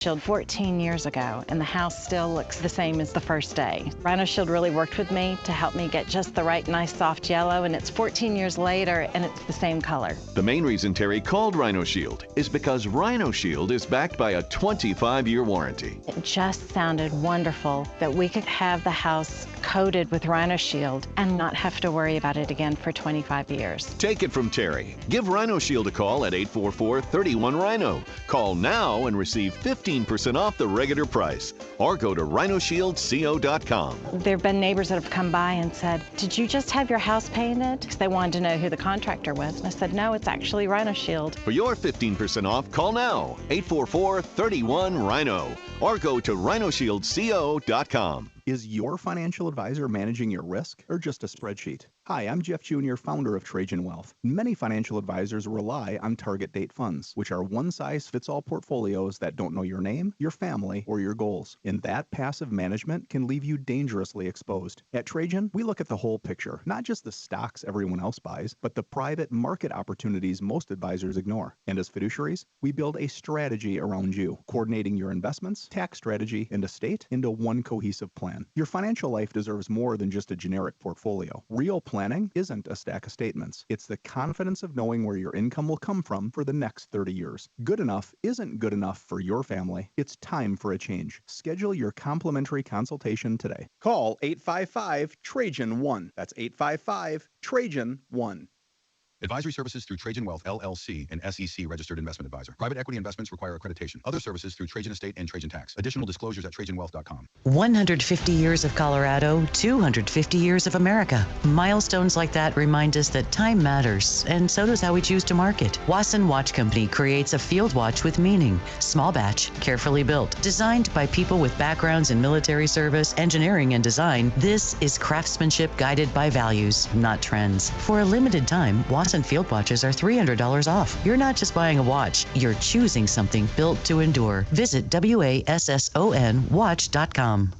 Shield 14 years ago, and the house still looks the same as the first day. Rhino Shield really worked with me to help me get just the right nice soft yellow, and it's 14 years later and it's the same color. The main reason Terry called Rhino Shield is because Rhino Shield is backed by a 25-year warranty. It just sounded wonderful that we could have the house coated with Rhino Shield and not have to worry about it again for 25 years. Take it from Terry. Give Rhino Shield a call at 844-31-RHINO. Call now and receive 15% off the regular price, or go to rhinoshieldco.com. There have been neighbors that have come by and said, "Did you just have your house painted?" Because they wanted to know who the contractor was. And I said, "No, it's actually Rhino Shield." For your 15% off, call now, 844-31-RHINO, or go to rhinoshieldco.com. Is your financial advisor managing your risk or just a spreadsheet? Hi, I'm Jeff Jr., founder of Trajan Wealth. Many financial advisors rely on target date funds, which are one-size-fits-all portfolios that don't know your name, your family, or your goals. And that passive management can leave you dangerously exposed. At Trajan, we look at the whole picture, not just the stocks everyone else buys, but the private market opportunities most advisors ignore. And as fiduciaries, we build a strategy around you, coordinating your investments, tax strategy, and estate into one cohesive plan. Your financial life deserves more than just a generic portfolio. Real planning isn't a stack of statements. It's the confidence of knowing where your income will come from for the next 30 years. Good enough isn't good enough for your family. It's time for a change. Schedule your complimentary consultation today. Call 855-TRAJAN-1. That's 855-TRAJAN-1. Advisory services through Trajan Wealth, LLC, an SEC registered investment advisor. Private equity investments require accreditation. Other services through Trajan Estate and Trajan Tax. Additional disclosures at TrajanWealth.com. 150 years of Colorado, 250 years of America. Milestones like that remind us that time matters, and so does how we choose to market. Wasson Watch Company creates a field watch with meaning. Small batch, carefully built. Designed by people with backgrounds in military service, engineering, and design, this is craftsmanship guided by values, not trends. For a limited time, Wasson field watches are $300 off. You're not just buying a watch, you're choosing something built to endure. Visit WASSONwatch.com.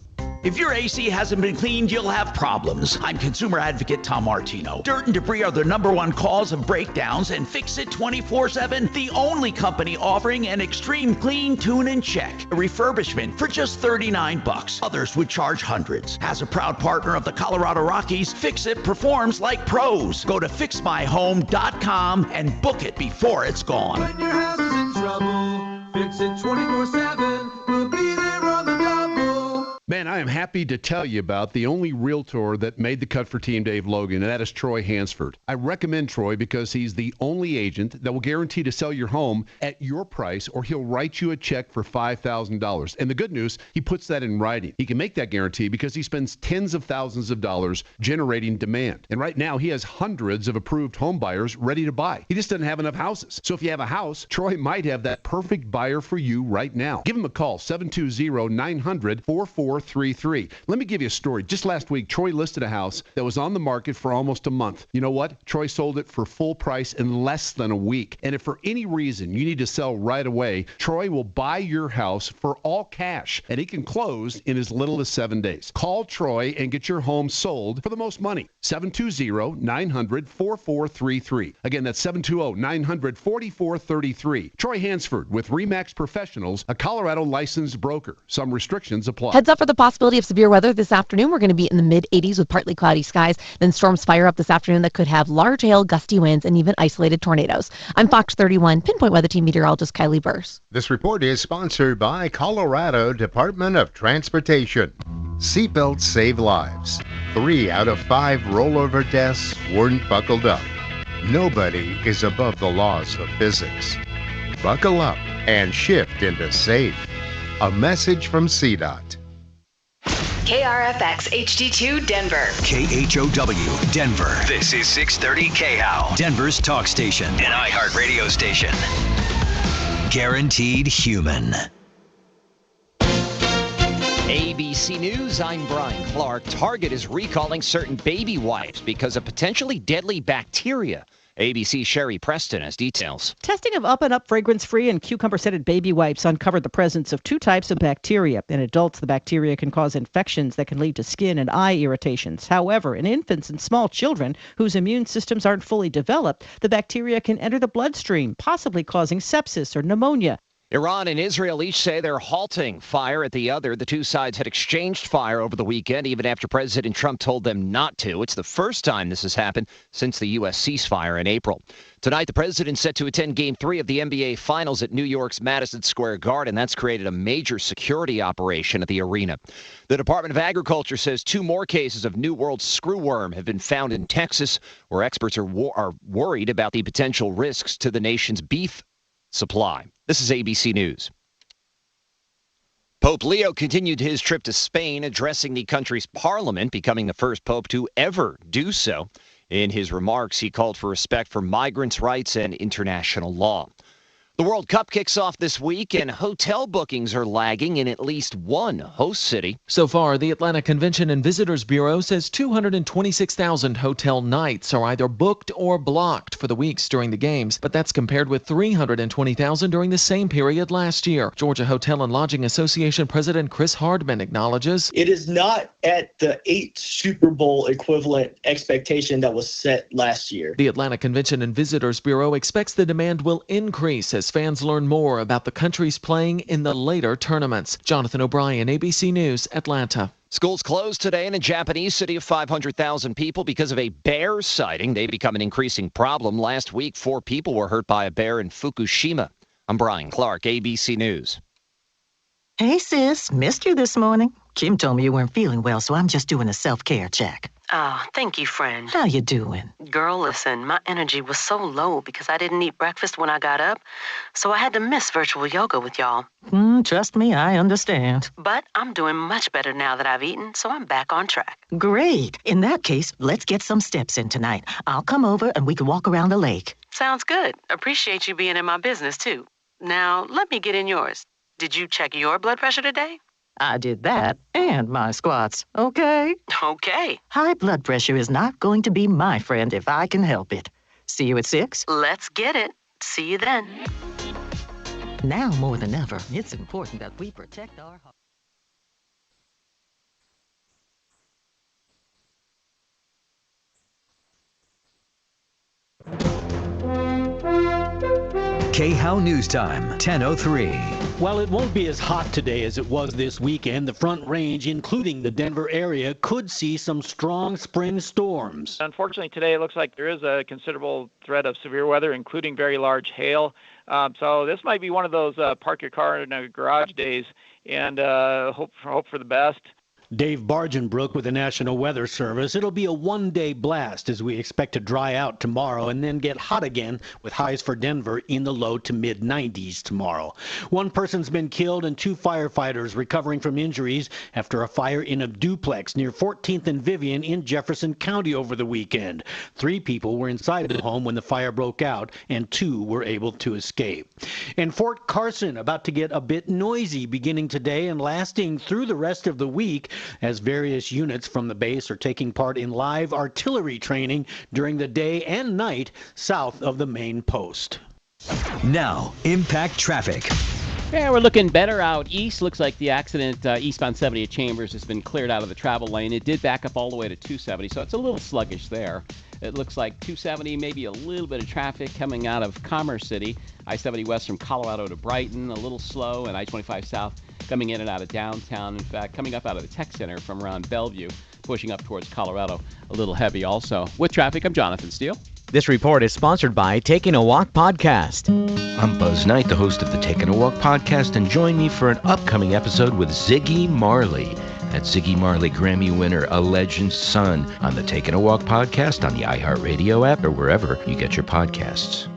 If your AC hasn't been cleaned, you'll have problems. I'm consumer advocate Tom Martino. Dirt and debris are the #1 cause of breakdowns, and Fix It 24/7, the only company offering an extreme clean, tune, and check. A refurbishment for just $39. Others would charge hundreds. As a proud partner of the Colorado Rockies, Fix It performs like pros. Go to fixmyhome.com and book it before it's gone. When your house is in trouble, Fix It 24/7. We'll be there on the double. Man, I am happy to tell you about the only realtor that made the cut for Team Dave Logan, and that is Troy Hansford. I recommend Troy because he's the only agent that will guarantee to sell your home at your price, or he'll write you a check for $5,000. And the good news, he puts that in writing. He can make that guarantee because he spends tens of thousands of dollars generating demand. And right now, he has hundreds of approved home buyers ready to buy. He just doesn't have enough houses. So if you have a house, Troy might have that perfect buyer for you right now. Give him a call, 720-900-4433. Let me give you a story. Just last week, Troy listed a house that was on the market for almost a month. You know what? Troy sold it for full price in less than a week. And if for any reason you need to sell right away, Troy will buy your house for all cash, and he can close in as little as 7 days. Call Troy and get your home sold for the most money. 720-900-4433. Again, that's 720-900-4433. Troy Hansford with RE/MAX Professionals, a Colorado licensed broker. Some restrictions apply. Heads up for the possibility of severe weather this afternoon. We're going to be in the mid-80s with partly cloudy skies. Then storms fire up this afternoon that could have large hail, gusty winds, and even isolated tornadoes. I'm Fox 31 Pinpoint Weather Team meteorologist Kylie Burse. This report is sponsored by Colorado Department of Transportation. Seatbelts save lives. 3 out of 5 rollover deaths weren't buckled up. Nobody is above the laws of physics. Buckle up and shift into safe. A message from CDOT. KRFX HD2 Denver. KHOW Denver. This is 630 KHOW, Denver's talk station, an iHeartRadio station. Guaranteed human. ABC News, I'm Brian Clark. Target is recalling certain baby wipes because of potentially deadly bacteria. ABC's Sherry Preston has details. Testing of Up and Up fragrance-free and cucumber-scented baby wipes uncovered the presence of 2 types of bacteria. In adults, the bacteria can cause infections that can lead to skin and eye irritations. However, in infants and small children whose immune systems aren't fully developed, the bacteria can enter the bloodstream, possibly causing sepsis or pneumonia. Iran and Israel each say they're halting fire at the other. The two sides had exchanged fire over the weekend, even after President Trump told them not to. It's the first time this has happened since the U.S. ceasefire in April. Tonight, the president's set to attend Game 3 of the NBA Finals at New York's Madison Square Garden. That's created a major security operation at the arena. The Department of Agriculture says 2 more cases of New World screwworm have been found in Texas, where experts are worried about the potential risks to the nation's beef supply. This is ABC News. Pope Leo continued his trip to Spain, addressing the country's parliament, becoming the first pope to ever do so. In his remarks, he called for respect for migrants' rights and international law. The World Cup kicks off this week, and hotel bookings are lagging in at least one host city. So far, the Atlanta Convention and Visitors Bureau says 226,000 hotel nights are either booked or blocked for the weeks during the games, but that's compared with 320,000 during the same period last year. Georgia Hotel and Lodging Association President Chris Hardman acknowledges it is not at the 8 Super Bowl equivalent expectation that was set last year. The Atlanta Convention and Visitors Bureau expects the demand will increase as fans learn more about the countries playing in the later tournaments. Jonathan O'Brien, ABC News, Atlanta. Schools closed today in a Japanese city of 500,000 people because of a bear sighting. They become an increasing problem. Last week, 4 people were hurt by a bear in Fukushima. I'm Brian Clark, ABC News. Hey, sis. Missed you this morning. Kim told me you weren't feeling well, so I'm just doing a self-care check. Oh, thank you, friend. How you doing? Girl, listen, my energy was so low because I didn't eat breakfast when I got up, so I had to miss virtual yoga with y'all. Trust me, I understand. But I'm doing much better now that I've eaten, so I'm back on track. Great. In that case, let's get some steps in tonight. I'll come over and we can walk around the lake. Sounds good. Appreciate you being in my business, too. Now, let me get in yours. Did you check your blood pressure today? I did that and my squats, okay? Okay. High blood pressure is not going to be my friend if I can help it. See you at 6? Let's get it. See you then. Now more than ever, it's important that we protect our heart. KHOW News Time, 10:03. While it won't be as hot today as it was this weekend, the Front Range, including the Denver area, could see some strong spring storms. Unfortunately, today it looks like there is a considerable threat of severe weather, including very large hail. So this might be one of those park your car in a garage days and hope for the best. Dave Bargenbrook with the National Weather Service. It'll be a one-day blast as we expect to dry out tomorrow and then get hot again with highs for Denver in the low to mid-90s tomorrow. 1 person's been killed and 2 firefighters recovering from injuries after a fire in a duplex near 14th and Vivian in Jefferson County over the weekend. 3 people were inside the home when the fire broke out and 2 were able to escape. In Fort Carson, about to get a bit noisy beginning today and lasting through the rest of the week, as various units from the base are taking part in live artillery training during the day and night south of the main post. Now, impact traffic. Yeah, we're looking better out east. Looks like the accident eastbound 70 at Chambers has been cleared out of the travel lane. It did back up all the way to 270, so it's a little sluggish there. It looks like 270, maybe a little bit of traffic coming out of Commerce City. I-70 west from Colorado to Brighton, a little slow, and I-25 south coming in and out of downtown. In fact, coming up out of the Tech Center from around Bellevue, pushing up towards Colorado, a little heavy also. With traffic, I'm Jonathan Steele. This report is sponsored by Taking a Walk Podcast. I'm Buzz Knight, the host of the Taking a Walk Podcast, and join me for an upcoming episode with Ziggy Marley. That's Ziggy Marley, Grammy winner, a legend's son, on the Taking a Walk Podcast on the iHeartRadio app or wherever you get your podcasts.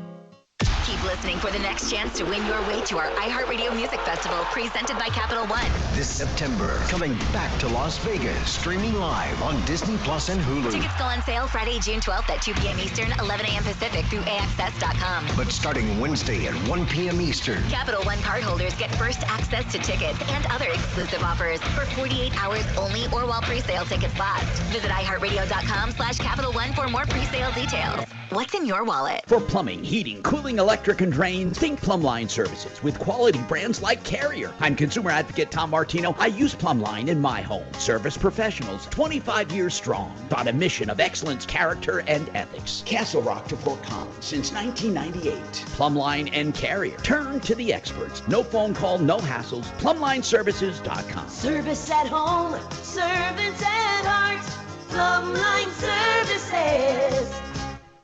Keep listening for the next chance to win your way to our iHeartRadio Music Festival presented by Capital One. This September, coming back to Las Vegas, streaming live on Disney Plus and Hulu. Tickets go on sale Friday, June 12th at 2 p.m. Eastern, 11 a.m. Pacific through AXS.com. But starting Wednesday at 1 p.m. Eastern. Capital One cardholders get first access to tickets and other exclusive offers for 48 hours only or while pre-sale tickets last. Visit iHeartRadio.com/Capital One for more pre-sale details. What's in your wallet? For plumbing, heating, cooling, electric, and drains, think Plumbline Services with quality brands like Carrier. I'm consumer advocate Tom Martino. I use Plumbline in my home. Service professionals, 25 years strong. On a mission of excellence, character, and ethics. Castle Rock to Fort Collins since 1998. Plumbline and Carrier. Turn to the experts. No phone call, no hassles. PlumlineServices.com. Service at home, service at heart, Plumbline Services.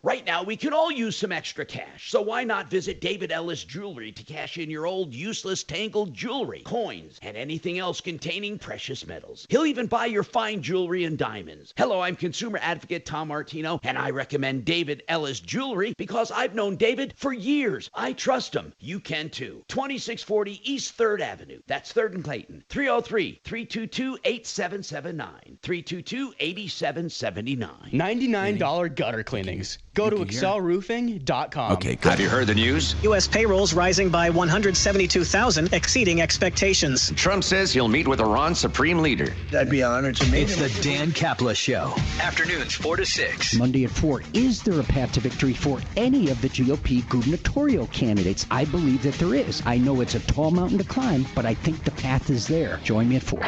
Right now, we could all use some extra cash, so why not visit David Ellis Jewelry to cash in your old, useless, tangled jewelry, coins, and anything else containing precious metals. He'll even buy your fine jewelry and diamonds. Hello, I'm consumer advocate Tom Martino, and I recommend David Ellis Jewelry because I've known David for years. I trust him. You can too. 2640 East 3rd Avenue. That's 3rd and Clayton. 303-322-8779. 322-8779. $99 gutter cleanings. Go to excelroofing.com. Okay, good. Have you heard the news? U.S. payrolls rising by 172,000, exceeding expectations. Trump says he'll meet with Iran's supreme leader. That'd be an honor to meet It's the Dan Kapla Show. Afternoons 4 to 6. Monday at 4. Is there a path to victory for any of the GOP gubernatorial candidates? I believe that there is. I know it's a tall mountain to climb, but I think the path is there. Join me at 4.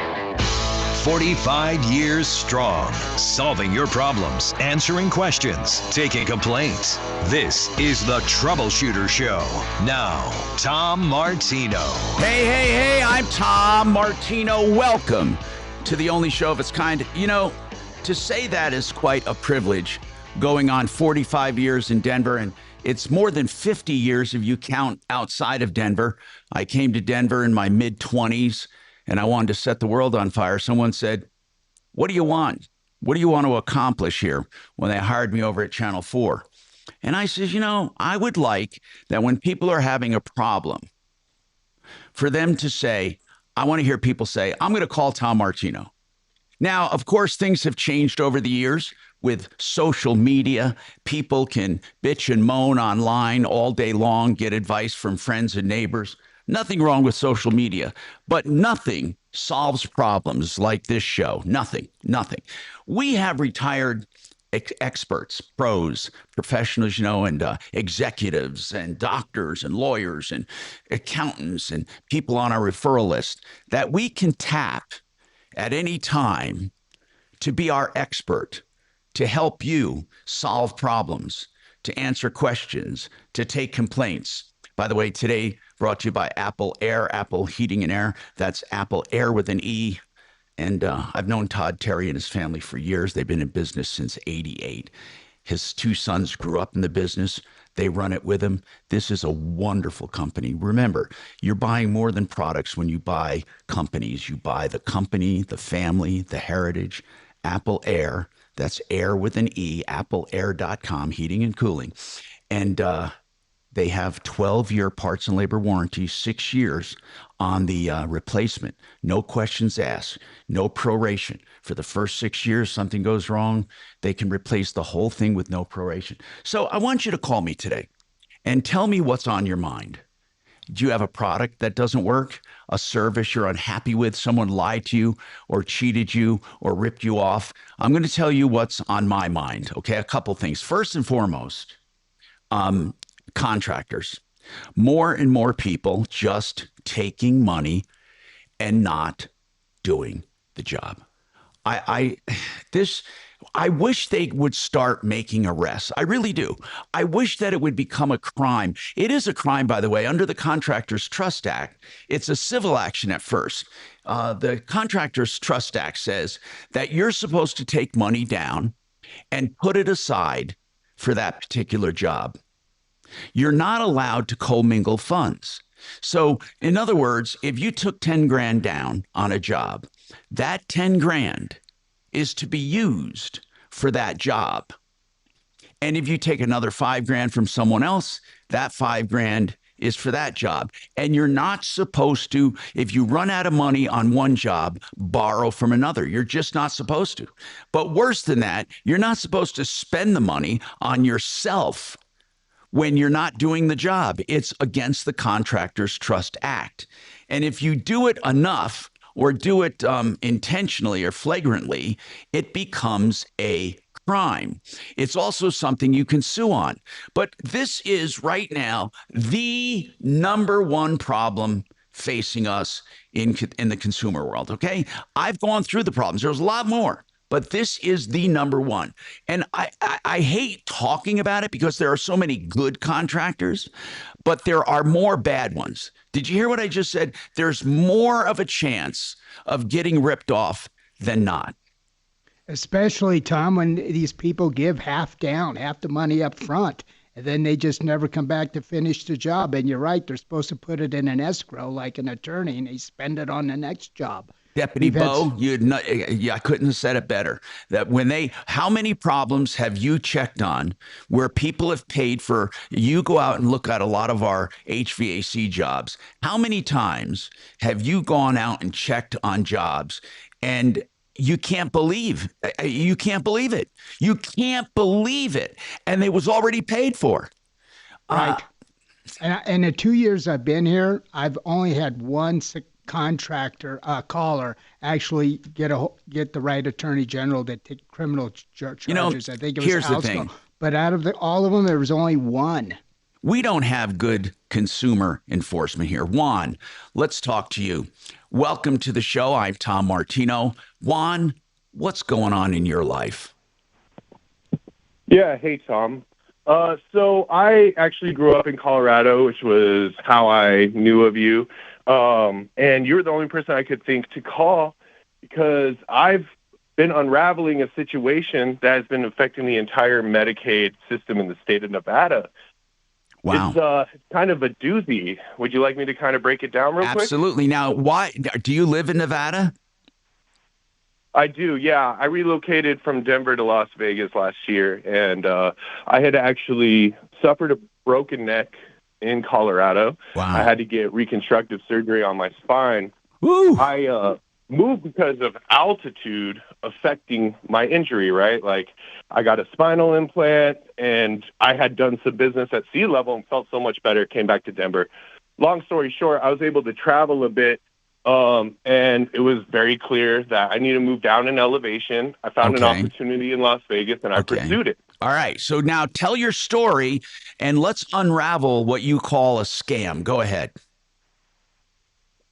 45 years strong, solving your problems, answering questions, taking complaints. This is the Troubleshooter Show. Now, Tom Martino. Hey, I'm Tom Martino. Welcome to the only show of its kind. You know, to say that is quite a privilege, going on 45 years in Denver, and it's more than 50 years if you count outside of Denver. I came to Denver in my mid-20s, and I wanted to set the world on fire. Someone said, what do you want? What do you want to accomplish here? When they hired me over at Channel 4. And I said, I would like that when people are having a problem, for them to say, I want to hear people say, I'm going to call Tom Martino. Now, of course, things have changed over the years with social media. People can bitch and moan online all day long, get advice from friends and neighbors. Nothing wrong with social media, but nothing solves problems like this show. Nothing. We have retired experts, pros, professionals, and executives and doctors and lawyers and accountants and people on our referral list that we can tap at any time to be our expert, to help you solve problems, to answer questions, to take complaints. By the way, today brought to you by Apple Air, Apple Heating and Air. That's Apple Air with an E. And I've known Todd Terry and his family for years. They've been in business since '88. His 2 sons grew up in the business. They run it with him. This is a wonderful company. Remember, you're buying more than products when you buy companies. You buy the company, the family, the heritage. Apple Air, that's Air with an E, appleair.com, heating and cooling. And they have 12-year parts and labor warranty, 6 years on the replacement. No questions asked, no proration. For the first 6 years, something goes wrong, they can replace the whole thing with no proration. So I want you to call me today and tell me what's on your mind. Do you have a product that doesn't work, a service you're unhappy with, someone lied to you or cheated you or ripped you off? I'm going to tell you what's on my mind, okay? A couple things. First and foremost, contractors. More and more people just taking money and not doing the job. I wish they would start making arrests. I really do. I wish that it would become a crime. It is a crime, by the way, under the Contractors Trust Act. It's a civil action at first. The Contractors Trust Act says that you're supposed to take money down and put it aside for that particular job. You're not allowed to commingle funds. So, in other words, if you took 10 grand down on a job, that 10 grand is to be used for that job. And if you take another 5 grand from someone else, that 5 grand is for that job. And you're not supposed to, if you run out of money on one job, borrow from another. You're just not supposed to. But worse than that, you're not supposed to spend the money on yourself when you're not doing the job. It's against the Contractors Trust Act. And if you do it enough or do it intentionally or flagrantly, it becomes a crime. It's also something you can sue on. But this is right now the number one problem facing us in the consumer world, okay? I've gone through the problems. There's a lot more, but this is the number one. And I hate talking about it because there are so many good contractors, but there are more bad ones. Did you hear what I just said? There's more of a chance of getting ripped off than not. Especially, Tom, when these people give half the money up front, and then they just never come back to finish the job. And you're right, they're supposed to put it in an escrow like an attorney, and they spend it on the next job. Deputy Bo, I couldn't have said it better. That how many problems have you checked on where people have paid for, you go out and look at a lot of our HVAC jobs. How many times have you gone out and checked on jobs and you can't believe it. You can't believe it. And it was already paid for. Right. And in the 2 years I've been here, I've only had one contractor caller actually get the right attorney general to take criminal charges. I think it was here's the thing. But out of all of them, there was only one. We don't have good consumer enforcement here. Juan, let's talk to you. Welcome to the show. I'm Tom Martino. Juan, what's going on in your life? Yeah, hey, Tom. So I actually grew up in Colorado, which was how I knew of you. And you were the only person I could think to call because I've been unraveling a situation that has been affecting the entire Medicaid system in the state of Nevada. Wow. It's kind of a doozy. Would you like me to kind of break it down real quick? Absolutely. Now, why do you live in Nevada? I do, yeah. I relocated from Denver to Las Vegas last year, and I had actually suffered a broken neck in Colorado. Wow. I had to get reconstructive surgery on my spine. Woo. I moved because of altitude affecting my injury, right? Like, I got a spinal implant, and I had done some business at sea level and felt so much better, came back to Denver. Long story short, I was able to travel a bit, and it was very clear that I need to move down in elevation. I found an opportunity in Las Vegas, and I pursued it. All right. So now tell your story, and let's unravel what you call a scam. Go ahead.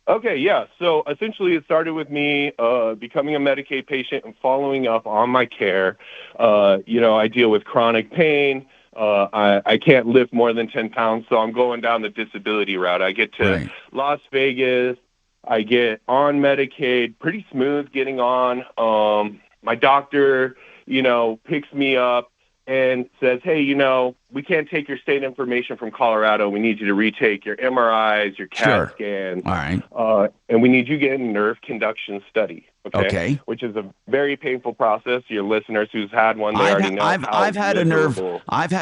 Okay, yeah. So essentially it started with me becoming a Medicaid patient and following up on my care. I deal with chronic pain. I can't lift more than 10 pounds, so I'm going down the disability route. I get to Las Vegas. I get on Medicaid, pretty smooth getting on. My doctor, picks me up and says, hey, we can't take your state information from Colorado. We need you to retake your MRIs, your CAT scans. All right. And we need you to get a nerve conduction study. Okay. Which is a very painful process. Your listeners who's had one, they already know I've had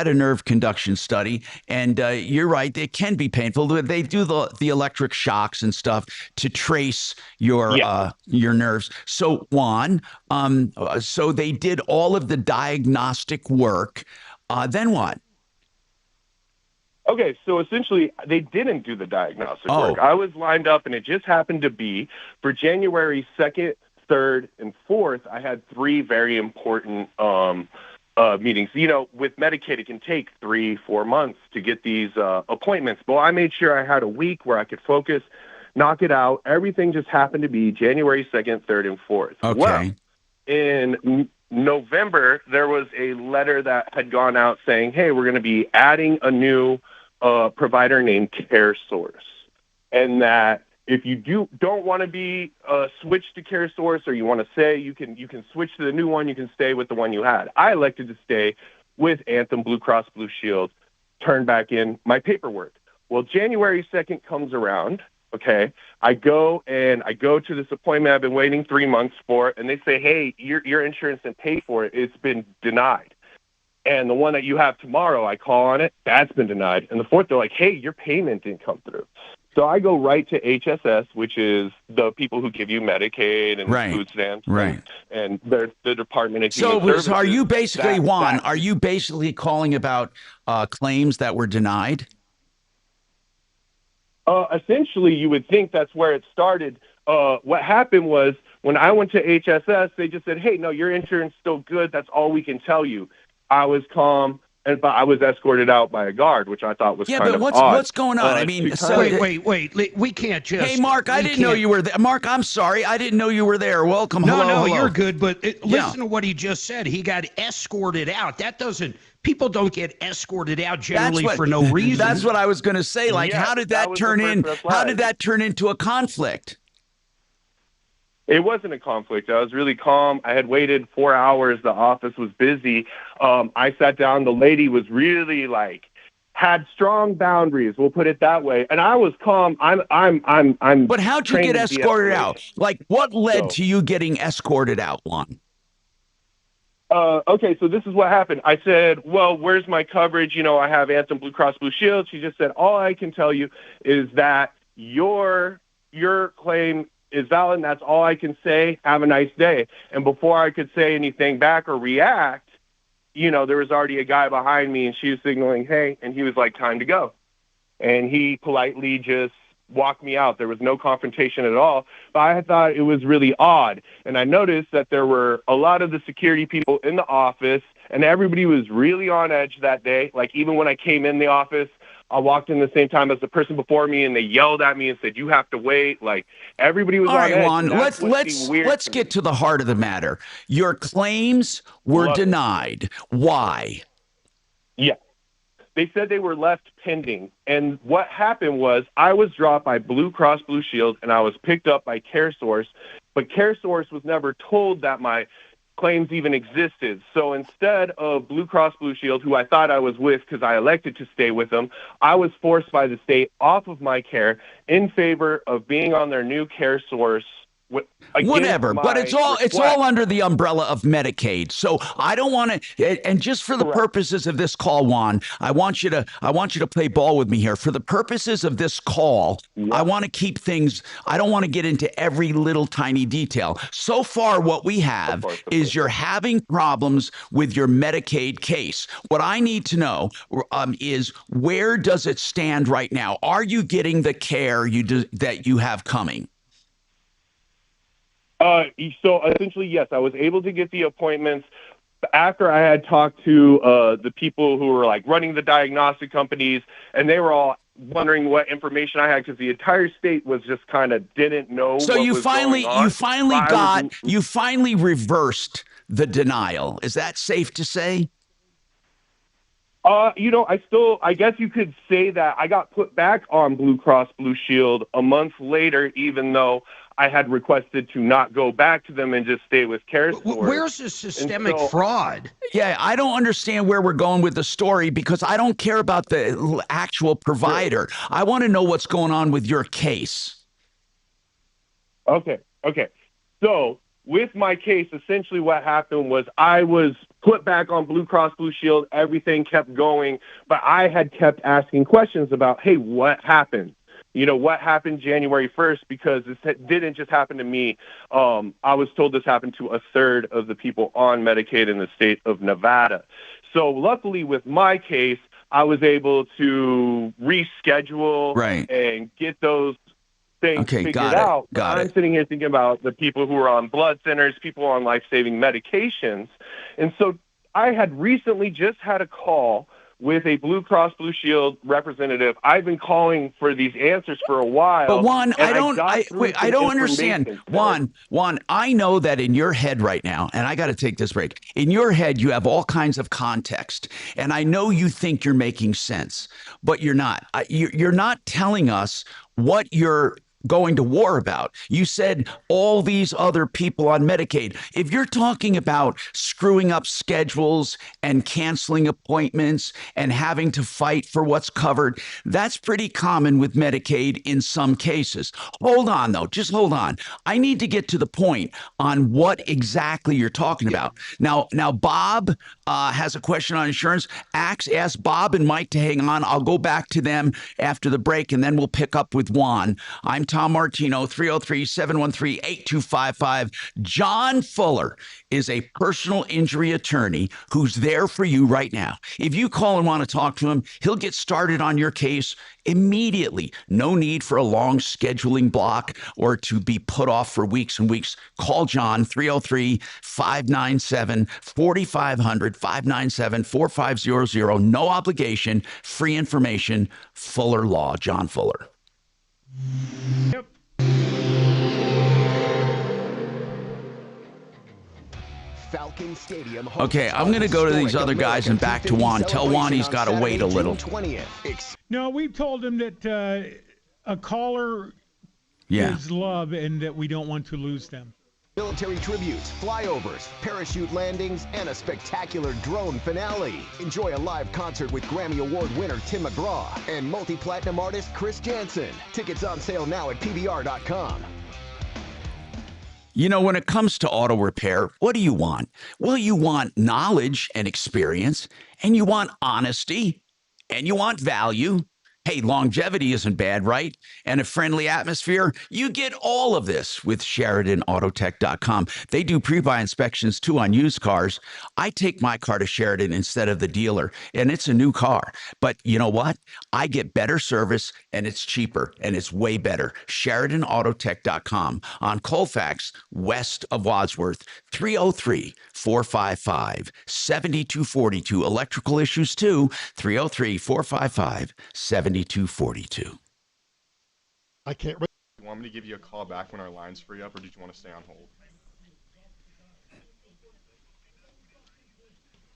a nerve conduction study, and you're right, it can be painful. They do the electric shocks and stuff to trace your nerves. So Juan, so they did all of the diagnostic work. Then what? Okay, so essentially, they didn't do the diagnostic work. I was lined up, and it just happened to be for January 2nd, 3rd, and 4th, I had 3 very important meetings. With Medicaid, it can take 3-4 months to get these appointments. Well, I made sure I had a week where I could focus, knock it out. Everything just happened to be January 2nd, 3rd, and 4th. Okay. Well, in November, there was a letter that had gone out saying, hey, we're going to be adding a new provider named CareSource, and that if you don't want to be switched to CareSource, or you want to say you can switch to the new one, you can stay with the one you had. I elected to stay with Anthem Blue Cross Blue Shield, turn back in my paperwork. Well, January 2nd comes around. Okay, I go to this appointment I've been waiting 3 months for, and they say, hey, your insurance didn't pay for it. It's been denied. And the one that you have tomorrow, I call on it, that's been denied. And the 4th, they're like, hey, your payment didn't come through. So I go right to HSS, which is the people who give you Medicaid and food stamps. Right. And they're the Department of Human Services. So are you basically, Juan, are you basically calling about claims that were denied? Essentially, you would think that's where it started. what happened was when I went to HSS, they just said, hey, no, your insurance is still good. That's all we can tell you. I was calm, but I was escorted out by a guard, which I thought was kind of odd. What's going on? I mean, wait. We can't just. Hey, Mark, I didn't know you were there. Mark, I'm sorry. I didn't know you were there. Welcome. No, you're good. But listen to what he just said. He got escorted out. That doesn't. People don't get escorted out generally for no reason. That's what I was going to say. Like, how did that turn in? How did that turn into a conflict? It wasn't a conflict. I was really calm. I had waited 4 hours. The office was busy. I sat down. The lady was really had strong boundaries. We'll put it that way. And I was calm. I'm. But how'd you get escorted out? Like, what led to you getting escorted out, Juan? Okay, so this is what happened. I said, well, where's my coverage? I have Anthem Blue Cross Blue Shield. She just said, all I can tell you is that your claim is valid, and that's all I can say. Have a nice day. And before I could say anything back or react, there was already a guy behind me, and she was signaling, hey, and he was like, time to go. And he politely just walked me out. There was no confrontation at all, but I thought it was really odd. And I noticed that there were a lot of the security people in the office, and everybody was really on edge that day. Like, even when I came in the office, I walked in the same time as the person before me, and they yelled at me and said, "You have to wait." Like, everybody was on edge. All right, Juan, let's get to the heart of the matter. Your claims were denied. Why? Yeah. They said they were left pending. And what happened was I was dropped by Blue Cross Blue Shield, and I was picked up by CareSource. But CareSource was never told that my claims even existed. So instead of Blue Cross Blue Shield, who I thought I was with because I elected to stay with them, I was forced by the state off of my care in favor of being on their new CareSource. Whatever, but it's all under the umbrella of Medicaid. So I don't want to. And just for the purposes of this call, Juan, I want you to play ball with me here. For the purposes of this call, I want to keep things. I don't want to get into every little tiny detail. So far, what we have is you're having problems with your Medicaid case. What I need to know is, where does it stand right now? Are you getting the care that you have coming? So essentially, yes, I was able to get the appointments after I had talked to the people who were running the diagnostic companies, and they were all wondering what information I had because the entire state was just kind of didn't know. So you finally reversed the denial. Is that safe to say? I guess you could say that I got put back on Blue Cross Blue Shield a month later, even though I had requested to not go back to them and just stay with CareSource. Where's the systemic fraud? Yeah, I don't understand where we're going with the story because I don't care about the actual provider. I want to know what's going on with your case. Okay. So with my case, essentially what happened was I was put back on Blue Cross Blue Shield. Everything kept going, but I had kept asking questions about, hey, what happened? What happened January 1st? Because this didn't just happen to me. I was told this happened to a third of the people on Medicaid in the state of Nevada. So luckily with my case, I was able to reschedule and get those things figured out. I'm sitting here thinking about the people who are on blood thinners, people on life-saving medications. And so I had recently just had a call with a Blue Cross Blue Shield representative. I've been calling for these answers for a while. But Juan, I don't understand. Juan, I know that in your head right now, and I got to take this break. In your head, you have all kinds of context, and I know you think you're making sense, but you're not. You're not telling us what you're going to war about. You said all these other people on Medicaid. If you're talking about screwing up schedules and canceling appointments and having to fight for what's covered, that's pretty common with Medicaid in some cases. Hold on, though. Just hold on. I need to get to the point on what exactly you're talking about. Now, Bob has a question on insurance. Ask Bob and Mike to hang on. I'll go back to them after the break, and then we'll pick up with Juan. I'm Tom Tom Martino, 303-713-8255. John Fuller is a personal injury attorney who's there for you right now. If you call and want to talk to him, he'll get started on your case immediately. No need for a long scheduling block or to be put off for weeks and weeks. Call John, 303-597-4500, 597-4500. No obligation, free information. Fuller Law, John Fuller. Yep. Falcon Stadium. Okay, I'm going to go to these other guys and back to Juan. Tell Juan he's got to wait a little. No, we've told him that a caller is love and that we don't want to lose them. Military tributes, flyovers, parachute landings, and a spectacular drone finale. Enjoy a live concert with Grammy Award winner Tim McGraw and multi-platinum artist Chris Jansen. Tickets on sale now at PBR.com. You know, when it comes to auto repair, what do you want? Well, you want knowledge and experience, and you want honesty, and you want value. Hey, longevity isn't bad, right? And a friendly atmosphere. You get all of this with SheridanAutotech.com. They do pre-buy inspections, too, on used cars. I take my car to Sheridan instead of the dealer, and it's a new car. But you know what? I get better service, and it's cheaper, and it's way better. SheridanAutotech.com on Colfax, west of Wadsworth, 303-455-7242. Electrical issues, too, 303-455-7242. I can't wait. You want me to give you a call back when our line's free up, or did you want to stay on hold?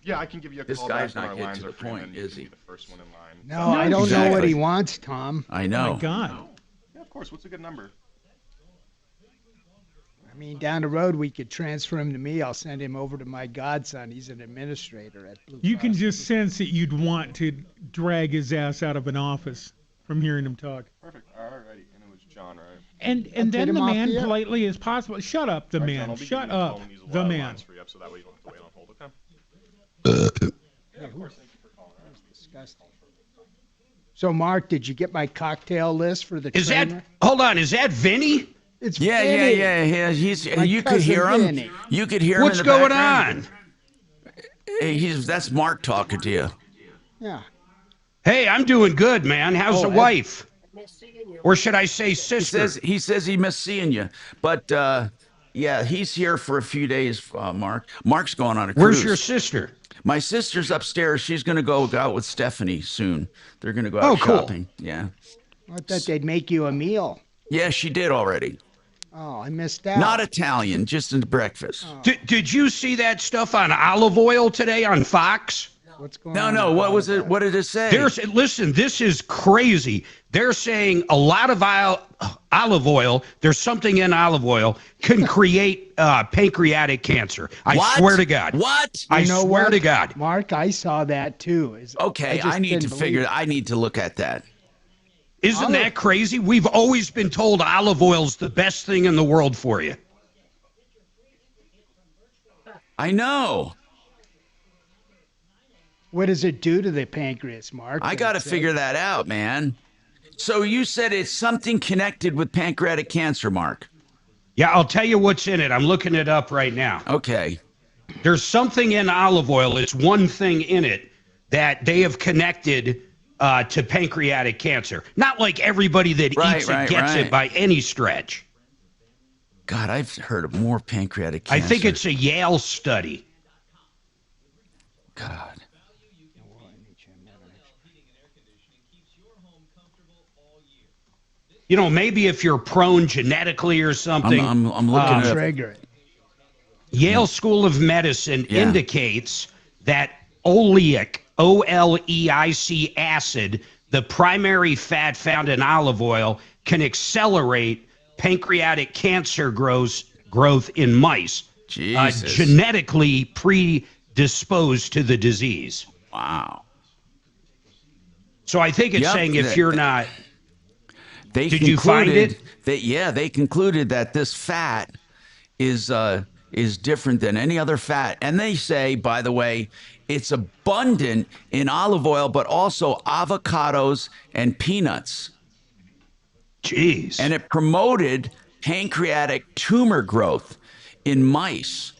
Yeah, I can give you a call back when our lines are free. This guy's not getting to the point, is he? The first one in line. No, I don't know what he wants, Tom. I know. Oh my God. Yeah, of course. What's a good number? I mean, down the road, we could transfer him to me. I'll send him over to my godson. He's an administrator at Blue Cross. You can just sense that you'd want to drag his ass out of an office from hearing him talk. Perfect. All righty. And it was John, right? And then the man politely as possible. Shut up, the man. John, shut up, the man. Free up, so that way you don't have to wait on hold, okay? Yeah, of course. Thank you for calling. That was disgusting. So, Mark, did you get my cocktail list for the trainer? Hold on, is that Vinny? It's yeah. He's you could hear him. Vinny. You could hear him. What's in the going background. on? That's Mark talking to you. Yeah. Hey, I'm doing good, man. How's the wife? Or should I say sister? He says he missed seeing you, but yeah, he's here for a few days. Mark. Mark's going on a cruise. Where's your sister? My sister's upstairs. She's going to go out with Stephanie soon. They're going to go out shopping. Cool. Yeah. I thought they'd make you a meal. Yeah, she did already. Oh, I missed out. Not Italian, just in breakfast. Oh. Did you see that stuff on olive oil today on Fox? What's going on? No. What was it? What did it say? Listen, this is crazy. They're saying a lot of olive oil, there's something in olive oil, can create pancreatic cancer. I swear to God. What? I swear to God. Mark, I saw that too. Okay, I need to look at that. Isn't that crazy? We've always been told olive oil's the best thing in the world for you. I know. What does it do to the pancreas, Mark? I got to figure that out, man. So you said it's something connected with pancreatic cancer, Mark. Yeah, I'll tell you what's in it. I'm looking it up right now. Okay. There's something in olive oil. It's one thing in it that they have connected to pancreatic cancer. Not like everybody that eats it gets it by any stretch. God, I've heard of more pancreatic cancer. I think it's a Yale study. God. You know, maybe if you're prone genetically or something. I'm looking at trigger it. Yale School of Medicine indicates that oleic, O-L-E-I-C acid, the primary fat found in olive oil, can accelerate pancreatic cancer growth in mice. Genetically predisposed to the disease. Wow. So I think it's saying if you're not... Did you find it? They concluded that this fat is different than any other fat. And they say, by the way, it's abundant in olive oil, but also avocados and peanuts. Jeez. And it promoted pancreatic tumor growth in mice.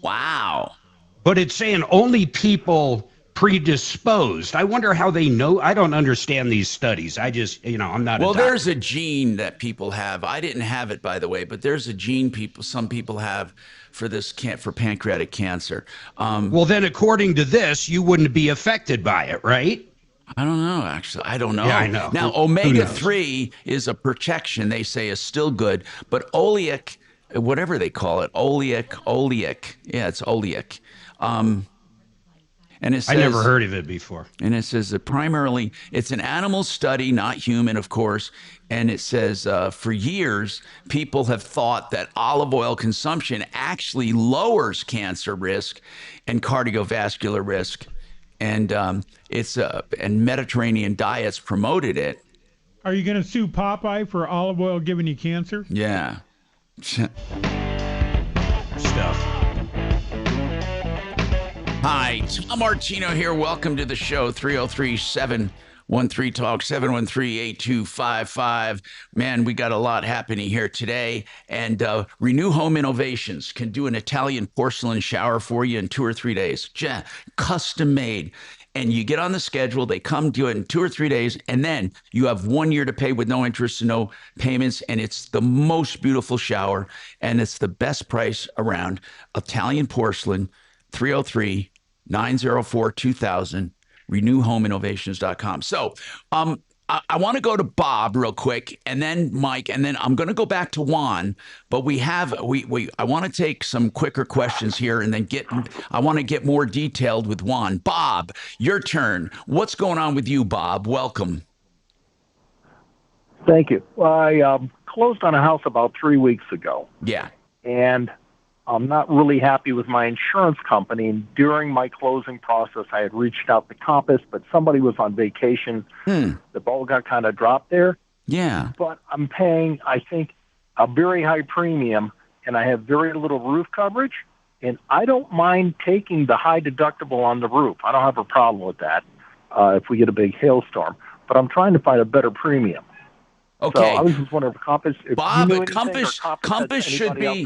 Wow. But it's saying only people predisposed. I wonder how they know. I don't understand these studies. I just, I'm not. Well, there's a gene that people have. I didn't have it, by the way, but there's a gene some people have for for pancreatic cancer. Well, then, according to this, you wouldn't be affected by it, right? I don't know, actually. I don't know. Yeah, I know. Now, omega-3 is a protection, they say, is still good, but oleic, whatever they call it, oleic. Yeah, it's oleic. And it says, I never heard of it before. And it says that primarily it's an animal study, not human, of course. And it says for years, people have thought that olive oil consumption actually lowers cancer risk and cardiovascular risk. And and Mediterranean diets promoted it. Are you going to sue Popeye for olive oil giving you cancer? Yeah. Stuff. Hi, Tom Martino here. Welcome to the show. 303-713-TALK, 713-8255. Man, we got a lot happening here today. And Renew Home Innovations can do an Italian porcelain shower for you in 2 or 3 days. Custom made. And you get on the schedule, they come do it in 2 or 3 days, and then you have 1 year to pay with no interest and no payments, and it's the most beautiful shower, and it's the best price around. Italian porcelain, 303-904-2000, renewhomeinnovations.com. So I want to go to Bob real quick, and then Mike, and then I'm going to go back to Juan, but I want to take some quicker questions here, and then I want to get more detailed with Juan. Bob, your turn. What's going on with you, Bob? Welcome. Thank you. Well, I closed on a house about 3 weeks ago. Yeah. And I'm not really happy with my insurance company. And during my closing process, I had reached out to Compass, but somebody was on vacation. The ball got kind of dropped there. Yeah. But I'm paying, I think, a very high premium, and I have very little roof coverage. And I don't mind taking the high deductible on the roof. I don't have a problem with that if we get a big hailstorm. But I'm trying to find a better premium. Okay. So I was just wondering if Compass, Bob, you knew Compass should be.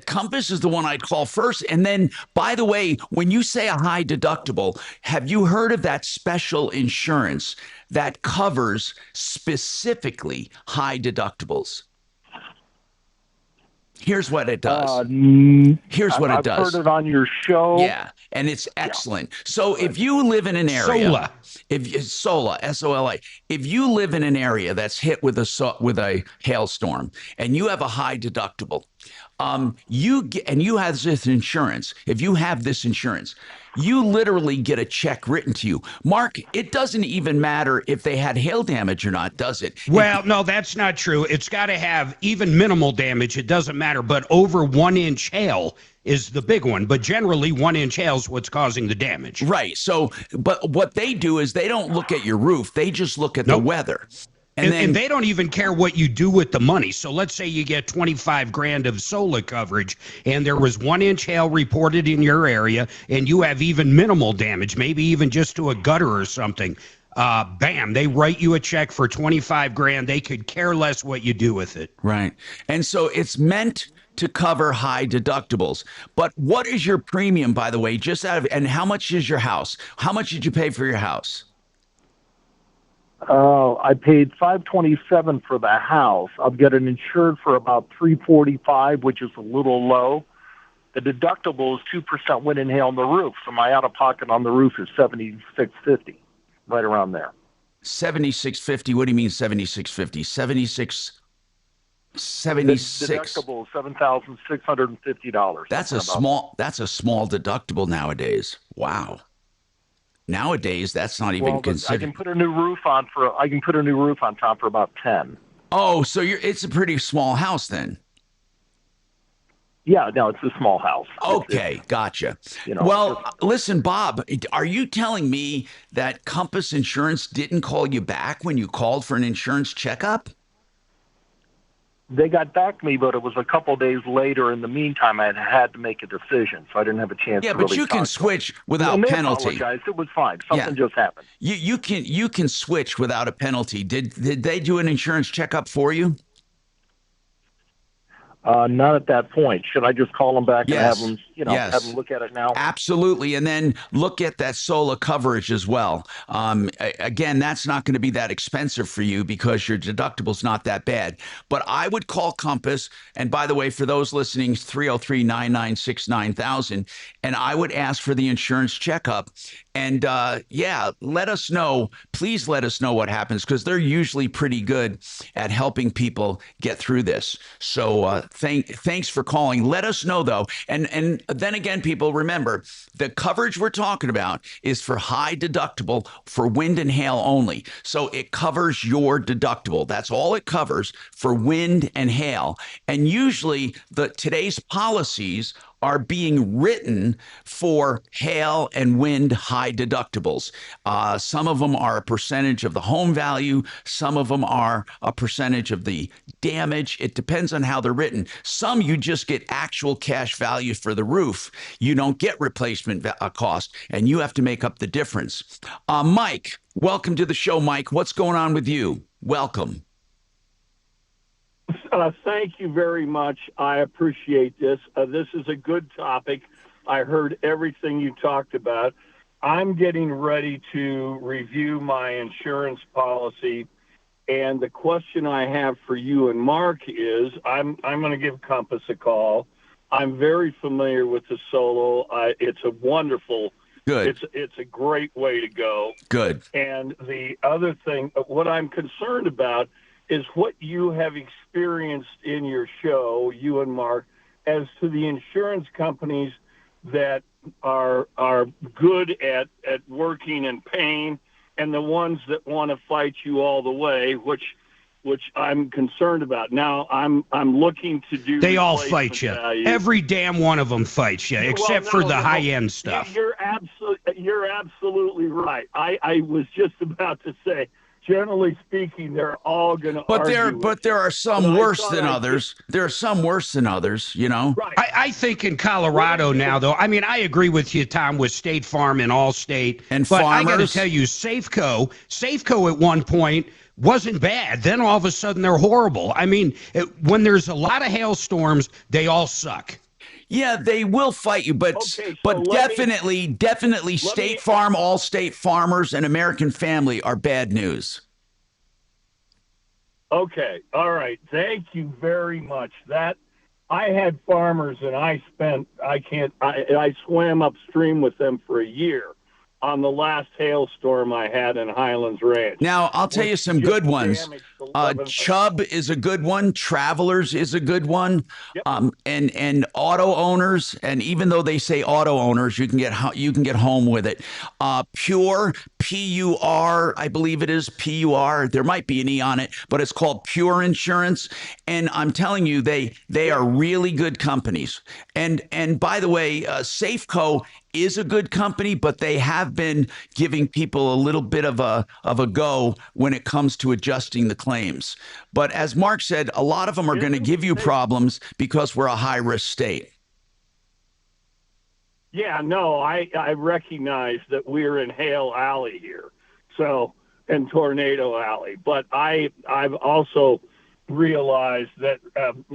Compass is the one I'd call first. And then, by the way, when you say a high deductible, have you heard of that special insurance that covers specifically high deductibles? Here's what it does. I've heard it on your show. Yeah, and it's excellent. Yeah. So if you live in an area, SOLA, S-O-L-A, if you live in an area that's hit with a hailstorm and you have a high deductible, you have this insurance. If you have this insurance, you literally get a check written to you. Mark, it doesn't even matter if they had hail damage or not, does it? Well, no, that's not true. It's got to have even minimal damage. It doesn't matter. But over 1 inch hail is the big one. But generally, 1 inch hail is what's causing the damage. Right. So, but what they do is they don't look at your roof. They just look at the weather. And they don't even care what you do with the money. So let's say you get 25 grand of SOLA coverage and there was 1 inch hail reported in your area and you have even minimal damage, maybe even just to a gutter or something. Bam, they write you a check for 25 grand. They could care less what you do with it. Right. And so it's meant to cover high deductibles. But what is your premium, by the way, and how much is your house? How much did you pay for your house? I paid $527 for the house. I've got it insured for about $345, which is a little low. The deductible is 2% wind and hail on the roof, so my out-of-pocket on the roof is $76.50, right around there. $76.50. What do you mean $76.50? 76. The deductible is $7,650. That's a small deductible nowadays. Wow. Nowadays, that's not even considered. I can put a new roof on Tom for about 10. Oh, so it's a pretty small house then. Yeah, no, it's a small house. Okay, gotcha. Well, listen, Bob, are you telling me that Compass Insurance didn't call you back when you called for an insurance checkup? they got back to me, but it was a couple days later. In the meantime, I had to make a decision, so I didn't have a chance to really but you can switch without and they penalty. Apologized. It was fine. Something just happened. You can switch without a penalty. Did they do an insurance checkup for you? Not at that point. Should I just call them back and have them, Yes. have them look at it now? Absolutely. And then look at that solar coverage as well. Again, that's not going to be that expensive for you because your deductible's not that bad. But I would call Compass. And by the way, for those listening, 303-996-9000. And I would ask for the insurance checkup. And let us know. Please let us know what happens because they're usually pretty good at helping people get through this. So thanks for calling. Let us know, though. And then again, people, remember, the coverage we're talking about is for high deductible for wind and hail only. So it covers your deductible. That's all it covers for wind and hail. And usually today's policies are being written for hail and wind high deductibles. Some of them are a percentage of the home value. Some of them are a percentage of the damage. It depends on how they're written. Some you just get actual cash value for the roof. You don't get replacement cost, and you have to make up the difference. Mike, welcome to the show, Mike. What's going on with you? Welcome. Thank you very much. I appreciate this. This is a good topic. I heard everything you talked about. I'm getting ready to review my insurance policy, and the question I have for you and Mark is, I'm going to give Compass a call. I'm very familiar with the Solo. It's a wonderful. Good. It's a great way to go. Good. And the other thing, what I'm concerned about is what you have experienced in your show, you and Mark, as to the insurance companies that are good at working and paying, and the ones that want to fight you all the way, which I'm concerned about. Now I'm looking to do. They all fight you. Value. Every damn one of them fights you, except for the high end stuff. You're absolutely right. I was just about to say. Generally speaking, they're all going to argue. But there are some worse than others. There are some worse than others, you know. Right. I think in Colorado now, though, I mean, I agree with you, Tom, with State Farm and Allstate. And but farmers. I got to tell you, Safeco at one point wasn't bad. Then all of a sudden they're horrible. I mean, when there's a lot of hailstorms, they all suck. Yeah, they will fight you, but definitely State Farm, Allstate, Farmers, and American Family are bad news. Okay, all right. Thank you very much. That I had Farmers, and I swam upstream with them for a year on the last hailstorm I had in Highlands Ranch. Now, I'll tell you some good ones. Chubb is a good one. Travelers is a good one. Yep. And auto owners, and even though they say auto owners, you can get home with it. Pure, P-U-R, I believe it is, P-U-R. There might be an E on it, but it's called Pure Insurance. And I'm telling you, they are really good companies. And by the way, Safeco is a good company, but they have been giving people a little bit of a go when it comes to adjusting the claims. But as Mark said, a lot of them are going to give you problems because we're a high-risk state. Yeah, no, I recognize that we're in Hail Alley here, and Tornado Alley. But I've also realized that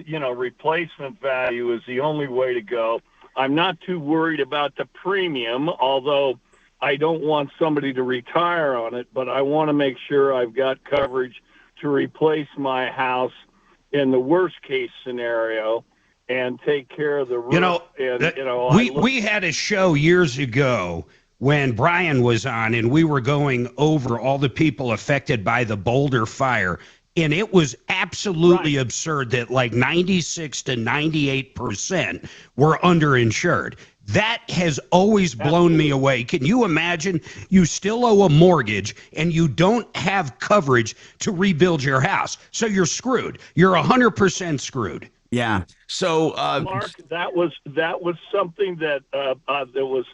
replacement value is the only way to go. I'm not too worried about the premium, although I don't want somebody to retire on it, but I want to make sure I've got coverage to replace my house in the worst case scenario and take care of the roof. We had a show years ago when Brian was on, and we were going over all the people affected by the Boulder fire. And it was absolutely absurd that like 96 to 98% were underinsured. That has always blown me away. Can you imagine you still owe a mortgage and you don't have coverage to rebuild your house? So you're screwed. You're 100% screwed. Yeah. So, Mark, that was something that was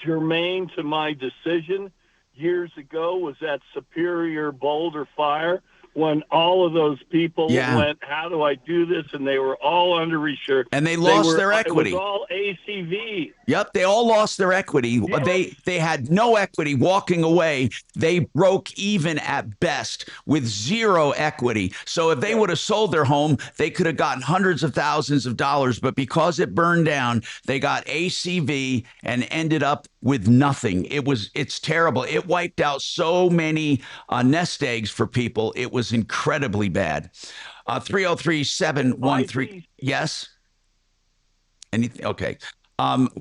germane to my decision years ago, was that Superior Boulder fire, when all of those people Yeah. went, how do I do this? And they were all underinsured. And they lost their equity. It was all ACV. Yep, they all lost their equity. Yes. They had no equity walking away. They broke even at best with zero equity. So if they would have sold their home, they could have gotten hundreds of thousands of dollars. But because it burned down, they got ACV and ended up with nothing. It's terrible. It wiped out so many nest eggs for people. It was incredibly bad. 303-713. Yes. Anything? Okay.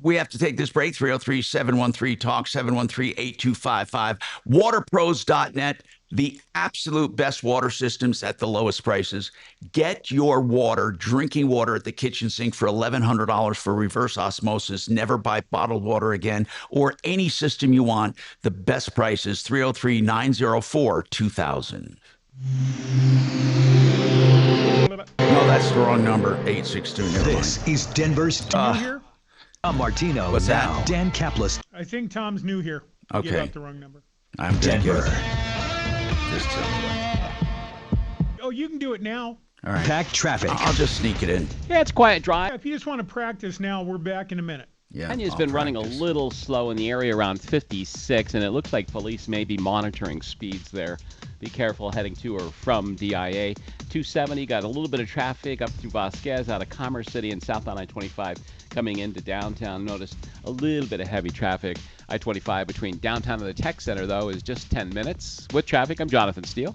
We have to take this break. 303-713-TALK, 713-8255. Waterpros.net, the absolute best water systems at the lowest prices. Get your water, drinking water at the kitchen sink for $1,100 for reverse osmosis. Never buy bottled water again, or any system you want. The best prices, 303-904-2000. No, that's the wrong number. 862. This is Denver's Tom Martino. What's now that? Dan Kaplis. I think Tom's new here. Okay. You got the wrong number. I'm Denver. Just Oh, you can do it now. all right. Packed traffic. I'll just sneak it in. Yeah, it's quiet drive. If you just want to practice now, we're back in a minute. Yeah. Kenya's been running a little slow in the area around 56, and it looks like police may be monitoring speeds there. Be careful heading to or from DIA. 270 got a little bit of traffic up through Vasquez out of Commerce City and south on I-25 coming into downtown. Notice a little bit of heavy traffic. I-25 between downtown and the tech center, though, is just 10 minutes. With traffic, I'm Jonathan Steele.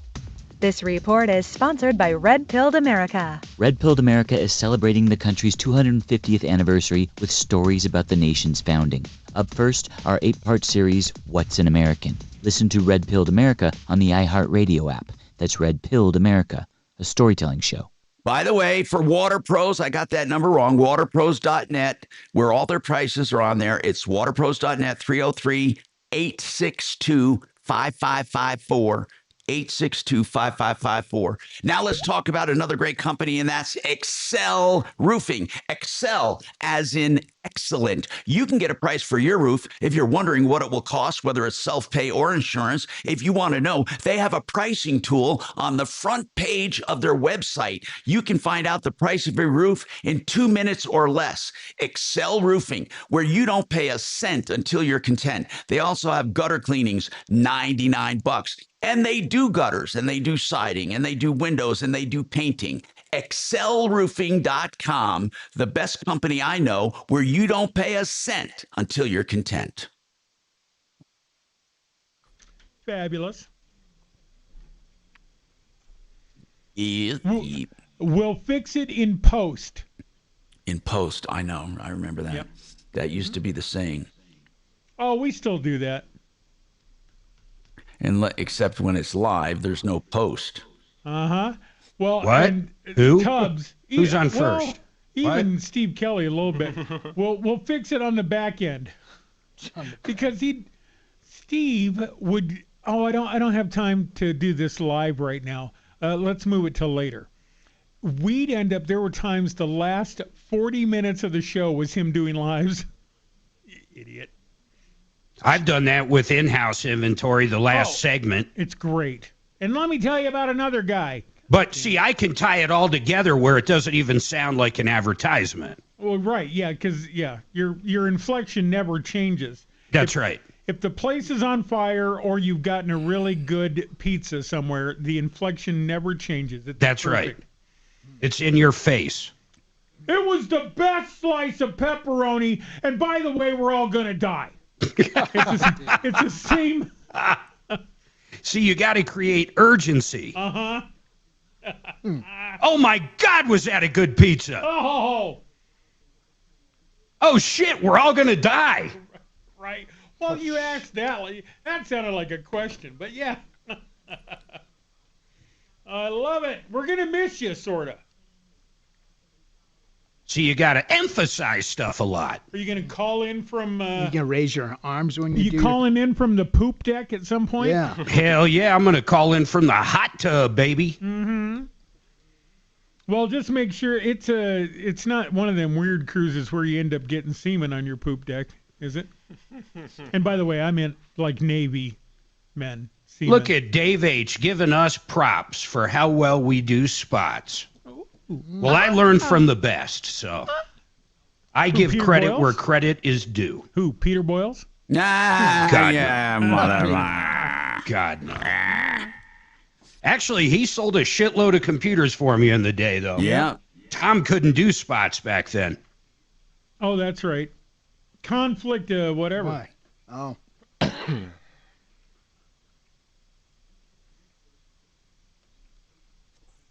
This report is sponsored by Red Pilled America. Red Pilled America is celebrating the country's 250th anniversary with stories about the nation's founding. Up first, our 8-part series, What's an American? Listen to Red Pilled America on the iHeartRadio app. That's Red Pilled America, a storytelling show. By the way, for Water Pros, I got that number wrong. Waterpros.net, where all their prices are on there. It's waterpros.net, 303-862-5554. 862-5554. Now let's talk about another great company, and that's Excel Roofing. Excel as in excellent. You can get a price for your roof if you're wondering what it will cost, whether it's self-pay or insurance. If you want to know, they have a pricing tool on the front page of their website. You can find out the price of your roof in 2 minutes or less. Excel Roofing, where you don't pay a cent until you're content. They also have gutter cleanings, $99. And they do gutters, and they do siding, and they do windows, and they do painting. ExcelRoofing.com, the best company I know, where you don't pay a cent until you're content. Fabulous. We'll fix it in post. In post, I know. I remember that. Yep. That used to be the saying. Oh, we still do that. And except when it's live, there's no post. Uh-huh. Well, What? and Who? Tubbs. Who's on well, first? Even Steve Kelly a little bit. We'll fix it on the back end. Because Steve would, I don't have time to do this live right now. Let's move it till later. We'd end up, there were times the last 40 minutes of the show was him doing lives. Idiot. I've done that with in-house inventory, the last segment. It's great. And let me tell you about another guy. But see, I can tie it all together where it doesn't even sound like an advertisement. Well, right, yeah, because your inflection never changes. That's right. If the place is on fire or you've gotten a really good pizza somewhere, the inflection never changes. That's perfect. Right. It's in your face. It was the best slice of pepperoni, and by the way, we're all gonna die. It's the same. See, you got to create urgency. Uh-huh. Oh, my God, was that a good pizza? Oh, shit, we're all going to die. Right. Well, you asked that. That sounded like a question, but yeah. I love it. We're going to miss you, sort of. So you got to emphasize stuff a lot. Are you going to call in from... you going to raise your arms when you do... You calling in from the poop deck at some point? Yeah. Hell yeah, I'm going to call in from the hot tub, baby. Mm-hmm. Well, just make sure it's not one of them weird cruises where you end up getting semen on your poop deck, is it? And by the way, I meant like Navy men. Look at Dave H. giving us props for how well we do spots. Well, I learned from the best, so I give Peter credit Boyles? where credit is due. Who, Peter Boyles? God, yeah, no. mother. God, no. Actually, he sold a shitload of computers for me in the day, though. Yeah. Tom couldn't do spots back then. Oh, that's right. Conflict, whatever. Why? Oh.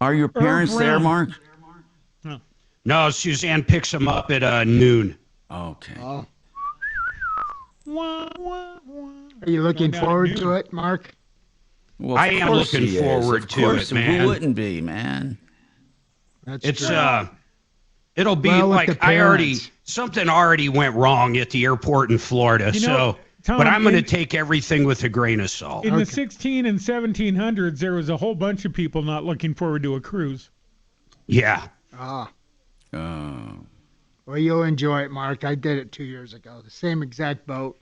Are your parents there, Mark? No, Suzanne picks him up at noon. Okay. Oh. Are you looking forward to it, Mark? Well, I am looking forward to it, man. Who wouldn't be, man? It's it'll be Well, with like the something already went wrong at the airport in Florida. You know, So, Tom, but I'm going to take everything with a grain of salt. In the 16 and 1700s, there was a whole bunch of people not looking forward to a cruise. Yeah. Ah. Well, you'll enjoy it, Mark. I did it 2 years ago. The same exact boat.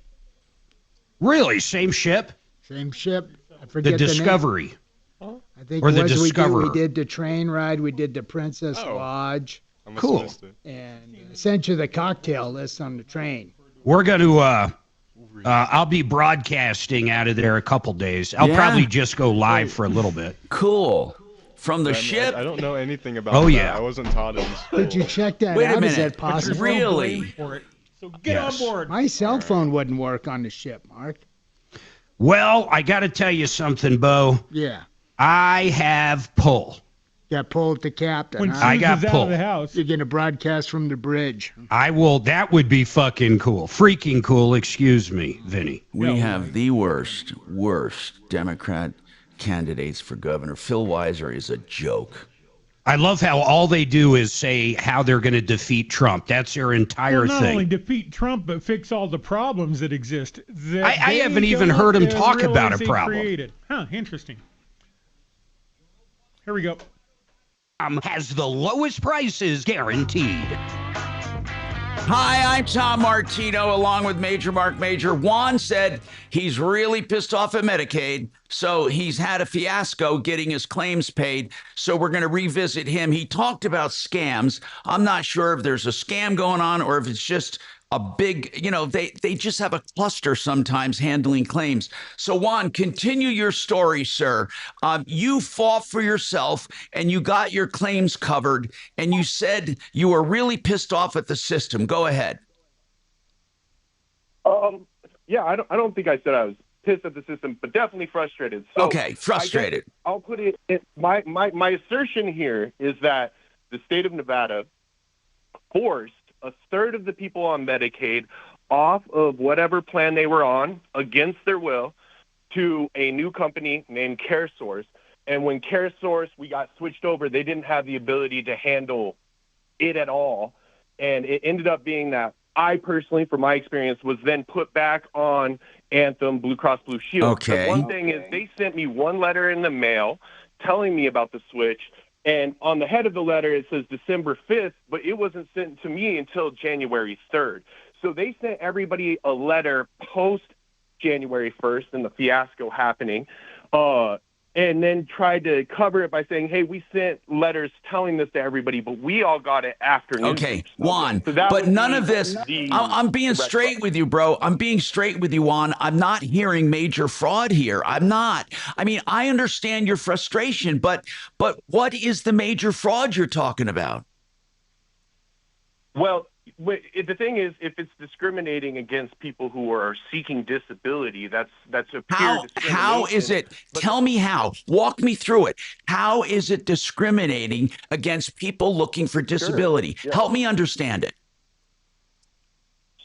Really? Same ship? Same ship. I forget The name. Discovery. I think Or it the was Discoverer. we did the train ride. We did the Princess Lodge. I must have Cool. missed it. And sent you the cocktail list on the train. We're going to I'll be broadcasting out of there a couple days. I'll Yeah. probably just go live for a little bit. Cool. From the I mean, ship? I don't know anything about Oh, that. yeah. I wasn't taught in school. Did you check that Wait a out? Is minute. that possible? Really? For it. So get Yes. on board. My cell phone wouldn't work on the ship, Mark. Well, I got to tell you something, Bo. Yeah. I have pull. Got pulled at the captain. When huh? I got Susan's out pulled. of the house. You're going to broadcast from the bridge. I will. That would be fucking cool. Freaking cool. Excuse me, Vinny. We have the worst Democrat candidates for governor. Phil Weiser is a joke. I love how all they do is say how they're going to defeat Trump. That's their entire Well, not only thing. defeat Trump, but fix all the problems that exist. That I they haven't even don't, heard him talk realize about a they problem. Created. Huh, interesting. Here we go. Has the lowest prices guaranteed. Hi, I'm Tom Martino, along with Major Marc Mager. Juan said he's really pissed off at Medicaid, so he's had a fiasco getting his claims paid. So we're going to revisit him. He talked about scams. I'm not sure if there's a scam going on or if it's just a big, they just have a cluster sometimes handling claims. So Juan, continue your story, sir. You fought for yourself and you got your claims covered and you said you were really pissed off at the system. Go ahead. Yeah, I don't think I said I was pissed at the system, but definitely frustrated. So Okay, frustrated. I'll put it. My assertion here is that the state of Nevada forced a third of the people on Medicaid off of whatever plan they were on against their will to a new company named CareSource. And when CareSource, we got switched over, they didn't have the ability to handle it at all. And it ended up being that I personally, from my experience, was then put back on Anthem, Blue Cross Blue Shield. Okay. But one thing is they sent me one letter in the mail telling me about the switch. And on the head of the letter, it says December 5th, but it wasn't sent to me until January 3rd. So they sent everybody a letter post January 1st and the fiasco happening, and then tried to cover it by saying, hey, we sent letters telling this to everybody, but we all got it after. Okay, Juan, So that but would none be of this, the I'm being red straight flag. with you, bro. I'm being straight with you, Juan. I'm not hearing major fraud here. I'm not. I mean, I understand your frustration, but what is the major fraud you're talking about? Well, the thing is, if it's discriminating against people who are seeking disability, that's a pure discrimination. How is it? Tell me how. Walk me through it. How is it discriminating against people looking for disability? Yeah. Help me understand it.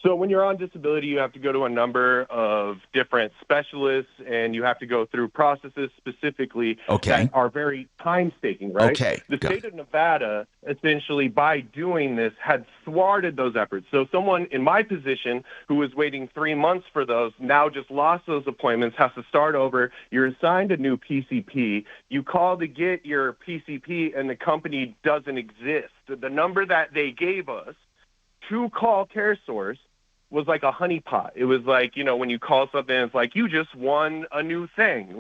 So when you're on disability, you have to go to a number of different specialists, and you have to go through processes specifically that are very time-taking, right? Okay. The state of Nevada, essentially, by doing this, had thwarted those efforts. So someone in my position who was waiting 3 months for those now just lost those appointments, has to start over. You're assigned a new PCP. You call to get your PCP, and the company doesn't exist. The number that they gave us to call CareSource was like a honeypot. It was like, when you call something, it's like, you just won a new thing.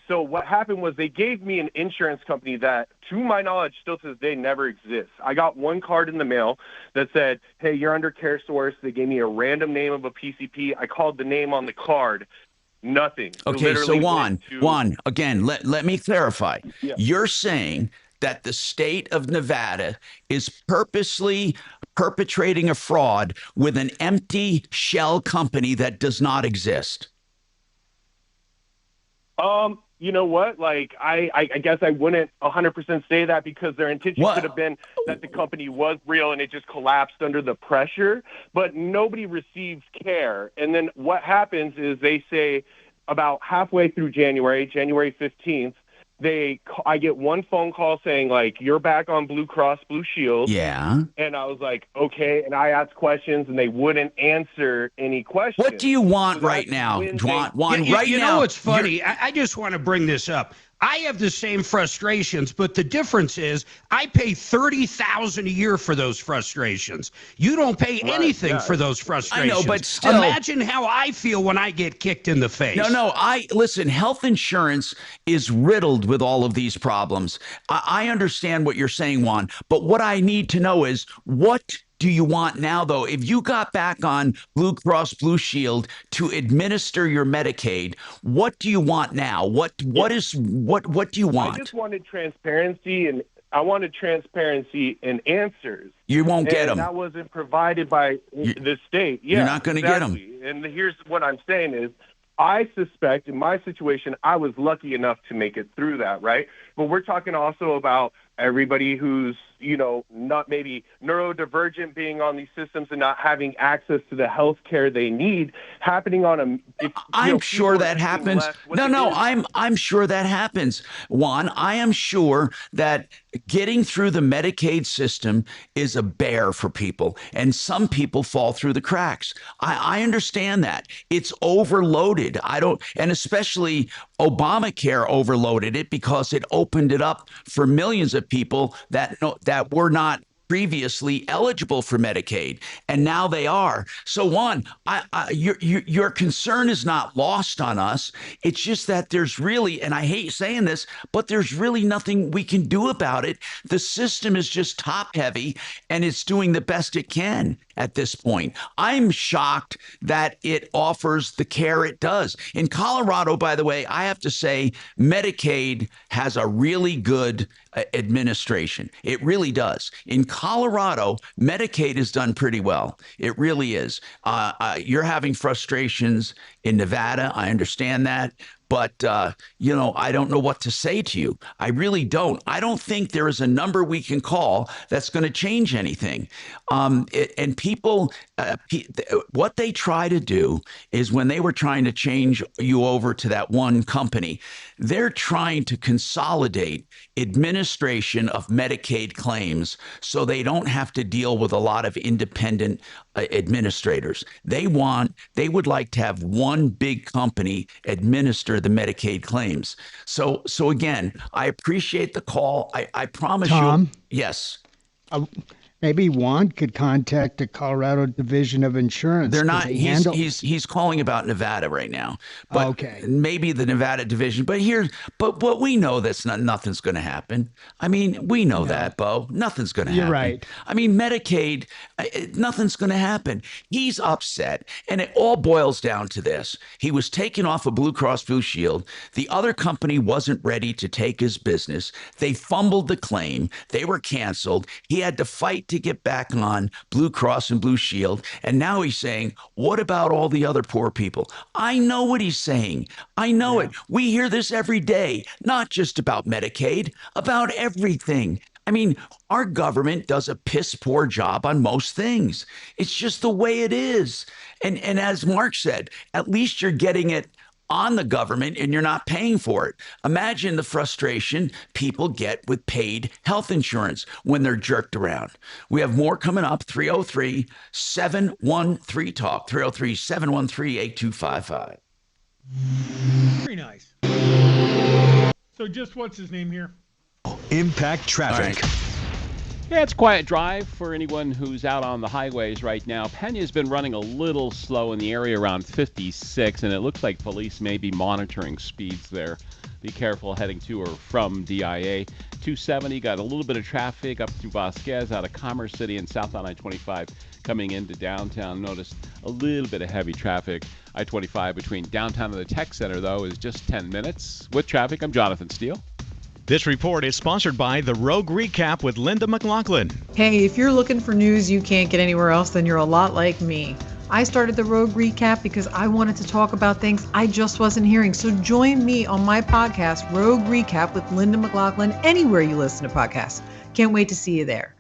So what happened was they gave me an insurance company that, to my knowledge, still to this day never exists. I got one card in the mail that said, hey, you're under CareSource. They gave me a random name of a PCP. I called the name on the card. Nothing. Okay, so Juan, again, let me clarify. Yeah. You're saying that the state of Nevada is purposely perpetrating a fraud with an empty shell company that does not exist. You know what? I guess I wouldn't 100% say that, because their intention could have been that the company was real and it just collapsed under the pressure, but nobody receives care. And then what happens is they say about halfway through January 15th, I get one phone call saying, you're back on Blue Cross Blue Shield. Yeah. And I was like, okay. And I asked questions and they wouldn't answer any questions. What do you want right now? Juan, you know what's funny? I just want to bring this up. I have the same frustrations, but the difference is I pay $30,000 a year for those frustrations. You don't pay anything for those frustrations. I know, but still, imagine how I feel when I get kicked in the face. No. Listen, health insurance is riddled with all of these problems. I understand what you're saying, Juan, but what I need to know is, what do you want now, though? If you got back on Blue Cross Blue Shield to administer your Medicaid, what do you want now? What do you want? I just wanted transparency, and I wanted transparency and answers. You won't get them. That wasn't provided by the state. Yeah, you're not going to get them. And here's what I'm saying is, I suspect in my situation, I was lucky enough to make it through that, right? But we're talking also about everybody who's, not maybe neurodivergent being on these systems and not having access to the health care they need happening on I'm sure that happens. I'm sure that happens, Juan. I am sure that getting through the Medicaid system is a bear for people, and some people fall through the cracks. I understand that. It's overloaded. And especially Obamacare overloaded it, because it opened it up for millions of people that were not previously eligible for Medicaid, and now they are. So, Juan, your concern is not lost on us. It's just that there's really, and I hate saying this, but there's really nothing we can do about it. The system is just top heavy, and it's doing the best it can at this point. I'm shocked that it offers the care it does. In Colorado, by the way, I have to say, Medicaid has a really good administration. It really does. In Colorado, Medicaid is done pretty well. It really is. You're having frustrations in Nevada. I understand that. But, I don't know what to say to you. I really don't. I don't think there is a number we can call that's going to change anything. And people, what they try to do is, when they were trying to change you over to that one company, they're trying to consolidate administration of Medicaid claims so they don't have to deal with a lot of independent administrators. They would like to have one big company administer the Medicaid claims. So again, I appreciate the call. I promise Tom, you. Yes. Maybe Juan could contact the Colorado Division of Insurance. They're not. He's calling about Nevada right now. But okay. Maybe the Nevada division. But we know that's nothing's going to happen. I mean, we know that, Bo. Nothing's going to happen. You're right. I mean, Medicaid, nothing's going to happen. He's upset, and it all boils down to this: he was taken off of Blue Cross Blue Shield. The other company wasn't ready to take his business. They fumbled the claim. They were canceled. He had to fight to get back on Blue Cross and Blue Shield. And now he's saying, what about all the other poor people? I know what he's saying. I know it. We hear this every day, not just about Medicaid, about everything. I mean, our government does a piss poor job on most things. It's just the way it is. And as Mark said, at least you're getting it on the government and you're not paying for it. Imagine the frustration people get with paid health insurance when they're jerked around. We have more coming up. 303-713-TALK. 303-713-8255. Very nice. So just what's his name here? Impact Traffic. Yeah, it's a quiet drive for anyone who's out on the highways right now. Pena's been running a little slow in the area around 56, and it looks like police may be monitoring speeds there. Be careful heading to or from DIA. 270 got a little bit of traffic up to Vasquez out of Commerce City and south on I-25 coming into downtown. Noticed a little bit of heavy traffic. I-25 between downtown and the tech center, though, is just 10 minutes. With traffic, I'm Jonathan Steele. This report is sponsored by The Rogue Recap with Linda McLaughlin. Hey, if you're looking for news you can't get anywhere else, then you're a lot like me. I started The Rogue Recap because I wanted to talk about things I just wasn't hearing. So join me on my podcast, Rogue Recap with Linda McLaughlin, anywhere you listen to podcasts. Can't wait to see you there.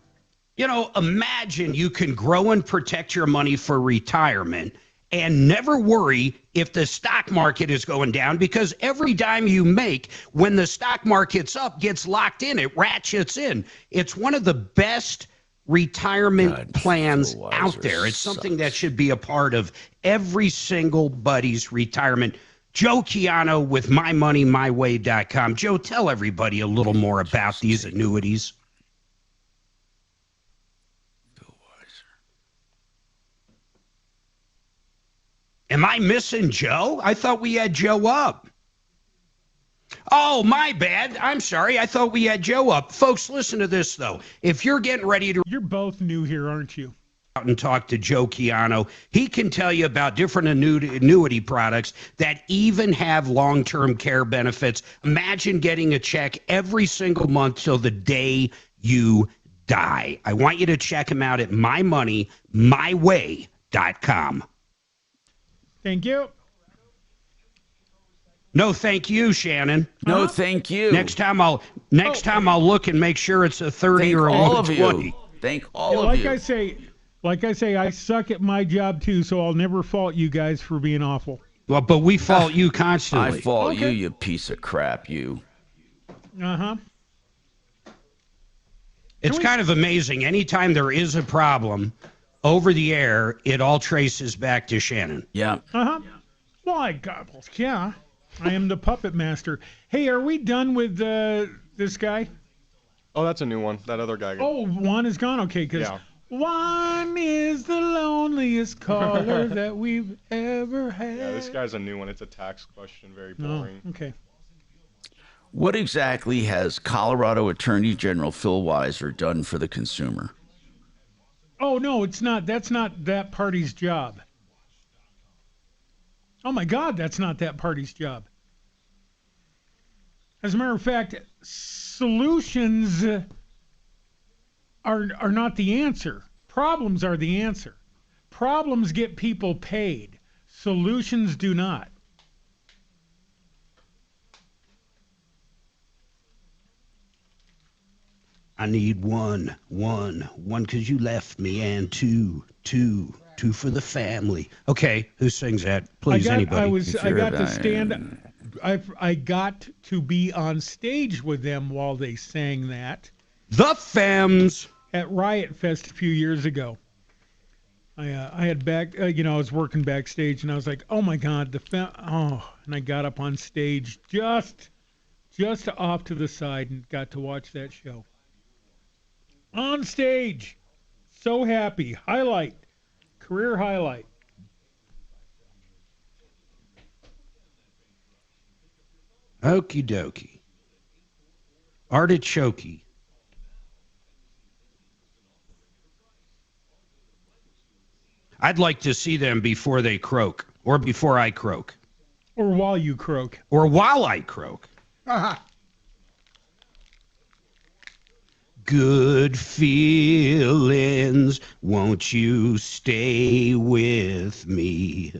You know, imagine you can grow and protect your money for retirement and never worry if the stock market is going down, because every dime you make when the stock market's up gets locked in. It ratchets in. It's one of the best retirement plans out there. It's something that should be a part of every single buddy's retirement. Joe Chiano with MyMoneyMyWay.com. Joe, tell everybody a little more about these annuities. Am I missing Joe? I thought we had Joe up. Oh, my bad. I'm sorry. I thought we had Joe up. Folks, listen to this, though. If you're getting ready to... You're both new here, aren't you? ...out and talk to Joe Chiano, he can tell you about different annuity products that even have long-term care benefits. Imagine getting a check every single month till the day you die. I want you to check him out at MyMoneyMyWay.com. Thank you. No, thank you, Shannon. No, thank you. Next time I'll look and make sure it's a 30 or a 120. Thank all of you. Like I say, I suck at my job too, so I'll never fault you guys for being awful. Well, but we fault you constantly. I fault you, you piece of crap, you. Uh-huh. It's kind of amazing. Anytime there is a problem over the air, it all traces back to Shannon. Yeah. Uh-huh. Well, yeah. I am the puppet master. Hey, are we done with this guy? Oh, that's a new one. That other guy. Oh, Juan is gone? Okay, because Juan is the loneliest caller that we've ever had. Yeah, this guy's a new one. It's a tax question. Very boring. Oh, okay. What exactly has Colorado Attorney General Phil Weiser done for the consumer? Oh, no, it's not. That's not that party's job. Oh, my God, that's not that party's job. As a matter of fact, solutions are not the answer. Problems are the answer. Problems get people paid. Solutions do not. I need one, because you left me, and two for the family. Okay, who sings that? Please, anybody. I got to be on stage with them while they sang that. The Femmes at Riot Fest a few years ago. I had I was working backstage, and I was like, oh my God, and I got up on stage just off to the side and got to watch that show. On stage. So happy. Career highlight. Okie dokie. Artichoke. I'd like to see them before they croak, or before I croak. Or while you croak. Or while I croak. Uh-huh. Good feelings, won't you stay with me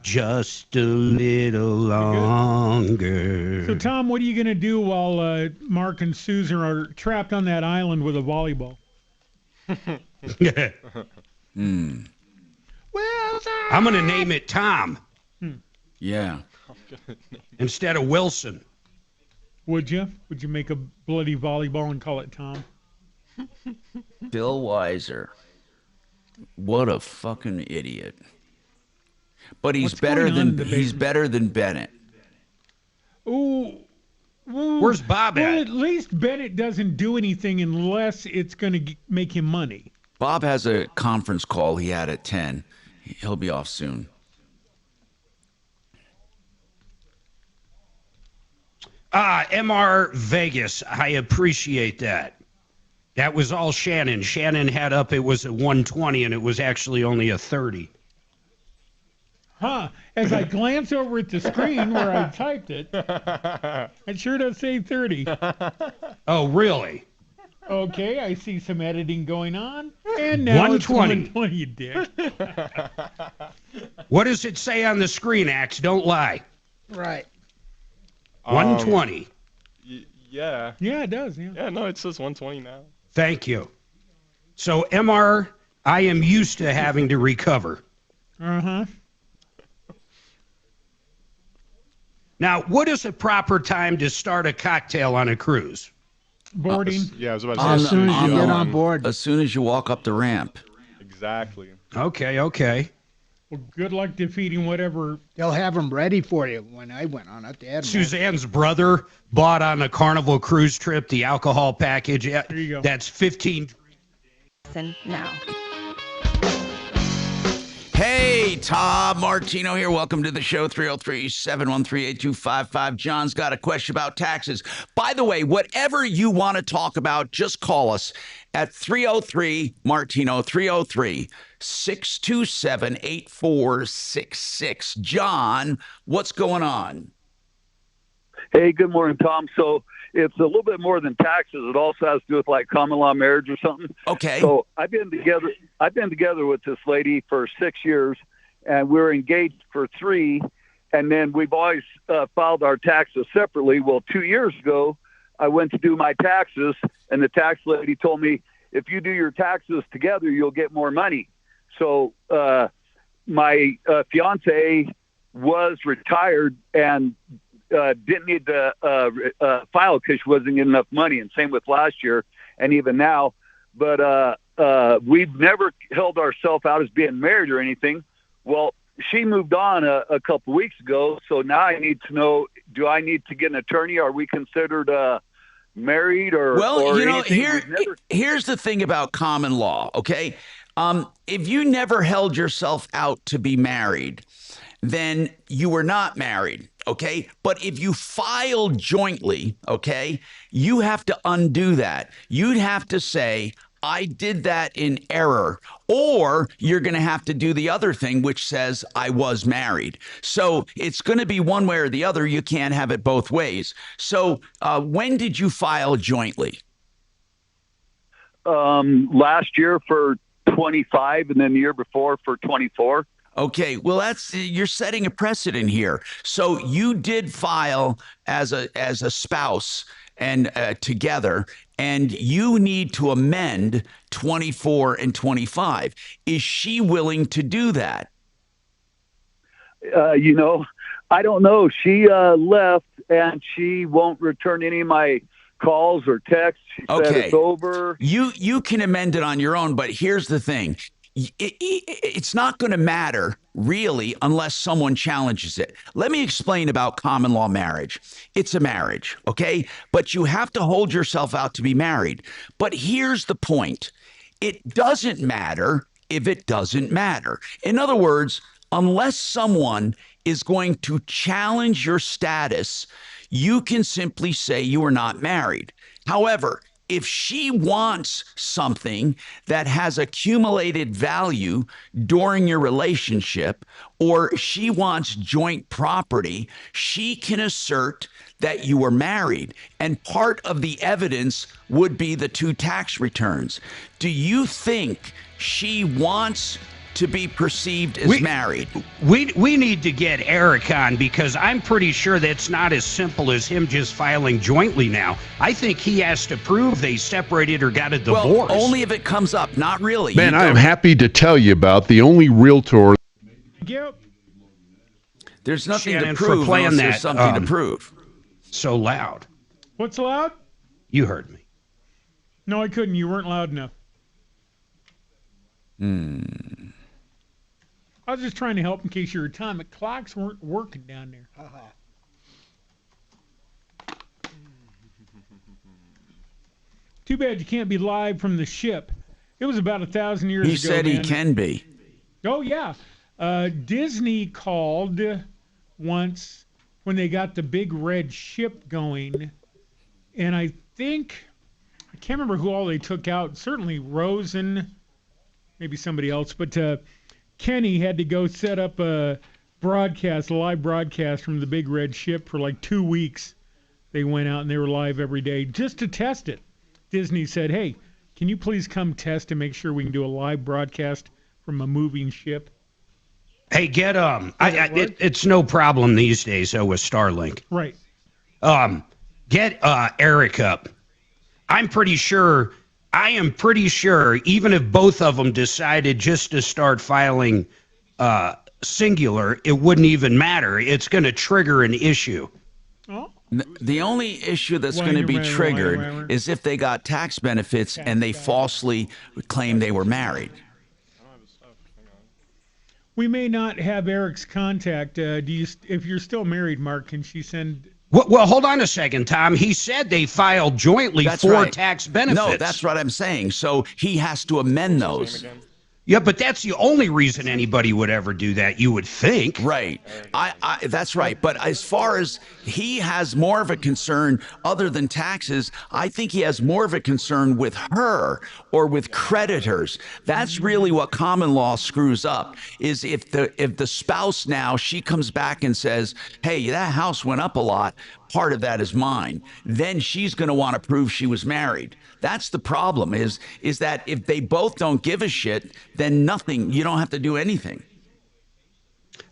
just a little longer? So, Tom, what are you going to do while Mark and Susan are trapped on that island with a volleyball? Well, I'm going to name it Tom. Yeah. Instead of Wilson. Would you? Would you make a bloody volleyball and call it Tom? Bill Weiser. What a fucking idiot. But he's better than Bennett. Ooh, Where's Bob well, at? At least Bennett doesn't do anything unless it's going to make him money. Bob has a conference call he had at 10. He'll be off soon. MR Vegas, I appreciate that. That was all Shannon. Shannon had up it was a 120, and it was actually only a 30. Huh. As I glance over at the screen where I typed it, it sure does say 30. Oh, really? Okay, I see some editing going on. And now 120. It's 120, you dick. What does it say on the screen, Axe? Don't lie. Right. 120. Yeah. Yeah, it does. Yeah. Yeah, no, it says 120 now. Thank you. So, MR, I am used to having to recover. Uh-huh. Now, what is a proper time to start a cocktail on a cruise? Boarding. Yeah, I was about to As soon as you get on board. As soon as you walk up the ramp. Exactly. Okay. Well, good luck defeating whatever. They'll have them ready for you. When I went on it, they had 'em Suzanne's brother bought on a Carnival cruise trip the alcohol package. There you go. That's 15. Listen now. Hey, Tom Martino here. Welcome to the show, 303-713-8255. John's got a question about taxes. By the way, whatever you want to talk about, just call us at 303-MARTINO, 303-627-8466. John, what's going on? Hey, good morning, Tom. So it's a little bit more than taxes. It also has to do with like common law marriage or something. Okay. So I've been together with this lady for 6 years, and we're engaged for 3. And then we've always filed our taxes separately. Well, 2 years ago, I went to do my taxes, and the tax lady told me, if you do your taxes together, you'll get more money. So my fiance was retired and didn't need to file because she wasn't getting enough money, and same with last year and even now. But we've never held ourselves out as being married or anything. Well, she moved on a couple weeks ago, so now I need to know, do I need to get an attorney? Are we considered married or Well, or you know, anything? here's the thing about common law, okay? If you never held yourself out to be married, then you were not married, okay? But if you file jointly, okay, you have to undo that. You'd have to say, I did that in error, or you're going to have to do the other thing, which says I was married. So it's going to be one way or the other. You can't have it both ways. So when did you file jointly? Last year for 25, and then the year before for 24. Okay, well, you're setting a precedent here. So you did file as a spouse and together, and you need to amend 24 and 25. Is she willing to do that? You know, I don't know. She left, and she won't return any of my calls or texts. She said it's over. You can amend it on your own, but here's the thing. It's not going to matter, really, unless someone challenges it. Let me explain about common law marriage. It's a marriage, okay? But you have to hold yourself out to be married. But here's the point. It doesn't matter if it doesn't matter. In other words, unless someone is going to challenge your status, you can simply say you are not married. However, if she wants something that has accumulated value during your relationship, or she wants joint property, she can assert that you were married. And part of the evidence would be the 2 tax returns. Do you think she wants to be perceived as married? We need to get Eric on, because I'm pretty sure that's not as simple as him just filing jointly now. I think he has to prove they separated or got a divorce. Well, only if it comes up, not really. Man, I am happy to tell you about the only realtor. Yep. There's nothing Shannon, to prove for playing unless that, there's something to prove. So loud. What's loud? You heard me. No, I couldn't. You weren't loud enough. I was just trying to help in case your atomic clocks weren't working down there. Too bad you can't be live from the ship. It was about 1,000 years ago. He said man. he can be. Oh, yeah. Disney called once when they got the big red ship going, and I can't remember who all they took out. Certainly Rosen, maybe somebody else, but Kenny had to go set up a live broadcast from the big red ship for like 2 weeks. They went out and they were live every day just to test it. Disney said, hey, can you please come test and make sure we can do a live broadcast from a moving ship? Hey, get it's no problem these days with Starlink. Right. Get Eric up. I am pretty sure, even if both of them decided just to start filing singular, it wouldn't even matter. It's going to trigger an issue. Oh. The only issue that's going to be triggered is if they got tax benefits and they falsely claim they were married. We may not have Eric's contact. If you're still married, Mark, can she send? Well, hold on a second, Tom. He said they filed jointly for tax benefits. No, that's what I'm saying. So he has to amend those. Yeah, but that's the only reason anybody would ever do that, you would think. Right. That's right. But as far as he has more of a concern other than taxes, I think he has more of a concern with her or with creditors. That's really what common law screws up, is if the spouse now, she comes back and says, hey, that house went up a lot, part of that is mine, then she's going to want to prove she was married. That's the problem, is that if they both don't give a shit, then nothing, you don't have to do anything.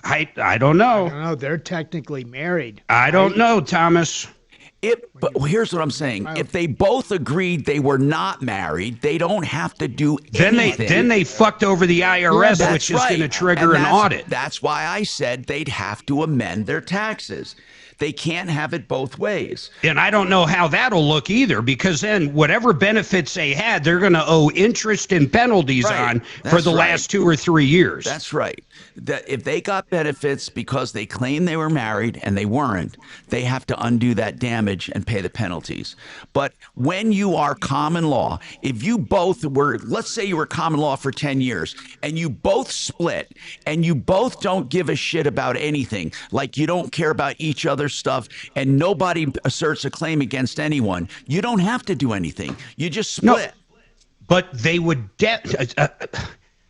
I don't know. I don't know. They're technically married. I don't know, Thomas. But here's what I'm saying. If they both agreed they were not married, they don't have to do anything. Then they fucked over the IRS, which is going to trigger an audit. That's why I said they'd have to amend their taxes. They can't have it both ways. And I don't know how that'll look either, because then whatever benefits they had, they're going to owe interest and penalties on for the last 2 or 3 years. That's right. That if they got benefits because they claimed they were married and they weren't, they have to undo that damage and pay the penalties. But when you are common law, if you both were, let's say you were common law for 10 years and you both split and you both don't give a shit about anything, like you don't care about each other's stuff and nobody asserts a claim against anyone, you don't have to do anything. You just split. No, but they would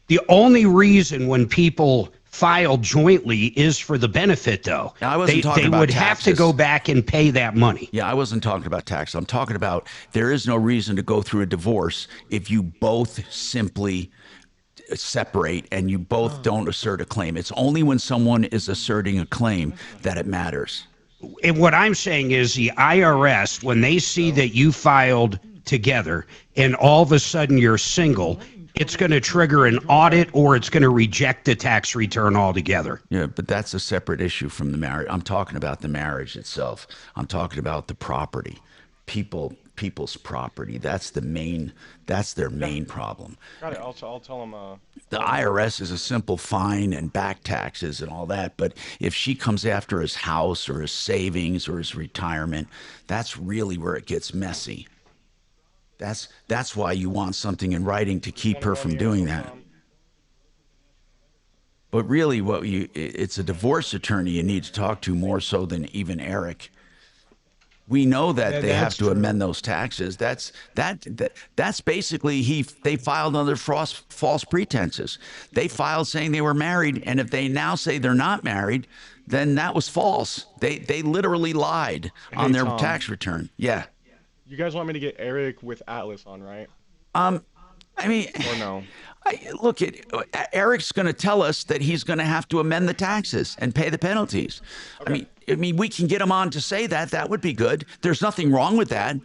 the only reason when people file jointly is for the benefit, though. Now, I wasn't talking about They would taxes. have to go back and pay that money. Yeah, I wasn't talking about tax. I'm talking about there is no reason to go through a divorce if you both simply separate and you both don't assert a claim. It's only when someone is asserting a claim that it matters. And what I'm saying is the IRS, when they see that you filed together and all of a sudden you're single, it's going to trigger an audit or it's going to reject the tax return altogether. Yeah, but that's a separate issue from the marriage. I'm talking about the marriage itself. I'm talking about the property, people's property. That's their main problem. Got it. I'll tell them. The IRS is a simple fine and back taxes and all that. But if she comes after his house or his savings or his retirement, that's really where it gets messy. That's why you want something in writing to keep her from doing that. But really, it's a divorce attorney you need to talk to more so than even Eric. We know that they have to amend those taxes. That's basically they filed under false pretenses. They filed saying they were married, and if they now say they're not married, then that was false. They literally lied on their tax return. Yeah. You guys want me to get Eric with Atlas on, right? I mean, or no? Look, Eric's going to tell us that he's going to have to amend the taxes and pay the penalties. Okay. I mean, we can get him on to say that. That would be good. There's nothing wrong with that.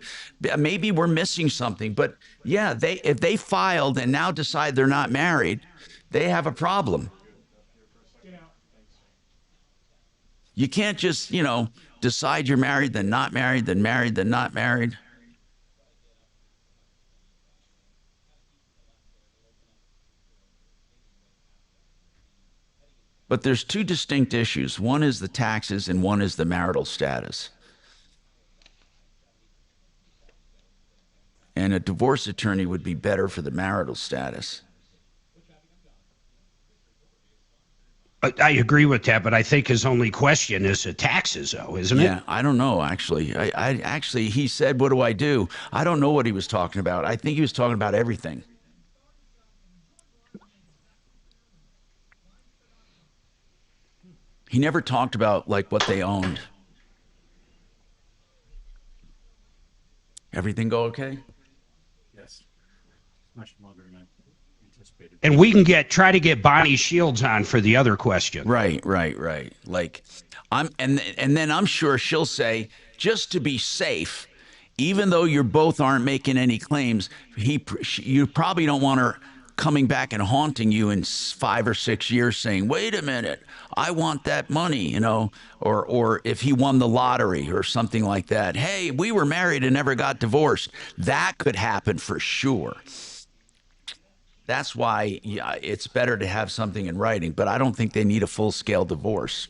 Maybe we're missing something, but yeah, if they filed and now decide they're not married, they have a problem. You can't just, decide you're married, then not married, then married, then not married. But there's two distinct issues. One is the taxes and one is the marital status. and a divorce attorney would be better for the marital status. I agree with that, but I think his only question is the taxes, though, isn't it? Yeah, I don't know, actually. I actually, he said, what do I do? I don't know what he was talking about. I think he was talking about everything. He never talked about, like, what they owned. Everything go okay? Yes. Much longer than I anticipated. And we can try to get Bonnie Shields on for the other question. Right. Like, and then I'm sure she'll say, just to be safe, even though you both aren't making any claims, you probably don't want her coming back and haunting you in 5 or 6 years saying, wait a minute, I want that money, or if he won the lottery or something like that. Hey, we were married and never got divorced. That could happen for sure. That's why it's better to have something in writing, but I don't think they need a full-scale divorce.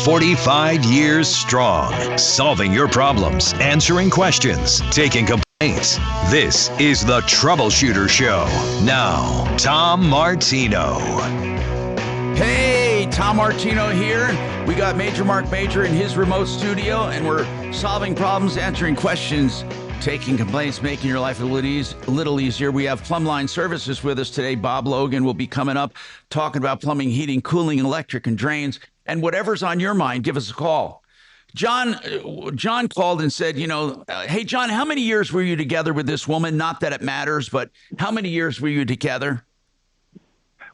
"45 years strong, solving your problems, answering questions, taking complaints. This is the Troubleshooter Show. Now, Tom Martino." Hey, Tom Martino here. We got Major Marc Mager in his remote studio, and we're solving problems, answering questions, taking complaints, making your life a little easier. We have Plumbline Services with us today. Bob Logan will be coming up talking about plumbing, heating, cooling, electric, and drains. And whatever's on your mind, give us a call. John called and said, hey, John, how many years were you together with this woman? Not that it matters, but how many years were you together?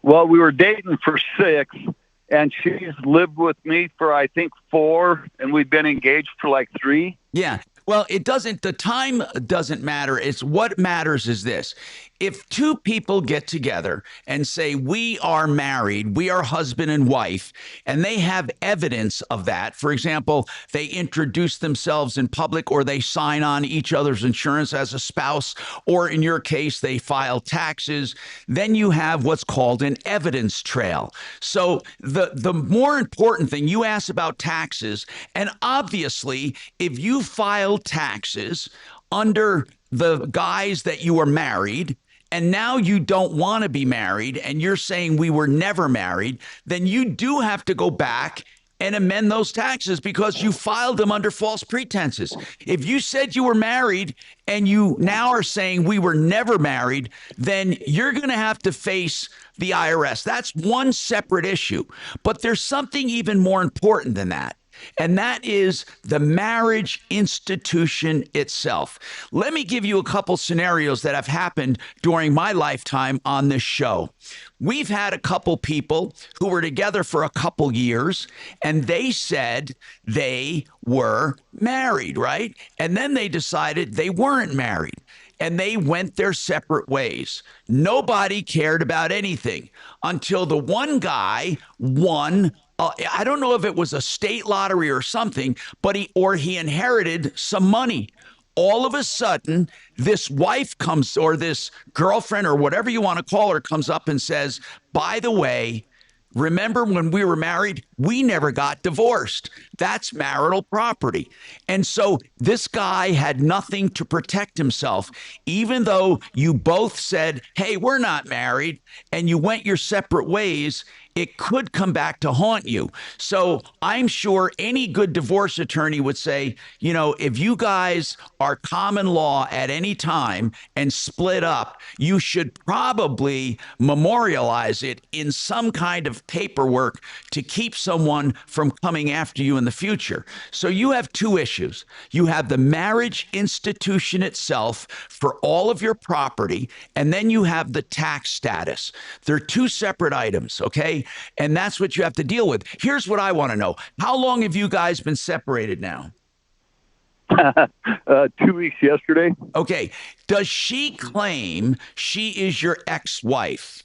Well, we were dating for 6, and she's lived with me for, I think, 4, and we've been engaged for like 3. Yeah. Well, the time doesn't matter. It's what matters is this. If 2 people get together and say, we are married, we are husband and wife, and they have evidence of that, for example, they introduce themselves in public, or they sign on each other's insurance as a spouse, or in your case, they file taxes, then you have what's called an evidence trail. So the more important thing, you asked about taxes, and obviously, if you file taxes under the guise that you are married, and now you don't want to be married, and you're saying we were never married, then you do have to go back and amend those taxes because you filed them under false pretenses. If you said you were married and you now are saying we were never married, then you're going to have to face the IRS. That's one separate issue. But there's something even more important than that. And that is the marriage institution itself. Let me give you a couple scenarios that have happened during my lifetime on this show. We've had a couple people who were together for a couple years, and they said they were married, right? And then they decided they weren't married, and they went their separate ways. Nobody cared about anything until the one guy won. I don't know if it was a state lottery or something, but he inherited some money. All of a sudden, this wife comes, or this girlfriend, or whatever you want to call her, comes up and says, by the way, remember when we were married? We never got divorced. That's marital property. And so this guy had nothing to protect himself, even though you both said, hey, we're not married, and you went your separate ways. It could come back to haunt you. So I'm sure any good divorce attorney would say, you know, if you guys are common law at any time and split up, you should probably memorialize it in some kind of paperwork to keep someone from coming after you in the future. So you have two issues. You have the marriage institution itself for all of your property, and then you have the tax status. They're two separate items, okay? And that's what you have to deal with. Here's what I want to know. How long have you guys been separated now? 2 weeks yesterday. Okay. Does she claim she is your ex-wife?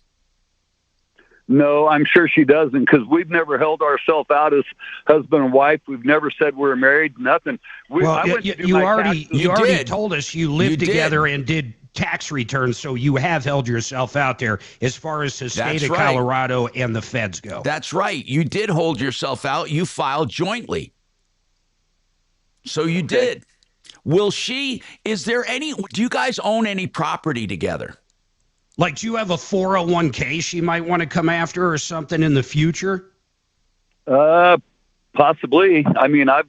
No, I'm sure she doesn't, because we've never held ourselves out as husband and wife. We've never said we're married, nothing. Well, you already told us you lived together and did tax returns, so you have held yourself out there as far as the state of Colorado and the feds go. That's right. You did hold yourself out. You filed jointly. So you did. Will she, do you guys own any property together? Like, do you have a 401k she might want to come after or something in the future? Possibly. I mean, I've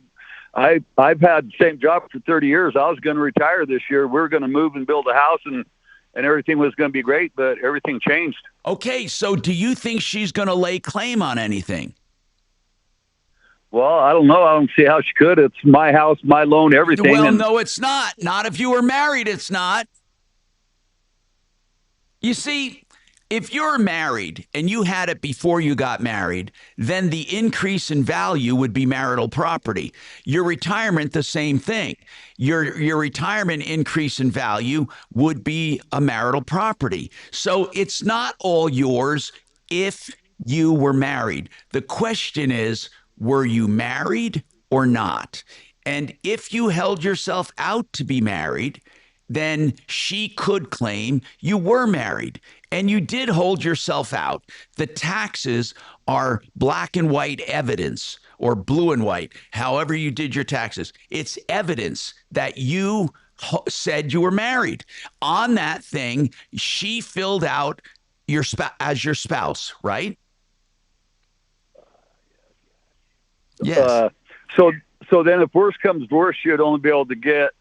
had the same job for 30 years. I was going to retire this year. We were going to move and build a house, and everything was going to be great, but everything changed. Okay, so do you think she's going to lay claim on anything? Well, I don't know. I don't see how she could. It's my house, my loan, everything. Well, no, it's not. Not if you were married, it's not. You see, if you're married and you had it before you got married, then the increase in value would be marital property. Your retirement, the same thing. Your retirement increase in value would be a marital property. So it's not all yours if you were married. The question is, were you married or not? And if you held yourself out to be married, then she could claim you were married and you did hold yourself out. The taxes are black and white evidence, or blue and white, however you did your taxes. It's evidence that you said you were married. On that thing, she filled out as your spouse, right? Yes. So then if worse comes to worse, you'd only be able to get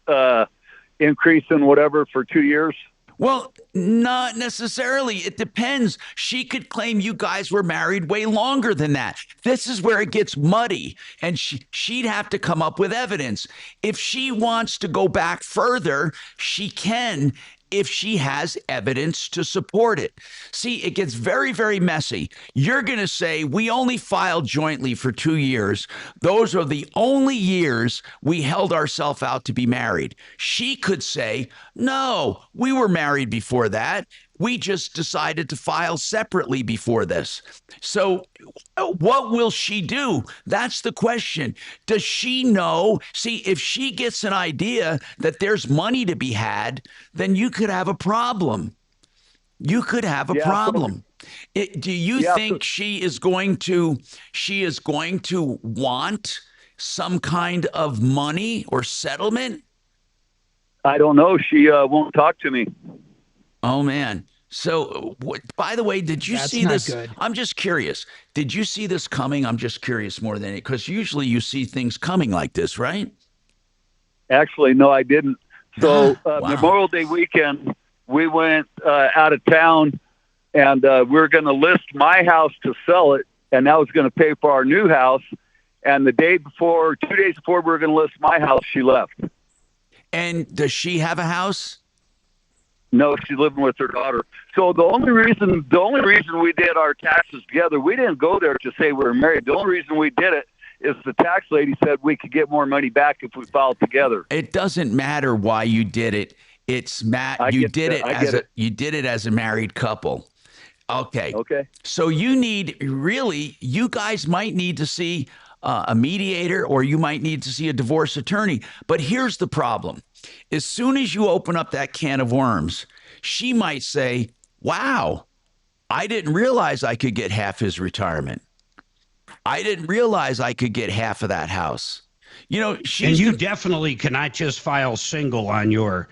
increase in whatever for 2 years? Well, not necessarily. It depends. She could claim you guys were married way longer than that. This is where it gets muddy, and she'd have to come up with evidence. If she wants to go back further, she can, if she has evidence to support it. See, it gets very, very messy. You're going to say, we only filed jointly for 2 years. Those are the only years we held ourselves out to be married. She could say, no, we were married before that. We just decided to file separately before this. So what will she do? That's the question. Does she know? See, if she gets an idea that there's money to be had, then you could have a problem. You could have a problem. Do you think she is going to want some kind of money or settlement? I don't know. She won't talk to me. Oh, man. So, by the way, did you see this? Good. I'm just curious. Did you see this coming? I'm just curious more than it, because usually you see things coming like this, right? Actually, no, I didn't. So Wow. Memorial Day weekend, we went out of town, and we were going to list my house to sell it, and that was going to pay for our new house. And the day before, 2 days before we were going to list my house, she left. And does she have a house? No, she's living with her daughter. So the only reason we did our taxes together, we didn't go there to say we were married. The only reason we did it is the tax lady said we could get more money back if we filed together. It doesn't matter why you did it. It's you did it as a married couple. Okay. Okay. So you guys might need to see a mediator, or you might need to see a divorce attorney. But here's the problem. As soon as you open up that can of worms, she might say, wow, I didn't realize I could get half his retirement. I didn't realize I could get half of that house. You know, and you definitely cannot just file single on your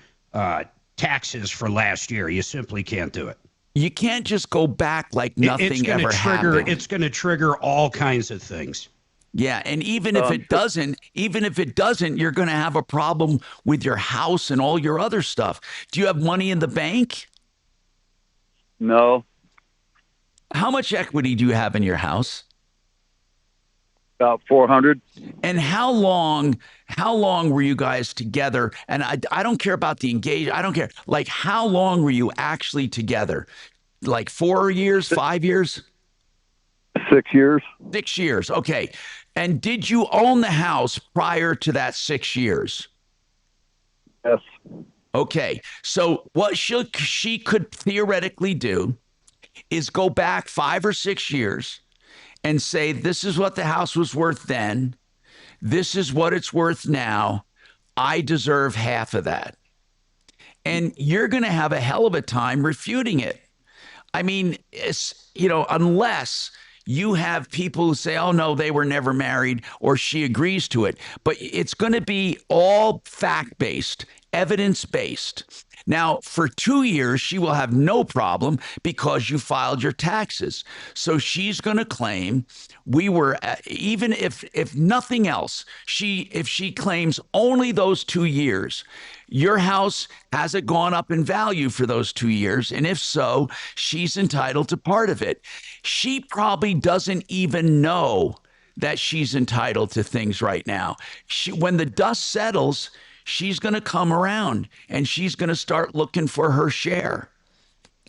taxes for last year. You simply can't do it. You can't just go back like nothing ever happened. It's going to trigger all kinds of things. Yeah, and even if it doesn't, you're going to have a problem with your house and all your other stuff. Do you have money in the bank? No. How much equity do you have in your house? About 400. And how long were you guys together? And I don't care about the engagement. I don't care. Like, how long were you actually together? Like 4 years, 5 years? 6 years. 6 years. Okay. And did you own the house prior to that 6 years? Yes. Okay. So what she could theoretically do is go back 5 or 6 years and say, this is what the house was worth then. This is what it's worth now. I deserve half of that. And you're going to have a hell of a time refuting it. I mean, it's, unless you have people who say, oh, no, they were never married, or she agrees to it. But it's going to be all fact-based, evidence-based. Now, for 2 years, she will have no problem because you filed your taxes. So she's going to claim we were, even if nothing else, if she claims only those 2 years, your house hasn't gone up in value for those 2 years. And if so, she's entitled to part of it. She probably doesn't even know that she's entitled to things right now. When the dust settles, she's going to come around and she's going to start looking for her share.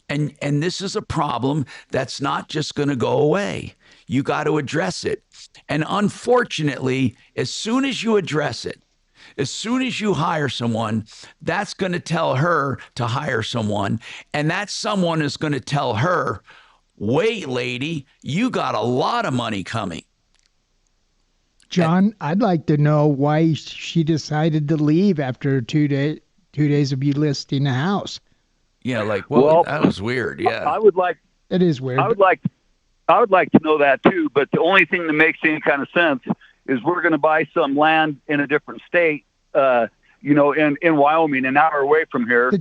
And this is a problem that's not just going to go away. You got to address it. And unfortunately, as soon as you address it, as soon as you hire someone, that's going to tell her to hire someone. And that someone is going to tell her, wait, lady, you got a lot of money coming. John, I'd like to know why she decided to leave after 2 days of you listing the house. Yeah, well, that was weird. Yeah, I would like. It is weird. I would like to know that too. But the only thing that makes any kind of sense is we're going to buy some land in a different state, in Wyoming, an hour away from here.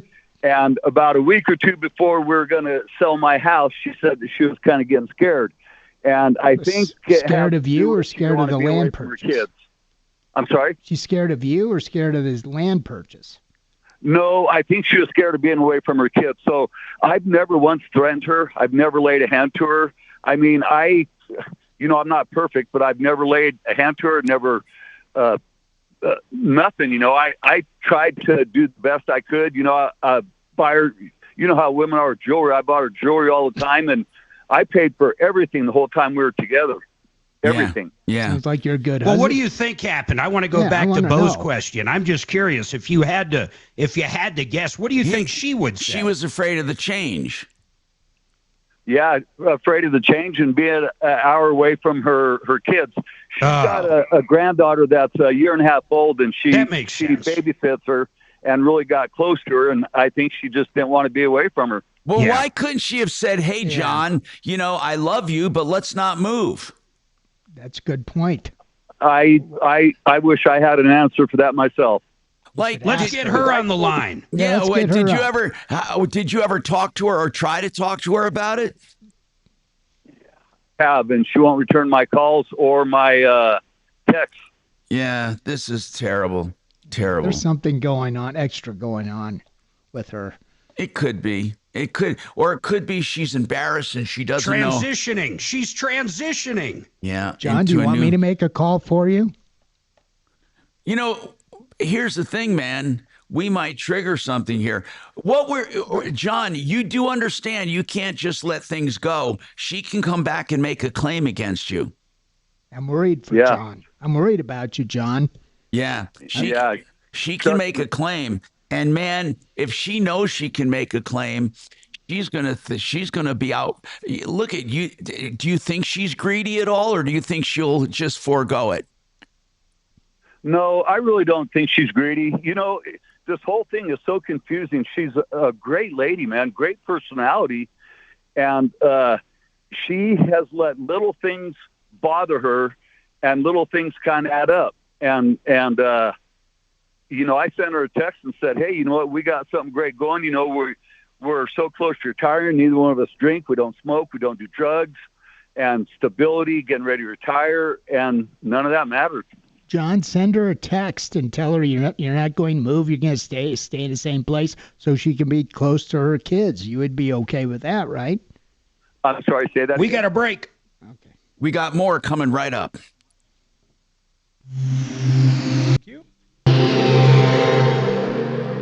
And about a week or two before we were going to sell my house, she said that she was kind of getting scared. And I think scared of you or scared of the land purchase? I'm sorry? She's scared of you or scared of this land purchase? No, I think she was scared of being away from her kids. So I've never once threatened her. I've never laid a hand to her. I mean, I'm not perfect, but I've never laid a hand to her, never, nothing. I tried to do the best I could. Buy her, how women are with jewelry. I bought her jewelry all the time, and I paid for everything the whole time we were together. Everything. Yeah. Sounds like you're a good Well, husband. what do you think happened? I want to go back to Bo's question. I'm just curious if you had to guess, what do you think she would say? She was afraid of the change. Yeah, afraid of the change and being an hour away from her kids. She's got a granddaughter that's a year and a half old, and she babysits her and really got close to her, and I think she just didn't want to be away from her. Well, why couldn't she have said, hey, John, I love you, but let's not move? That's a good point. I wish I had an answer for that myself. Let's get her on the line. Yeah. Did you ever talk to her or try to talk to her about it? And she won't return my calls or my texts. Yeah, this is terrible. Terrible. There's something extra going on with her. It could be. It could be she's embarrassed and she doesn't know. Transitioning. She's transitioning. Yeah. John, do you want me to make a call for you? Here's the thing, man. We might trigger something here. John, you do understand you can't just let things go. She can come back and make a claim against you. I'm worried for John. I'm worried about you, John. Yeah. She can make a claim. And man, if she knows she can make a claim, she's gonna be out. Look at you. Do you think she's greedy at all, or do you think she'll just forego it? No, I really don't think she's greedy. This whole thing is so confusing. She's a great lady, man, great personality, and she has let little things bother her, and little things kind of add up. And you know, I sent her a text and said, hey, you know what, we got something great going. You know, we're so close to retiring. Neither one of us drink. We don't smoke. We don't do drugs. And stability, getting ready to retire, and none of that matters. John, send her a text and tell her you're not going to move. You're going to stay in the same place so she can be close to her kids. You would be okay with that, right? I'm sorry, say that. We got a break. Okay. We got more coming right up. Thank you.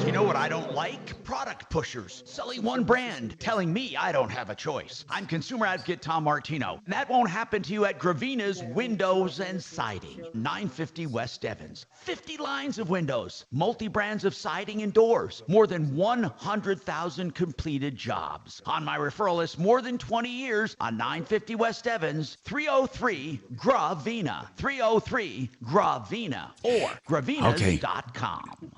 You know what I don't like? Product pushers. Selling one brand, telling me I don't have a choice. I'm consumer advocate Tom Martino. And that won't happen to you at Gravina's Windows and Siding. 950 West Evans. 50 lines of windows. Multi-brands of siding and doors. More than 100,000 completed jobs. On my referral list, more than 20 years on 950 West Evans. 303 Gravina. 303 Gravina. Or gravinas.com.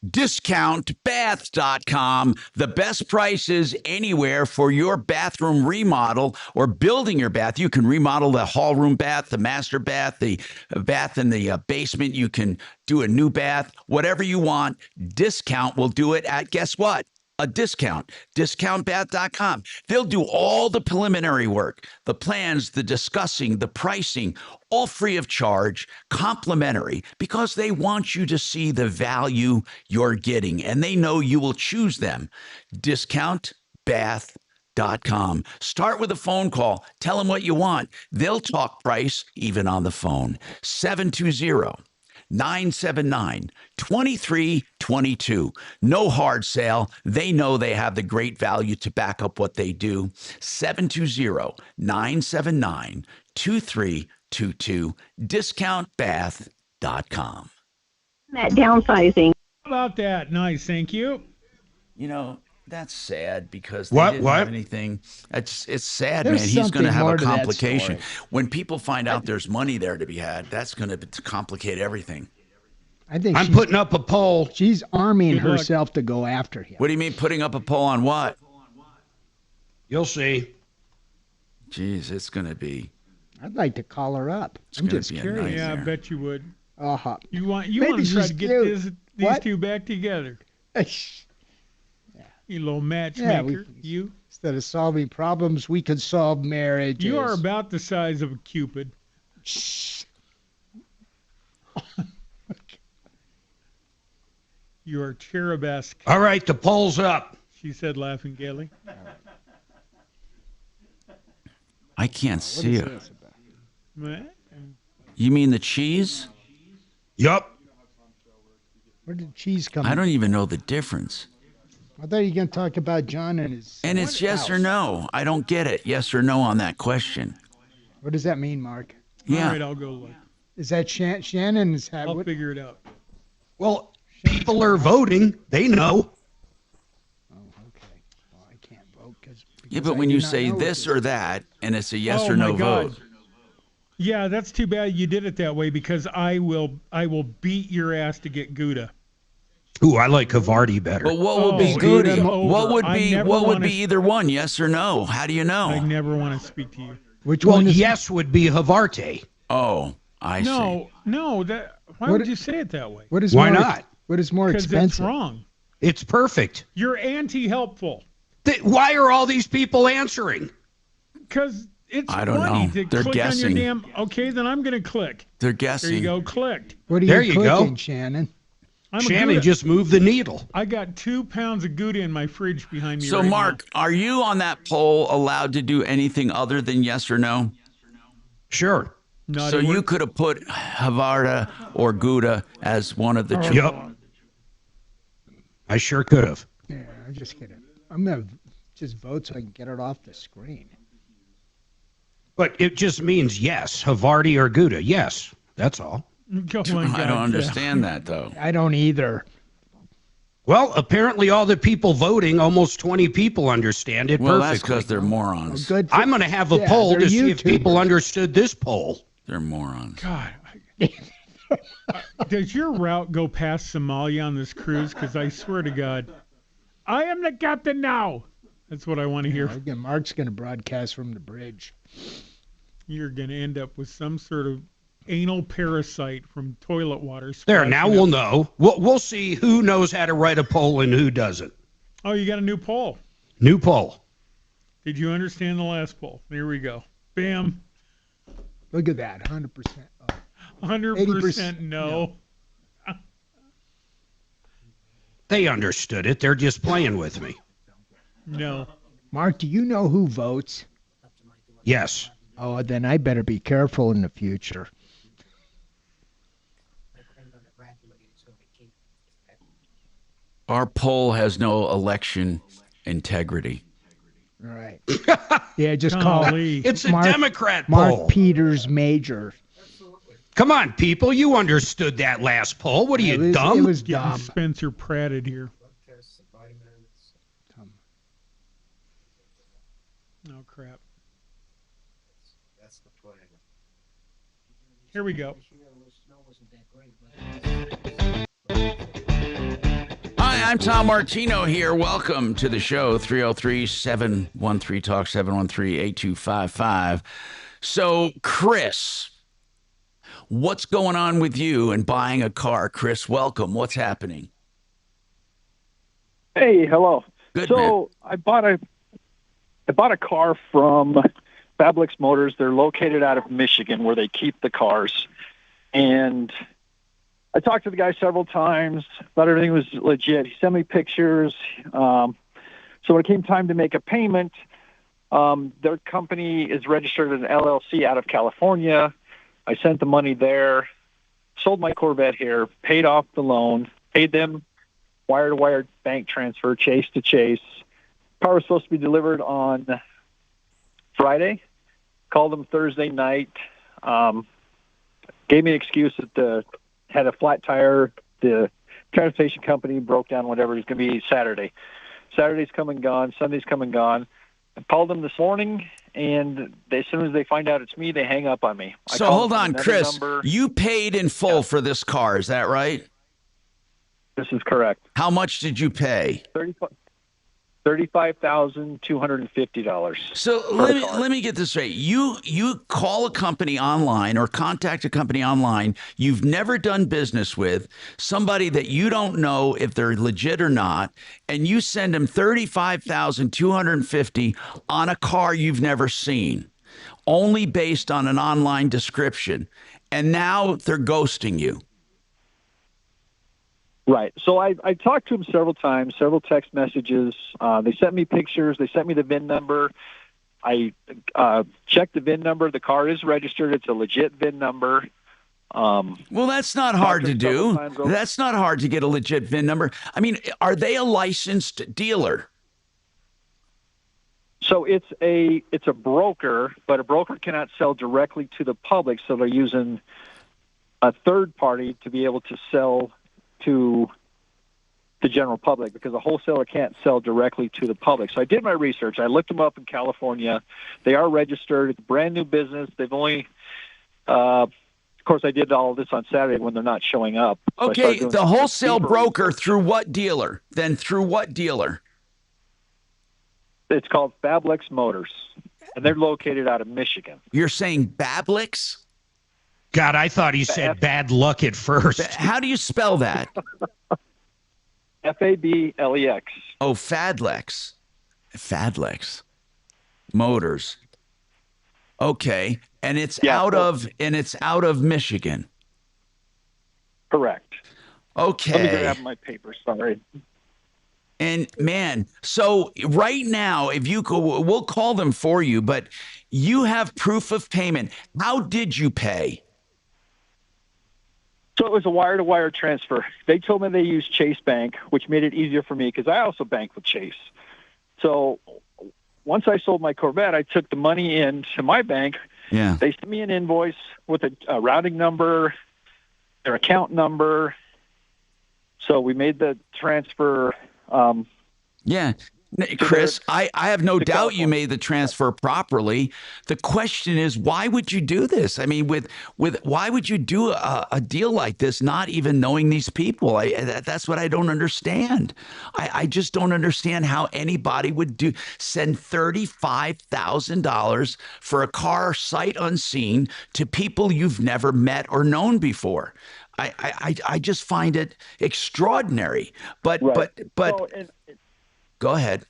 DiscountBath.com, the best prices anywhere for your bathroom remodel or building your bath. You can remodel the hall room bath, the master bath, the bath in the basement. You can do a new bath, whatever you want. Discount will do it at, guess what? A discount. DiscountBath.com. They'll do all the preliminary work, the plans, the discussing, the pricing, all free of charge, complimentary, because they want you to see the value you're getting, and they know you will choose them. DiscountBath.com. Start with a phone call. Tell them what you want. They'll talk price even on the phone. 720-979-2322. No hard sale. They know they have the great value to back up what they do. 720-979-2322. DiscountBath.com. That downsizing. How about that? Nice, thank you. You know, that's sad because they didn't have anything. It's sad, There's man. He's going to have a more to that complication. story. When people find out there's money there to be had, that's going to complicate everything. I think I'm putting up a poll. She's arming Good luck. herself to go after him. What do you mean putting up a poll on what? You'll see. Jeez, it's going to be. I'd like to call her up. I'm gonna just be a curious. Yeah, I nightmare. bet you would. Uh-huh. You want Maybe to try she's to get cute. these What? two back together. Yeah, You little matchmaker. You instead of solving problems, we could solve marriages. you are about the size of a Cupid. You are cherubesque. All right, the poll's up. She said, laughing gaily. I can't see it. What? You mean the cheese? Yup. Where did cheese come I don't even know the difference. I thought you were going to talk about John and his... And it's yes or no. I don't get it. Yes or no on that question. What does that mean, Mark? Yeah. All right, I'll go look. Is that Shannon's... I'll figure it out. Well, people are voting. They know. Oh, okay. Well, I can't vote because Yeah, but when you say this or that, and it's a yes Oh, or no my God. vote. Yeah, that's too bad you did it that way because I will beat your ass to get Gouda. Ooh, I like Havarti better. But what would be Oh, good? game What over. would I be never what would wanna- be either one? Yes or no? How do you I know? never want to speak to you. Which Well, one is... yes would be Havarti. Oh, I see. No, that. Why What- would you say it that way? What is Why more, not? What is more Because expensive? it's wrong. It's perfect. You're anti-helpful. Why are all these people answering? Because it's I don't funny know. to They're click guessing. on your damn. Okay, then I'm gonna click. They're There guessing. you go, clicked. What are There you you go. clicking, Shannon? I'm a Shannon Gouda. just moved the needle. I got 2 pounds of Gouda in my fridge behind me. So, right Mark, are you on that poll allowed to do anything other than yes or no? Sure. now. So you could have put Havarta or Gouda as one of the choices. Yep. I sure could have. Yeah, I'm just kidding. I'm going to just vote so I can get it off the screen. But it just means yes, Havarti or Gouda. Yes, that's all. Oh my I God, don't yeah. understand that, though. I don't either. Well, apparently all the people voting, almost 20 people understand it Well, that's perfectly. because they're morons. Good. I'm going to have a Yeah, poll they're to see if people YouTubers. understood this poll. They're morons. God. Does your route go past Somalia on this cruise? Because I swear to God, I am the captain now. That's what I want to hear. Again, Mark's going to broadcast from the bridge. You're going to end up with some sort of anal parasite from toilet water. There, now we'll splashing know. We'll see who knows how to write a poll and who doesn't. Oh, you got a new poll. New poll. Did you understand the last poll? Here we go. Bam. Look at that, 100%. 100% no. They understood it. They're just playing with me. No. Mark, do you know who votes? Yes. Oh, then I better be careful in the future. Our poll has no election integrity. All right. Yeah, just call it. It's a Democrat poll. Mark Peters Major. Come on, people. You understood that last poll. What are you, dumb? It was Getting dumb. Spencer Pratted here. Oh, crap. Here we go. Hi, I'm Tom Martino here. Welcome to the show, 303-713-TALK, 713-8255. So, Chris, what's going on with you and buying a car? Chris, welcome. What's happening? Hey, hello. Good, so man. I bought a car from Fablix Motors. They're located out of Michigan, where they keep the cars. And I talked to the guy several times. Thought everything was legit. He sent me pictures. So when it came time to make a payment, their company is registered as an LLC out of California. I sent the money there, sold my Corvette here, paid off the loan, paid them wire-to-wire bank transfer, chase to chase. Car was supposed to be delivered on Friday. Called them Thursday night. Gave me an excuse that had a flat tire. The transportation company broke down, whatever. It's going to be Saturday. Saturday's come and gone. Sunday's come and gone. I called them this morning, and as soon as they find out it's me, they hang up on me. So hold on, Chris. You paid in full for this car, is that right? This is correct. How much did you pay? $35,250. So let me get this straight. You call a company online or contact a company online you've never done business with, somebody that you don't know if they're legit or not, and you send them $35,250 on a car you've never seen, only based on an online description, and now they're ghosting you. Right. So I talked to them several times, several text messages. They sent me pictures. They sent me the VIN number. I checked the VIN number. The car is registered. It's a legit VIN number. Well, that's not hard to do. That's not hard to get a legit VIN number. I mean, are they a licensed dealer? So it's a broker, but a broker cannot sell directly to the public. So they're using a third party to be able to sell to the general public, because a wholesaler can't sell directly to the public. So I did my research. I looked them up in California. They are registered. It's a brand new business. They've only, of course, I did all of this on Saturday when they're not showing up. So Okay, the wholesale broker through what dealer? Then through what dealer? It's called Fablix Motors, and they're located out of Michigan. You're saying Fablix? God, I thought he said bad luck at first. How do you spell that? Fablex. Oh, Fadlex. Fadlex Motors. Okay, and it's out of Michigan. Correct. Okay. Let me grab my papers. Sorry. And man, so right now, if you go, we'll call them for you, but you have proof of payment. How did you pay? So it was a wire-to-wire transfer. They told me they used Chase Bank, which made it easier for me because I also bank with Chase. So once I sold my Corvette, I took the money into my bank. Yeah. They sent me an invoice with a routing number, their account number. So we made the transfer. Yeah. Chris, I have no doubt you made the transfer properly. The question is, why would you do this? I mean, why would you do a deal like this, not even knowing these people? That's what I don't understand. I just don't understand how anybody would send $35,000 for a car sight unseen to people you've never met or known before. I just find it extraordinary. But go ahead.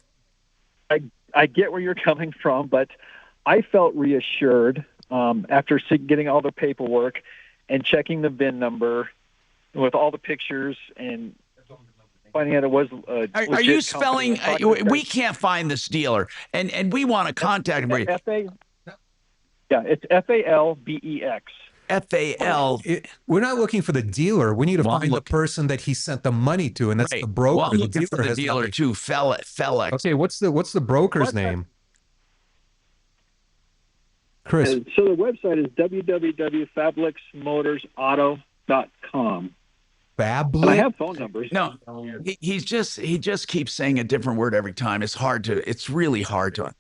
I get where you're coming from, but I felt reassured after getting all the paperwork and checking the VIN number with all the pictures and finding out it was a Are you spelling? We can't find this dealer, and we want to contact him. Yeah, it's FALBEX. FAL. We're not looking for the dealer. We need to find the person that he sent the money to, and that's the broker. Well, I'm looking for the dealer too. Felex. Okay, what's the broker's name? Chris. So the website is www.fablexmotorsauto.com. Fablix? I have phone numbers. No, he just keeps saying a different word every time. It's really hard to.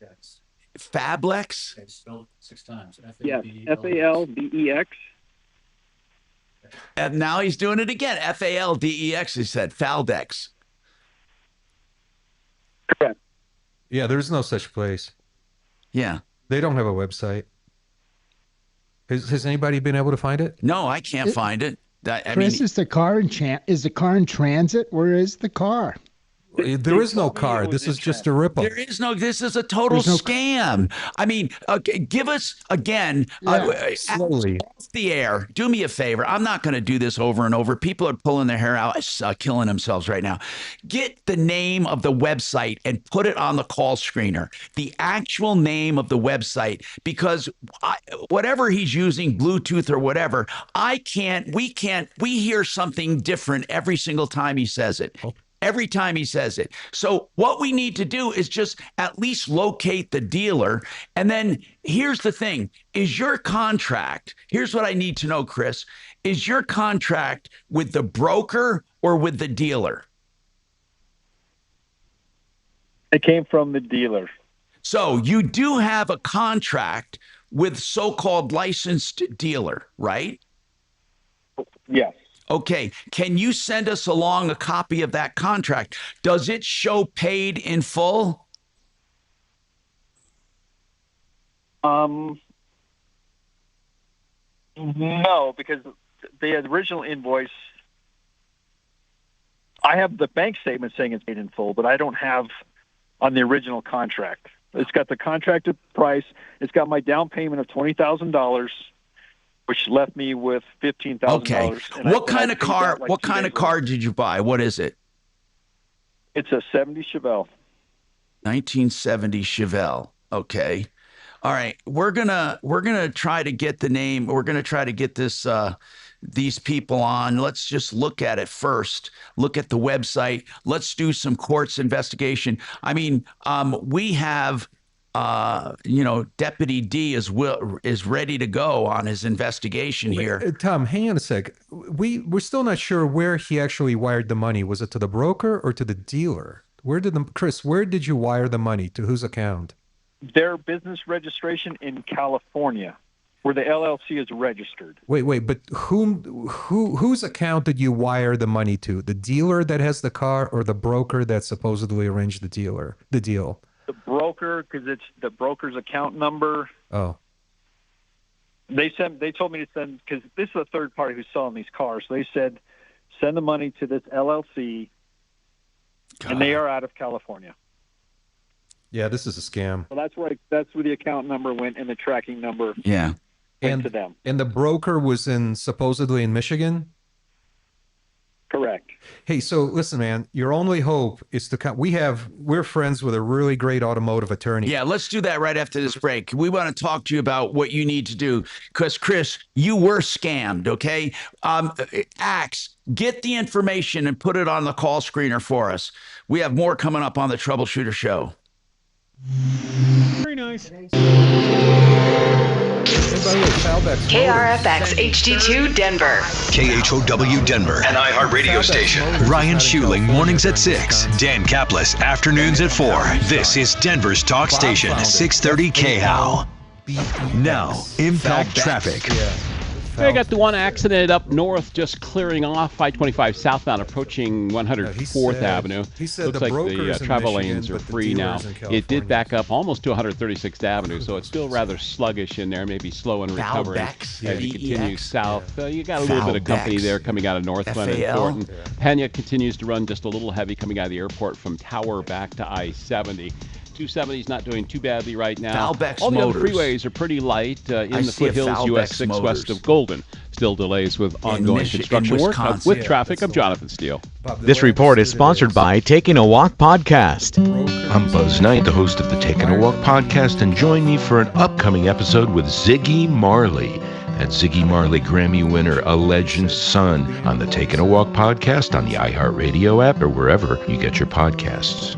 Yes. Fablex? Okay, spelled 6 times. Yes, FALBEX. And now he's doing it again. FALDEX, he said. Faldex. Correct. Yeah, there's no such place. Yeah. They don't have a website. Has anybody been able to find it? No, I can't find it. Chris, is the car in transit? Where is the car? There is no car. This is just a ripoff. This is a total scam. I mean, give us again, slowly. Off the air. Do me a favor. I'm not going to do this over and over. People are pulling their hair out, killing themselves right now. Get the name of the website and put it on the call screener. The actual name of the website, because whatever he's using, Bluetooth or whatever, we hear something different every single time he says it. Every time he says it. So what we need to do is just at least locate the dealer. And then here's the thing. Is your contract, here's what I need to know, Chris, is your contract with the broker or with the dealer? It came from the dealer. So you do have a contract with so-called licensed dealer, right? Yes. Okay, can you send us along a copy of that contract? Does it show paid in full? No, because the original invoice, I have the bank statement saying it's paid in full, but I don't have on the original contract. It's got the contracted price. It's got my down payment of $20,000. Which left me with $15,000. Okay. What kind of car? What kind of car did you buy? What is it? It's a 70 Chevelle. 1970 Chevelle. Okay. All right. We're gonna try to get the name. We're gonna try to get these people on. Let's just look at it first. Look at the website. Let's do some courts investigation. I mean, we have. Deputy D is ready to go on his investigation here. Tom, hang on a sec. We're still not sure where he actually wired the money. Was it to the broker or to the dealer? Chris, where did you wire the money? To whose account? Their business registration in California, where the LLC is registered. Wait, but whose account did you wire the money to? The dealer that has the car or the broker that supposedly arranged the deal? The broker, because it's the broker's account number. Oh. They told me to send, because this is a third party who's selling these cars. So they said, send the money to this LLC, and they are out of California. Yeah, this is a scam. So that's where the account number went and the tracking number. Yeah. Went to them. And the broker was supposedly in Michigan? Correct. Hey, so listen, man, your only hope is to come. We're friends with a really great automotive attorney. Yeah, let's do that right after this break. We want to talk to you about what you need to do because, Chris, you were scammed, okay? Axe, get the information and put it on the call screener for us. We have more coming up on the Troubleshooter Show. Very nice. And by the way, Falbeck's KRFX HD2 Denver. KHOW Denver, an iHeartRadio station. Ryan Schuling, mornings at 6. Dan Kaplis, afternoons at 4. This is Denver's talk station, 630 KHOW. Now, impact traffic. I got the one accident up north just clearing off I-25 southbound approaching 104th Avenue. He said Looks the like brokers the in travel Michigan, lanes are but the free now. dealers in It California. did back up almost to 136th Avenue, so it's still rather sluggish in there, maybe slow in recovering. Valbex, As you continue VEX. south, you got a little bit of company Valbex. there coming out of North Glen and FAL. Thornton. Pena continues to run just a little heavy coming out of the airport from Tower back to I-70. 270 is not doing too badly right now. Valbex All the other Motors. freeways are pretty light in I the see a foothills, Valbex US 6 west Motors. of Golden. Still delays with ongoing Michigan, construction work. Wisconsin. With Yeah, traffic, I'm Jonathan Steele. This report is sponsored by Taking a Walk Podcast. I'm Buzz Knight, the host of the Taking a Walk podcast, and join me for an upcoming episode with Ziggy Marley. That's Ziggy Marley, Grammy winner, a legend's son, on the Taking a Walk podcast on the iHeartRadio app or wherever you get your podcasts.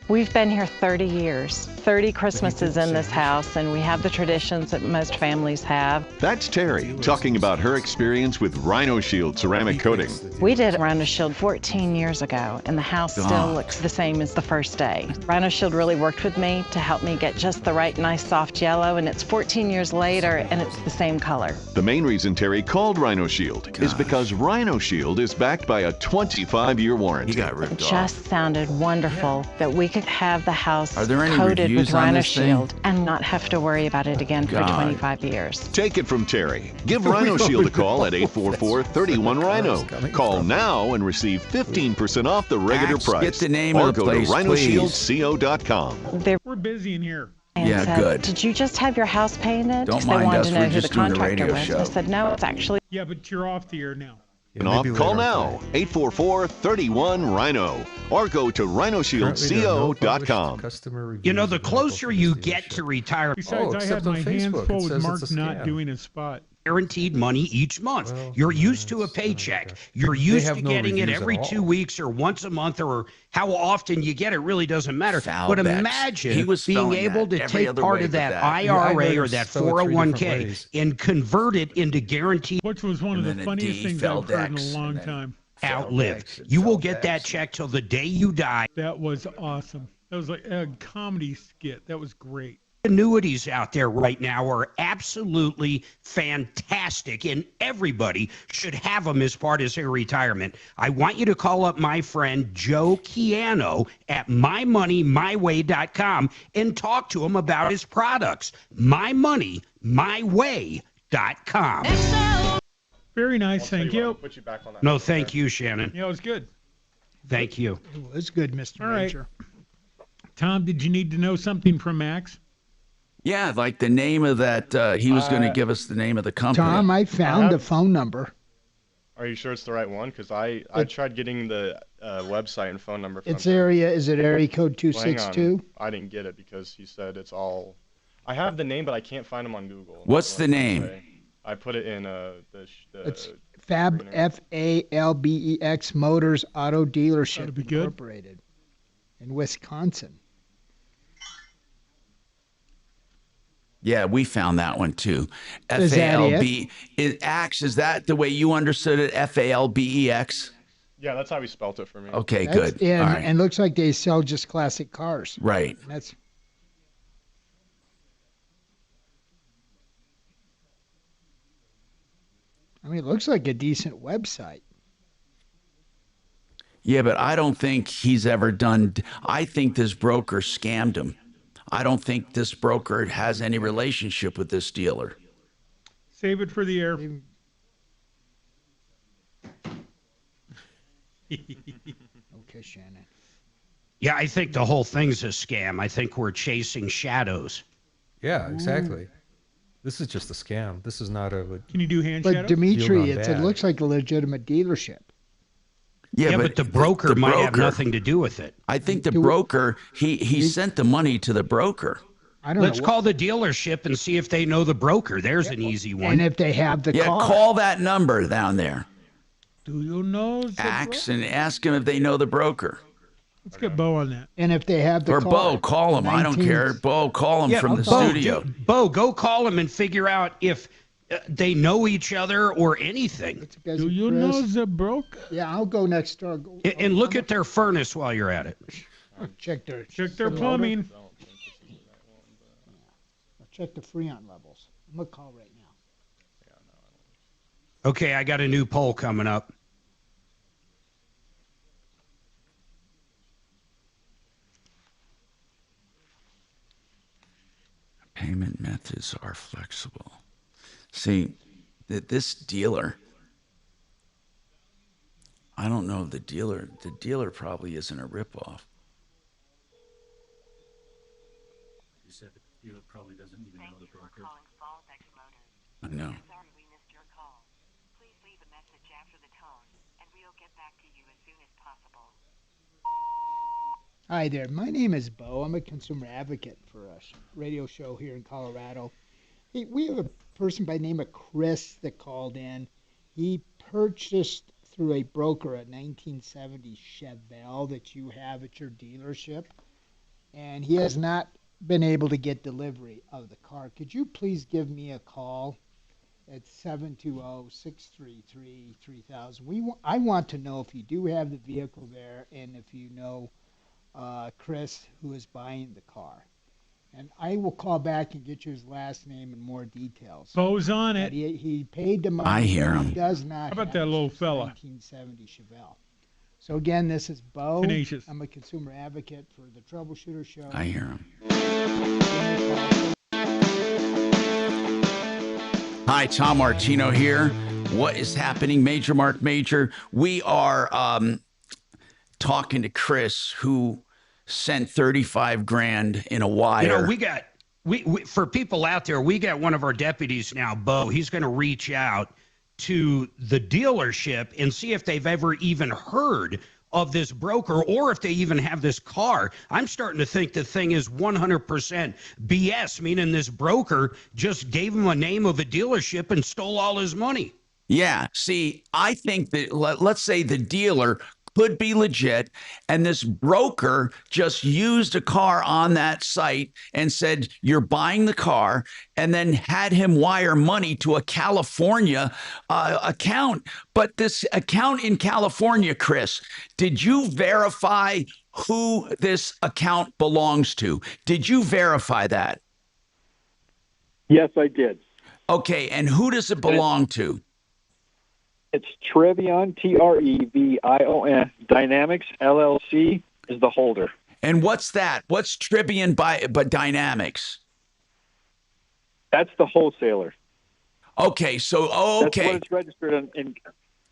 We've been here 30 years, 30 Christmases in this house, and we have the traditions that most families have. That's Terry talking about her experience with Rhino Shield ceramic coating. We did Rhino Shield 14 years ago, and the house still God. looks the same as the first day. Rhino Shield really worked with me to help me get just the right nice soft yellow, and it's 14 years later, and it's the same color. The main reason Terry called Rhino Shield is because Rhino Shield is backed by a 25-year warranty. It just sounded wonderful that we could have the house Are there any coated reviews with on Rhino this thing? Shield and not have to worry about it again for God. 25 years. Take it from Terry. Give Rhino Shield a call at 844-31-RHINO. Call now and receive 15% off the regular Axe, price. get the name or of the go place, to rhinoshieldco.com. We're busy in here. And Yeah, said, good. Did you just have your house painted? Don't 'Cause mind they wanted us, to we're know who just the doing a contractor radio was. show. I said, no, it's actually. Yeah, but you're off the air now. And off, call now, 844-31-RHINO. Or go to rhinoshieldco.com. You know, the closer you get to retirement, Besides, I had my hands full with Mark not doing his spot. guaranteed money each month. You're used to a paycheck. You're used have to no getting it reviews at every all. 2 weeks or once a month or how often you get it really doesn't matter. But Valbex. He imagine was being spelling able that to every take other part way of but that that. IRA or that spell it 3 different 401k ways. and convert it into guaranteed. Which was one of the funniest things I've heard in a long time. Outlive. You will get that check till the day you die. That was awesome. That was like a comedy skit. That was great. Annuities out there right now are absolutely fantastic, and everybody should have them as part of their retirement. I want you to call up my friend Joe Chiano at mymoneymyway.com and talk to him about his products. mymoneymyway.com. Very nice. Thank you. Put you back on that. No, thank you, Shannon. Yeah, it was good. Thank you. It was good, Mr. All right. Major. Tom, did you need to know something from Max? Yeah, like the name of that. He was going to give us the name of the company. Tom, I found the phone number. Are you sure it's the right one? Because I tried getting the website and phone number from Is it area code Well, hang on. 262? I didn't get it because he said it's all. I have the name, but I can't find him on Google. What's the name? I put it in It's Fab, Falbex Motors Auto Dealership Incorporated in Wisconsin. Yeah, we found that one too. Is that FALB. Axe, is that the way you understood it? FALBEX? Yeah, that's how he spelt it for me. Okay, That's- good. And, All right. and looks like they sell just classic cars. Right. That's. I mean, it looks like a decent website. Yeah, but I don't think he's ever done. I think this broker scammed him. I don't think this broker has any relationship with this dealer. Save it for the air. Okay, Shannon. Yeah, I think the whole thing's a scam. I think we're chasing shadows. Yeah, exactly. This is just a scam. This is not a. Can you do hand But shadows? Dimitri, Deal it gone bad. looks like a legitimate dealership. Yeah, but the broker might have nothing to do with it. I think the broker, he sent the money to the broker. I don't Let's know. call the dealership and see if they know the broker. There's an easy one. And if they have the Yeah, car. call that number down there. Do you know? Axe and ask him if they know the broker. Let's get Bo on that. And if they have the Or car, Bo, call him. I don't 19 care. Bo, call him from the Bo, studio. Bo, go call him and figure out if they know each other or anything. Do you know the broker? Yeah, I'll go next door. And look at their furnace while you're at it. Check their plumbing. I'll check the Freon levels. I'm gonna call right now. Okay, I got a new poll coming up. Payment methods are flexible. See, this dealer, I don't know, the dealer probably isn't a ripoff. You said the dealer probably doesn't even know the broker. I know. Sorry we missed your call. Please leave a message after the tone, and we'll get back to you as soon as possible. Hi there. My name is Bo. I'm a consumer advocate for a radio show here in Colorado. Hey, we have a person by the name of Chris that called in. He purchased through a broker a 1970 Chevelle that you have at your dealership, and he has not been able to get delivery of the car. Could you please give me a call at 720-633-3000? I want to know if you do have the vehicle there and if you know Chris, who is buying the car. And I will call back and get you his last name and more details. Bo's on it. He paid the money. I hear him. He does not. How about that little fella? 1970 Chevelle. So again, this is Bo. Tenacious. I'm a consumer advocate for the Troubleshooter Show. I hear him. Hi, Tom Martino here. What is happening? Major Marc Mager. We are talking to Chris, who sent 35 grand in a wire. We for people out there, we got one of our deputies now, Bo. He's going to reach out to the dealership and see if they've ever even heard of this broker or if they even have this car. I'm starting to think the thing is 100% BS, meaning this broker just gave him a name of a dealership and stole all his money. Yeah. See, I think that let's say the dealer could be legit, and this broker just used a car on that site and said, you're buying the car, and then had him wire money to a California account. But this account in California, Chris, did you verify who this account belongs to? Did you verify that? Yes, I did. Okay, and who does it belong to? It's Trevion, Trevion Dynamics LLC is the holder. And what's that? What's Trevion by Dynamics? That's the wholesaler. Okay, so That's what it's registered in.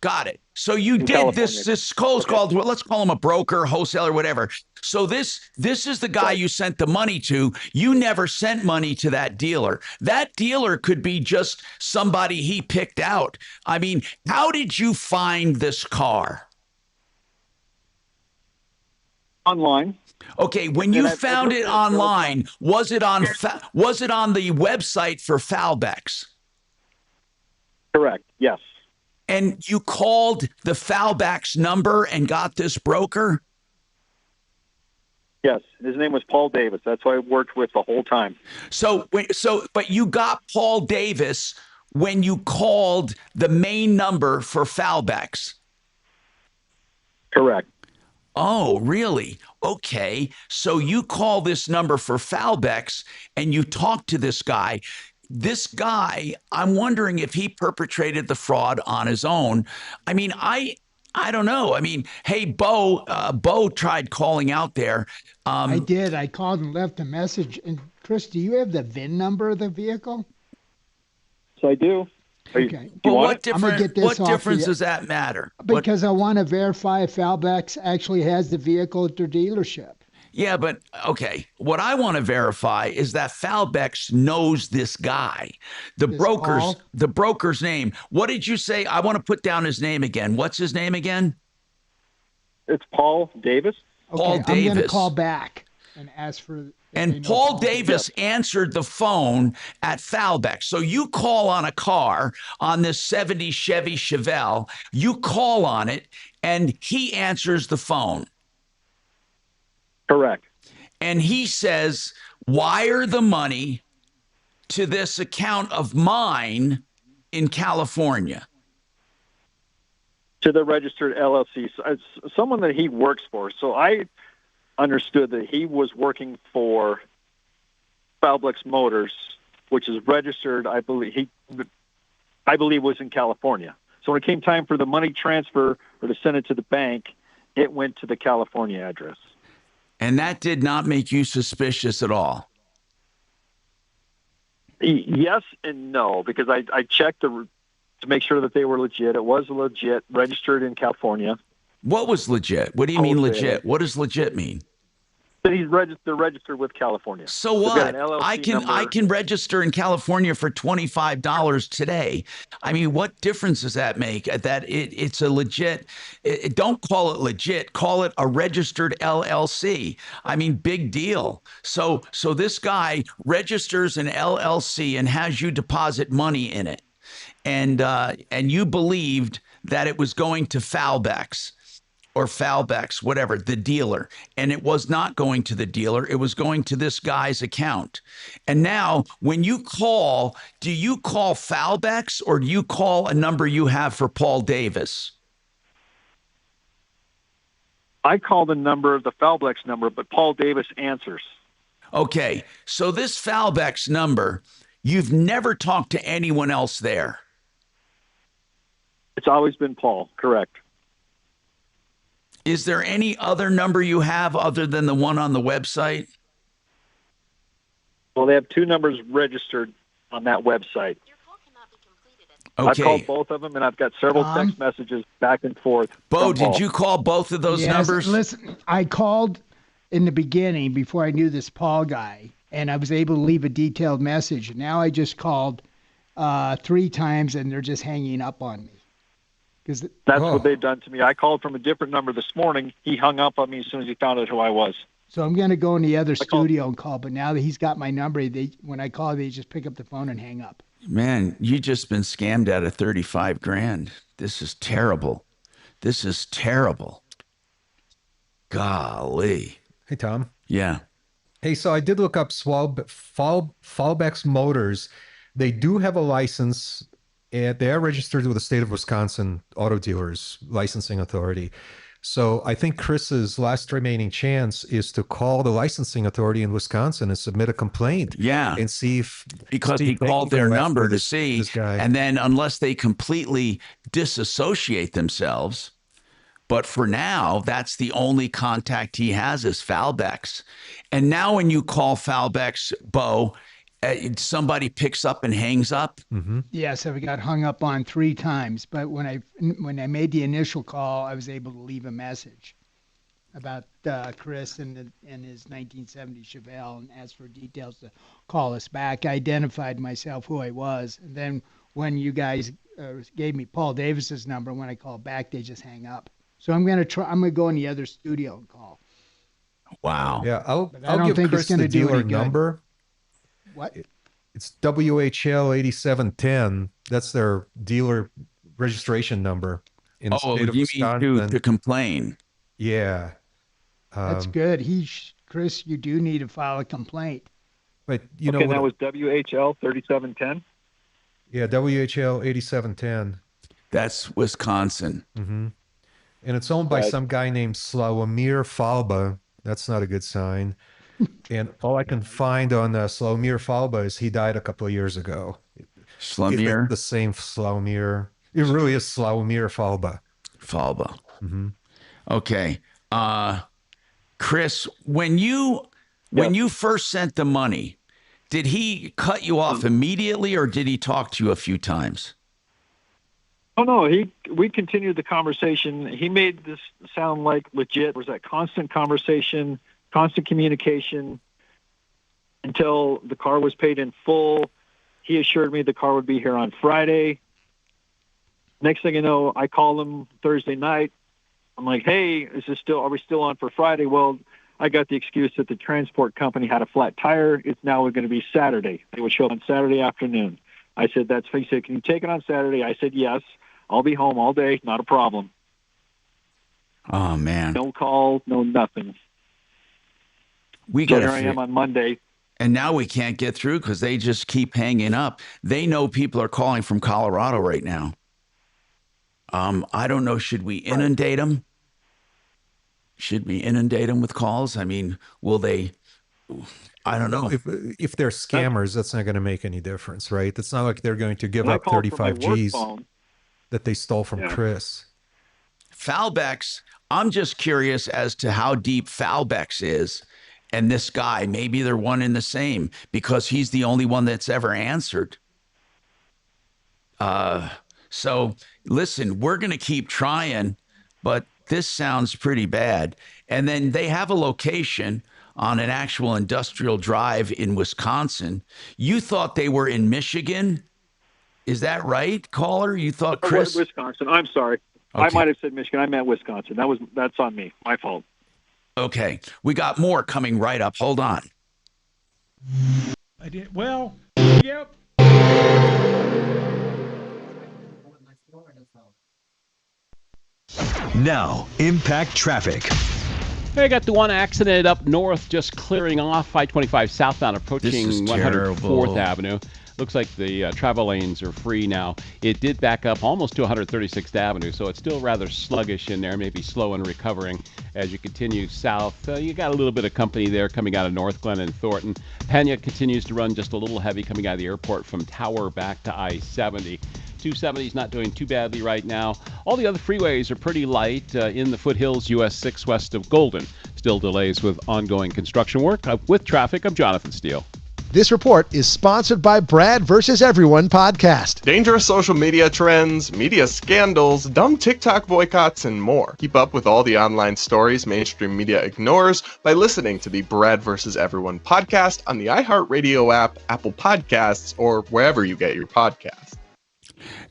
Got it. So you did California. this called, well, let's call him a broker, wholesaler, whatever. So this is the guy you sent the money to. You never sent money to that dealer. That dealer could be just somebody he picked out. I mean, how did you find this car? Online. Okay, when you found it online, was it on the website for Falbex? Correct. Yes. And you called the Falbex number and got this broker? Yes, his name was Paul Davis. That's who I worked with the whole time. But you got Paul Davis when you called the main number for Falbex? Correct. Oh, really? Okay. So you call this number for Falbex and you talk to this guy. This guy, I'm wondering if he perpetrated the fraud on his own. I mean, I don't know. I mean, hey, Bo tried calling out there. I did. I called and left a message. And Chris, do you have the VIN number of the vehicle? So I do. Okay. But what difference does that matter? Because I want to verify if Falbex actually has the vehicle at their dealership. Yeah, but okay. What I want to verify is that Falbex knows this guy, the broker's name. What did you say? I want to put down his name again. What's his name again? It's Paul Davis. Paul Davis. I'm going to call back and ask for. And Paul Davis answered the phone at Falbex. So you call on a car on this 70 Chevy Chevelle. You call on it, and he answers the phone. Correct. And he says, wire the money to this account of mine in California. To the registered LLC. So it's someone that he works for. So I understood that he was working for Fablix Motors, which is registered, I believe was in California. So when it came time for the money transfer or to send it to the bank, it went to the California address. And that did not make you suspicious at all? Yes and no, because I checked to make sure that they were legit. It was legit, registered in California. What was legit? What do you mean legit? What does legit mean? That they're registered with California. So They've got what? an LLC I can register in California for $25 today. I mean, what difference does that make? That it's a legit. Don't call it legit. Call it a registered LLC. I mean, big deal. So this guy registers an LLC and has you deposit money in it, and you believed that it was going to Fablix. Or Fablix, whatever, the dealer. And it was not going to the dealer. It was going to this guy's account. And now when you call, do you call Fablix or do you call a number you have for Paul Davis? I call the number, the Fablix number, but Paul Davis answers. Okay. So this Fablix number, you've never talked to anyone else there. It's always been Paul, correct. Is there any other number you have other than the one on the website? Well, they have two numbers registered on that website. Okay. I've called both of them, and I've got several text messages back and forth. Bo, did you call both of those numbers? Listen, I called in the beginning before I knew this Paul guy, and I was able to leave a detailed message. Now I just called 3 times, and they're just hanging up on me. That's what they've done to me. I called from a different number this morning. He hung up on me as soon as he found out who I was. So I'm going to go in the other studio and call. But now that he's got my number, when I call, they just pick up the phone and hang up. Man, you just been scammed out of 35 grand. This is terrible. This is terrible. Golly. Hey, Tom. Yeah. Hey, so I did look up Fablix Motors. They do have a license. And they are registered with the state of Wisconsin Auto Dealers Licensing Authority. So I think Chris's last remaining chance is to call the licensing authority in Wisconsin and submit a complaint. Yeah. And see if... Because he called their number to see, and then unless they completely disassociate themselves, but for now, that's the only contact he has is Fablix. And now when you call Fablix, Bo, somebody picks up and hangs up? Mm-hmm. Yes, I got hung up on 3 times. But when I made the initial call, I was able to leave a message about Chris and his 1970 Chevelle and asked for details to call us back. I identified myself who I was. And then when you guys gave me Paul Davis's number, when I called back, they just hang up. So I'm going to go in the other studio and call. Wow. Yeah, I'll don't give think Chris it's gonna the do dealer any good. number. What? It's WHL 8710. That's their dealer registration number in the state of you Wisconsin. mean to complain? Yeah. That's good. Chris, you do need to file a complaint. But you know, that was WHL 3710. Yeah, WHL 8710. That's Wisconsin. Mm-hmm. And it's owned by some guy named Slawomir Falba. That's not a good sign. And all I can find on Slawomir Falba is he died a couple of years ago. Slawomir? The same Slawomir. It really is Slawomir Falba. Falba. Mm-hmm. Okay. Chris, when you first sent the money, did he cut you off immediately or did he talk to you a few times? Oh, no. We continued the conversation. He made this sound like legit. There was that constant conversation, constant communication until the car was paid in full. He assured me the car would be here on Friday. Next thing you know, I call him Thursday night. I'm like, hey, are we still on for Friday? Well, I got the excuse that the transport company had a flat tire. It's now going to be Saturday. They would show up on Saturday afternoon. I said, he said, can you take it on Saturday? I said, yes. I'll be home all day. Not a problem. Oh, man. No call, no nothing. We So got here I am on Monday. And now we can't get through because they just keep hanging up. They know people are calling from Colorado right now. I don't know. Should we inundate them? Should we inundate them with calls? I mean, will they? I don't know. If they're scammers, that's not going to make any difference, right? It's not like they're going to give I up called from my 35 work G's phone. that they stole from Yeah. Chris. Foulbex, I'm just curious as to how deep Foulbex is. And this guy, maybe they're one and the same because he's the only one that's ever answered. So listen, we're going to keep trying, but this sounds pretty bad. And then they have a location on an actual industrial drive in Wisconsin. You thought they were in Michigan? Is that right, caller? You thought Chris? Wisconsin. I'm sorry. Okay. I might have said Michigan. I meant Wisconsin. That's on me. My fault. Okay. We got more coming right up. Hold on. I did. Well, yep. Now, impact traffic. Hey, I got the one accident up north just clearing off I-25 southbound approaching 104th Avenue. Looks like the travel lanes are free now. It did back up almost to 136th Avenue, so it's still rather sluggish in there, maybe slow and recovering as you continue south. You got a little bit of company there coming out of North Glen and Thornton. Pena continues to run just a little heavy coming out of the airport from Tower back to I-70. 270 is not doing too badly right now. All the other freeways are pretty light in the foothills, US 6 west of Golden. Still delays with ongoing construction work. With traffic, I'm Jonathan Steele. This report is sponsored by Brad vs. Everyone podcast. Dangerous social media trends, media scandals, dumb TikTok boycotts, and more. Keep up with all the online stories mainstream media ignores by listening to the Brad vs. Everyone podcast on the iHeartRadio app, Apple Podcasts, or wherever you get your podcasts.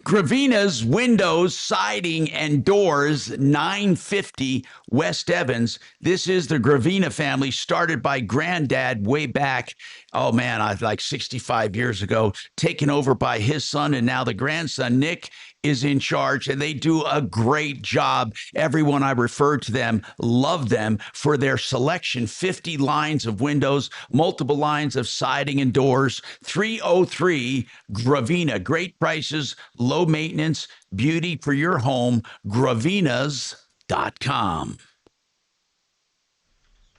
Gravina's Windows, Siding, and Doors, 950 West Evans. This is the Gravina family, started by Granddad way back, like 65 years ago, taken over by his son, and now the grandson, Nick, is in charge, and they do a great job. Everyone I refer to them, love them for their selection. 50 lines of windows, multiple lines of siding and doors. 303 Gravina. Great prices, low maintenance, beauty for your home. Gravinas.com.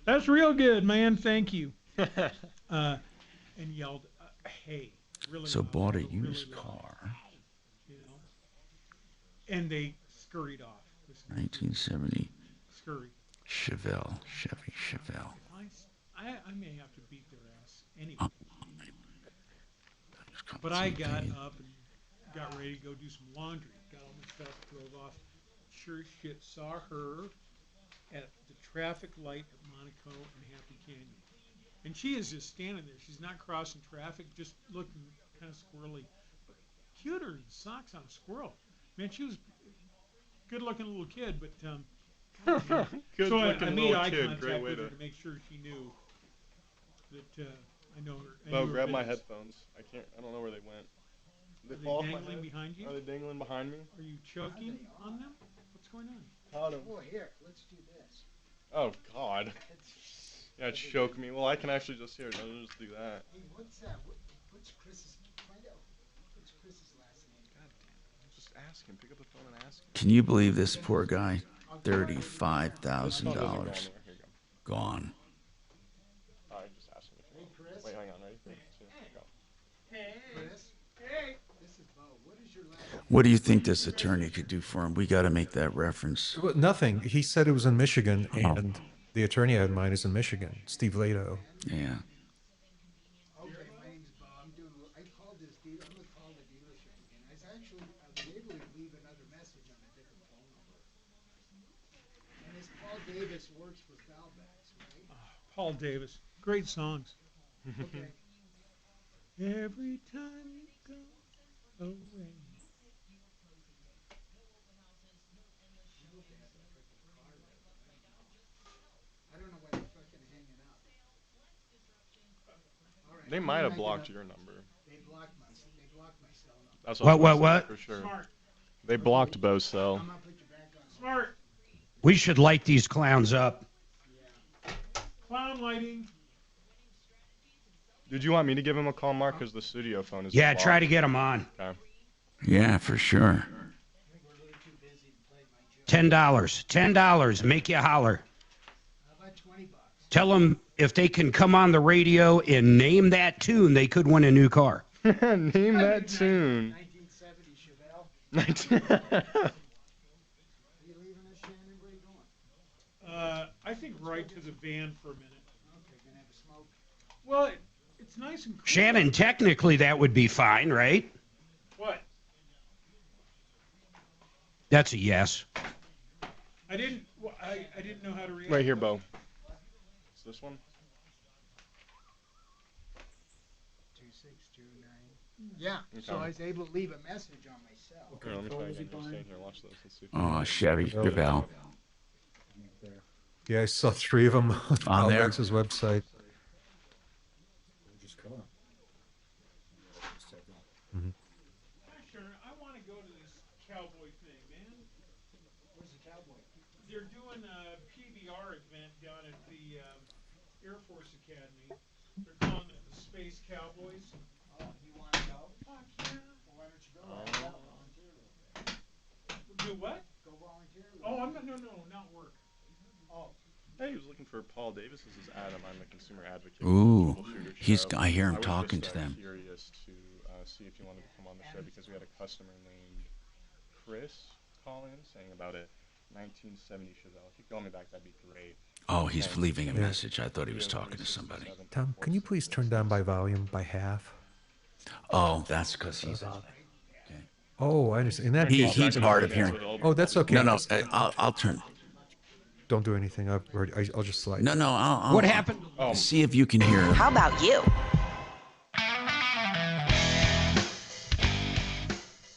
That's real good, man. Thank you. And yelled, hey. Really so bought a used car. And they scurried off. 1970. Scurried. Chevy Chevelle. I may have to beat their ass anyway. But I got up and got ready to go do some laundry. Got all my stuff, drove off. Sure as shit, saw her at the traffic light at Monaco and Happy Canyon. And she is just standing there. She's not crossing traffic, just looking kind of squirrely. But cuter than socks on a squirrel. Man, she was a good-looking little kid, but so I made eye contact with her to make sure she knew that I know her. Oh, grab my headphones. I don't know where they went. Are they dangling behind you? Are they dangling behind me? Are you choking on them? What's going on? Oh, here, let's do this. Oh, God. Yeah, choke me. Well, I can actually just hear it. I'll just do that. Hey, what's that? What's Chris's? Find out. What's Chris's last name? God damn it. Just ask him. Pick up the phone and ask him. Can you believe this poor guy? $35,000 gone. All right, just ask him. Hey, Chris. Wait, hang on. Ready? 3, 2, go. Hey, Chris. Hey. This is Bo. What is your last name? What do you think this attorney could do for him? We got to make that reference. Well, nothing. He said it was in Michigan, and the attorney I had in mind is in Michigan, Steve Lato. Yeah. Okay, my name's Bo. I called this dealer. I'm going to call the dealership again. I was able to leave another message on a different phone number. And this Paul Davis works for Valvex, right? Paul Davis. Great songs. Okay. Every time you go away. I don't know why they're fucking hanging up. All right, They might have blocked your number. They blocked my cell number. That's What? For sure. Smart. They blocked Bo's cell. I'm gonna put you back on. Smart. We should light these clowns up. Clown lighting. Did you want me to give him a call, Mark? Because the studio phone is Yeah, blocked. try to get him on. Okay. Yeah, for sure. $10. Make you holler. Tell them if they can come on the radio and name that tune, they could win a new car. Name that tune. 1970 Chevelle. I think right to the van for a minute. Well, it's nice and cool. Shannon, technically that would be fine, right? What? That's a yes. I didn't know how to react. Right here, Bo. Is this one? 2629. Yeah, so I was able to leave a message on my cell. Here, let me try again. Just stay here. Watch this. Let's see if Oh, Chevy Chevelle. Yeah, I saw 3 of them on there? Alex's website. Mhm. Sure, I want to go to this cowboy thing, man. Where's the cowboy? They're doing a PBR event down at the Air Force Academy. They're calling it the Space Cowboys. Oh, you want to go? Fuck yeah. Well, why don't you go? Do what? Go volunteer. Oh, I'm not. No, not work. Oh. Hey, he was looking for Paul Davis. This is Adam. I'm the consumer advocate. Ooh, Troubleshooter Show. I hear him was talking just, to them. Curious to see if you wanted to come on the show because we had a customer named Chris call in saying about a 1970 Chevelle. If you call me back, that'd be great. Oh, he's leaving a message. I thought he was talking to somebody. Tom, can you please turn down by volume by half? Oh, that's because he's on. Oh, I understand. In that He's case, hard of hearing. Oh, that's okay. No, I'll turn. Don't do anything. I'll just slide. No, I'll. What happened? See if you can hear him. How about you?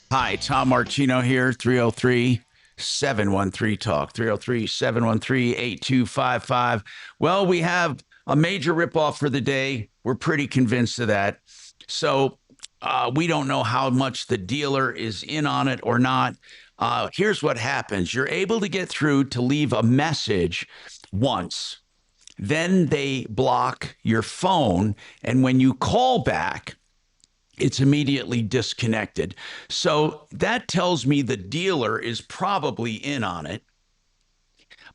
Hi, Tom Martino here, 303-713-TALK, 303-713-8255. Well, we have a major ripoff for the day. We're pretty convinced of that. So we don't know how much the dealer is in on it or not. Here's what happens. You're able to get through to leave a message once. Then they block your phone, and when you call back, it's immediately disconnected. So that tells me the dealer is probably in on it.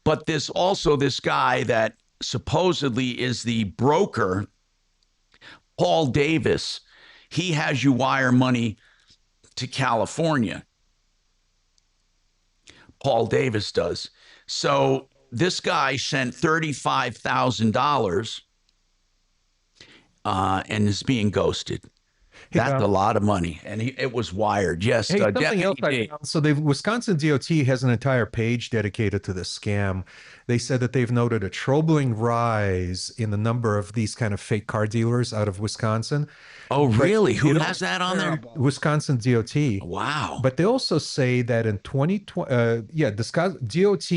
But this guy that supposedly is the broker, Paul Davis, he has you wire money to California. Paul Davis does. So this guy sent $35,000 and is being ghosted. That's a lot of money, and it was wired. Yes, hey, something else I found. So the Wisconsin DOT has an entire page dedicated to this scam. They said that they've noted a troubling rise in the number of these kind of fake car dealers out of Wisconsin. Oh, really? Who has that on there? Wisconsin DOT. Wow. But they also say that in 2020, DOT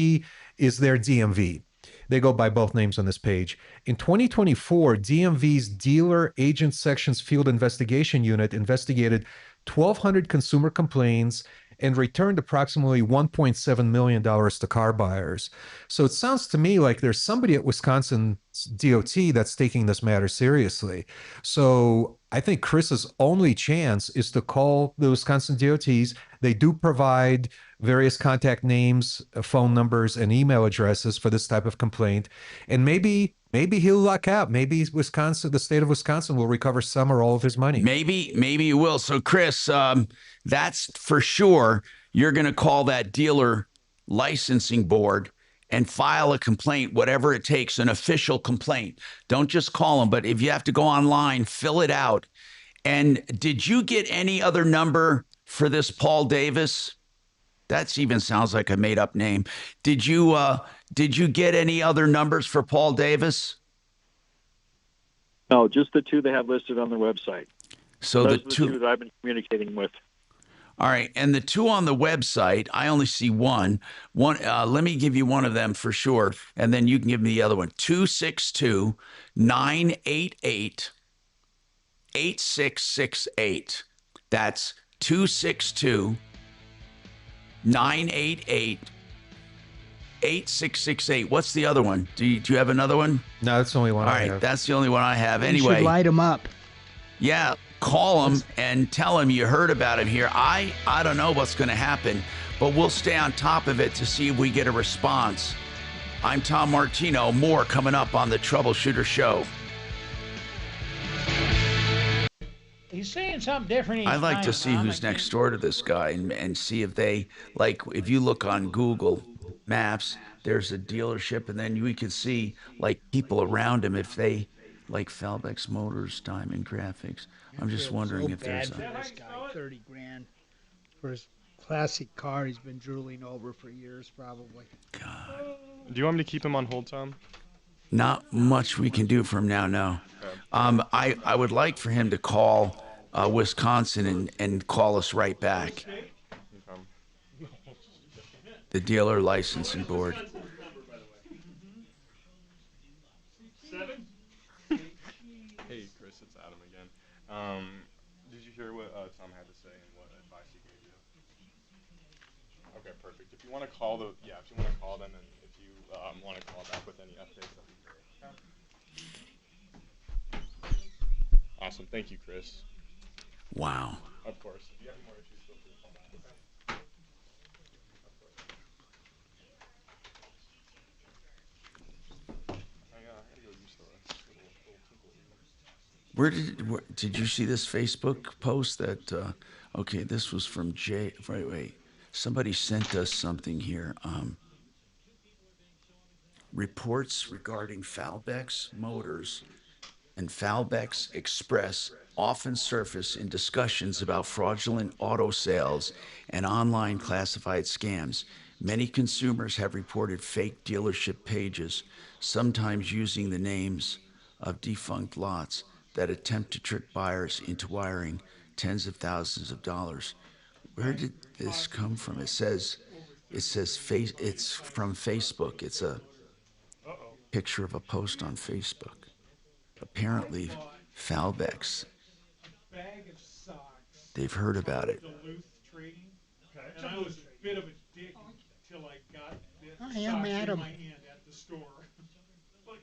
is their DMV. They go by both names on this page. In 2024, DMV's Dealer Agent Sections Field Investigation Unit investigated 1,200 consumer complaints and returned approximately $1.7 million to car buyers. So it sounds to me like there's somebody at Wisconsin DOT that's taking this matter seriously. So I think Chris's only chance is to call the Wisconsin DOTs. They do provide various contact names, phone numbers, and email addresses for this type of complaint. And maybe he'll luck out. Maybe Wisconsin, the state of Wisconsin, will recover some or all of his money. Maybe he will. So Chris, that's for sure. You're going to call that dealer licensing board and file a complaint, whatever it takes, an official complaint. Don't just call them, but if you have to go online, fill it out. And did you get any other number for this Paul Davis? That even sounds like a made-up name. Did you get any other numbers for Paul Davis? No, just the two they have listed on their website. So those the are the two that I've been communicating with. All right, and the two on the website, I only see one. Let me give you one of them for sure, and then you can give me the other one. 262-988-8668. That's 262-988-8668. 8668. What's the other one? Do you have another one? No, that's the only one All I right, have. that's the only one I have. You Anyway, should light them up. yeah, call him and tell him you heard about him here. I don't know what's going to happen, but we'll stay on top of it to see if we get a response. I'm Tom Martino. More coming up on the Troubleshooter Show. He's saying something different each I'd like to time, see Tom. who's next door to this guy and see if they, like, if you look on Google Maps, there's a dealership, and then we could see, like, people around him if they, like, Falbex Motors, Diamond Graphics. I'm just wondering if there's bad for this guy. 30 grand for his classic car he's been drooling over for years, probably. Do you want me to keep him on hold, Tom? Not much we can do for him now, no. I would like for him to call Wisconsin and call us right back. The dealer licensing board. Hey, Chris, it's Adam again. Did you hear what Tom had to say and what advice he gave you? Okay, perfect. If you want to call them, and if you want to call back with any updates, that'd be great. Awesome. Thank you, Chris. Wow. Of course. If you have any more issues, feel free to call back. Okay? I gotta go use the little tinkle. Where did you see this Facebook post that? Okay, this was from Jay. Wait. Somebody sent us something here. Reports regarding Falbex Motors and Falbex Express often surface in discussions about fraudulent auto sales and online classified scams. Many consumers have reported fake dealership pages, sometimes using the names of defunct lots that attempt to trick buyers into wiring tens of thousands of dollars. Where did this come from? It says it's from Facebook. It's a picture of a post on Facebook. Apparently, Falbex, they've heard about it. And I was a bit of a dick until I got this I am socks Adam. in my hand at the store. But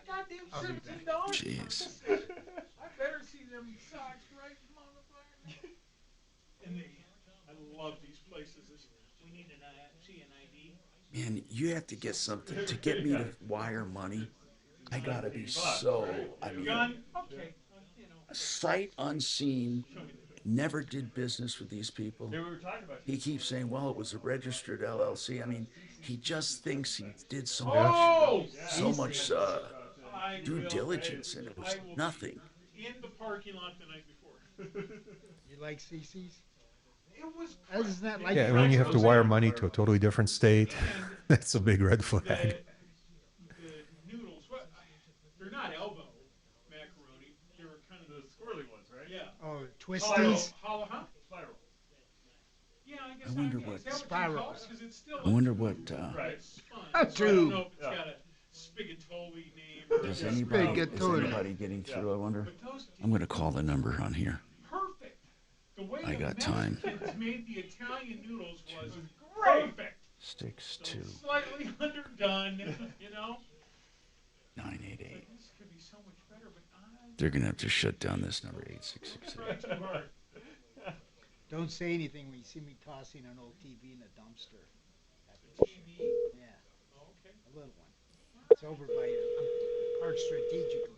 goddamn $17. Jeez. I better see them socks, right, motherfucker? And I love these places. We need to see an ID. Man, you have to get something to get me to wire money. I gotta be so. I mean, sight unseen. Never did business with these people. He keeps saying, "Well, it was a registered LLC." I mean, he just thinks he did so much due diligence, and it was nothing. In the parking lot the night before. You like CC's? It was. Isn't that like? Yeah, and when you have to wire money to a totally different state, that's a big red flag. The noodles, they're not elbow macaroni. They were kind of the squirrely ones, right? Yeah. Oh, twisties. Spiral. Yeah, I guess. I wonder what. Spirals. I wonder what. Right. A So I don't tube. know if it's got a Spigotoli name. Or Is anybody getting through? I wonder. I'm gonna call the number on here. Perfect. The way I got time. Mexicans made the Italian noodles was perfect. Sticks to Slightly underdone, 988. This could be so much better, but They're gonna have to shut down this number 8668. Don't say anything when you see me tossing an old TV in a dumpster. TV? Yeah. Oh, okay. A little one. It's over by parked strategically.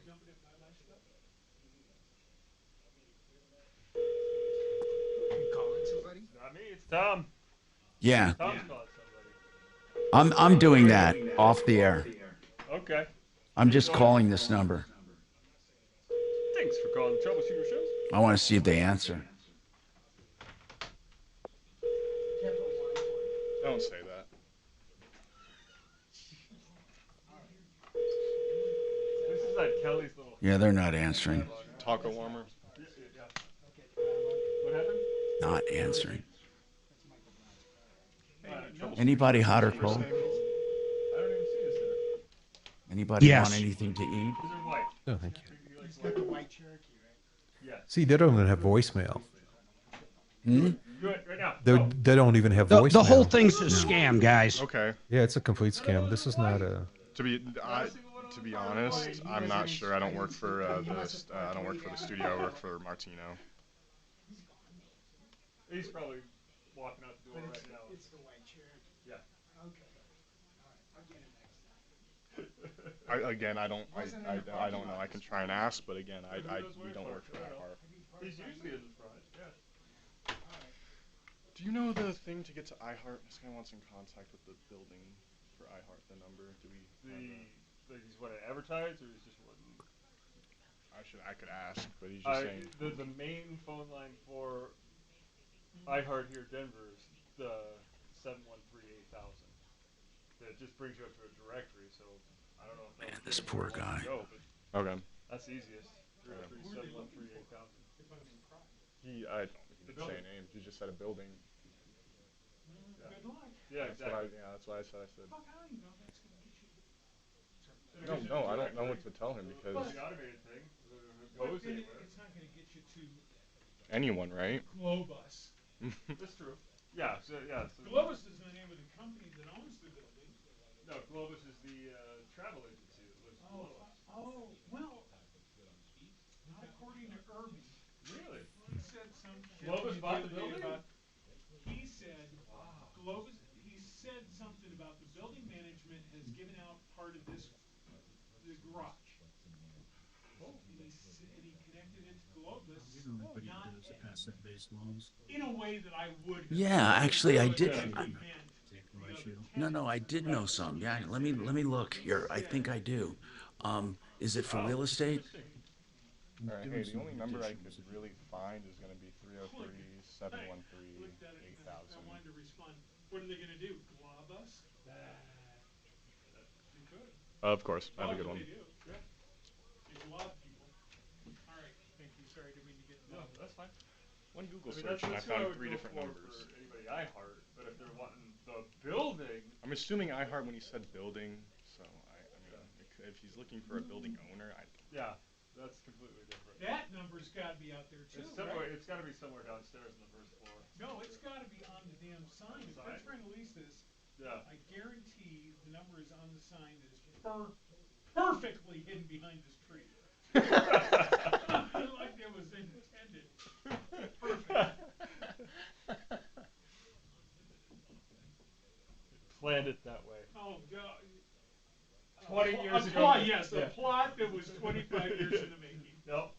You calling somebody? Not me, it's Tom. Yeah. Tom's calling somebody. I'm doing that off the air. Okay. I'm just calling this number. Thanks for calling Troubleshooter Show. I want to see if they answer. Don't say that. This is like Kelly's little Yeah, they're not answering. taco warmer. What happened? Not answering. Anybody hot or cold? I don't even see this there. Anybody Yes. want anything to eat? These are white. Oh, thank you. He's got the white Cherokee, right? Yes. See, they don't even have voicemail. Hmm? Do it right now. They don't even have The voicemail. whole thing's a scam, guys. Okay. Yeah, it's a complete scam. This is not a. To be honest, I'm not sure. I don't work for I don't work for the studio. I work for Martino. He's probably walking out the door right now. It's the white chair. Yeah. Okay. All right. I'll get it next time. Again, I don't know. I can try and ask, but again, we don't work for iHeart. He's usually in the front. Yeah. Do you know the thing to get to iHeart? This guy wants in contact with the building for iHeart. The number? Do we? He's what, advertised, or he's just what? I could ask, but he's just saying. The main phone line for iHeart here, Denver, is the 713-8000. That just brings you up to a directory. So I don't know if that's this poor guy. Okay. That's the easiest. 303-713-8000. He didn't say a name. He just said a building. Good luck. Yeah, exactly. That's why I said. Fuck, how do you know that's going to get you? No, I don't know what to tell him because. It's the automated thing. Goes anywhere. It's not going to get you to anyone, right? Globus. That's true. Yeah. So Globus is the name of the company that owns the building. No, Globus is the travel agency that lives in Globus. Oh, well, not according to Irby. Really? He said something. Globus bought the building? He said Globus. He said something about the building management has given out part of the garage. And he connected it to Globus. Not asset-based loans. In a way that I would. Yeah, actually, I did. No, I did know some. Yeah, let me look here. I think I do. Is it for real estate? All right. Hey, the only number I could really find is going to be 303-713-8000. I wanted to respond. What are they going to do? Glob us? You could. Of course. Have a good one. They do. Yeah. They glob people. All right. Thank you. Sorry, didn't mean to get involved. No, that's fine. One Google search and I found 3 different numbers. For anybody iHeart, but if they're wanting the building, I'm assuming iHeart when he said building. So I mean, if he's looking for a building owner, yeah, that's completely different. That number's got to be out there too. It's got to be somewhere downstairs on the first floor. No, it's got to be on the damn sign. If we're trying to lease this, I guarantee the number is on the sign that is perfectly hidden behind this tree. Like it was intended. Perfect. Planned it that way. Oh, God. 20 years ago. Plot, yes, a plot that was 25 years in the making. Nope.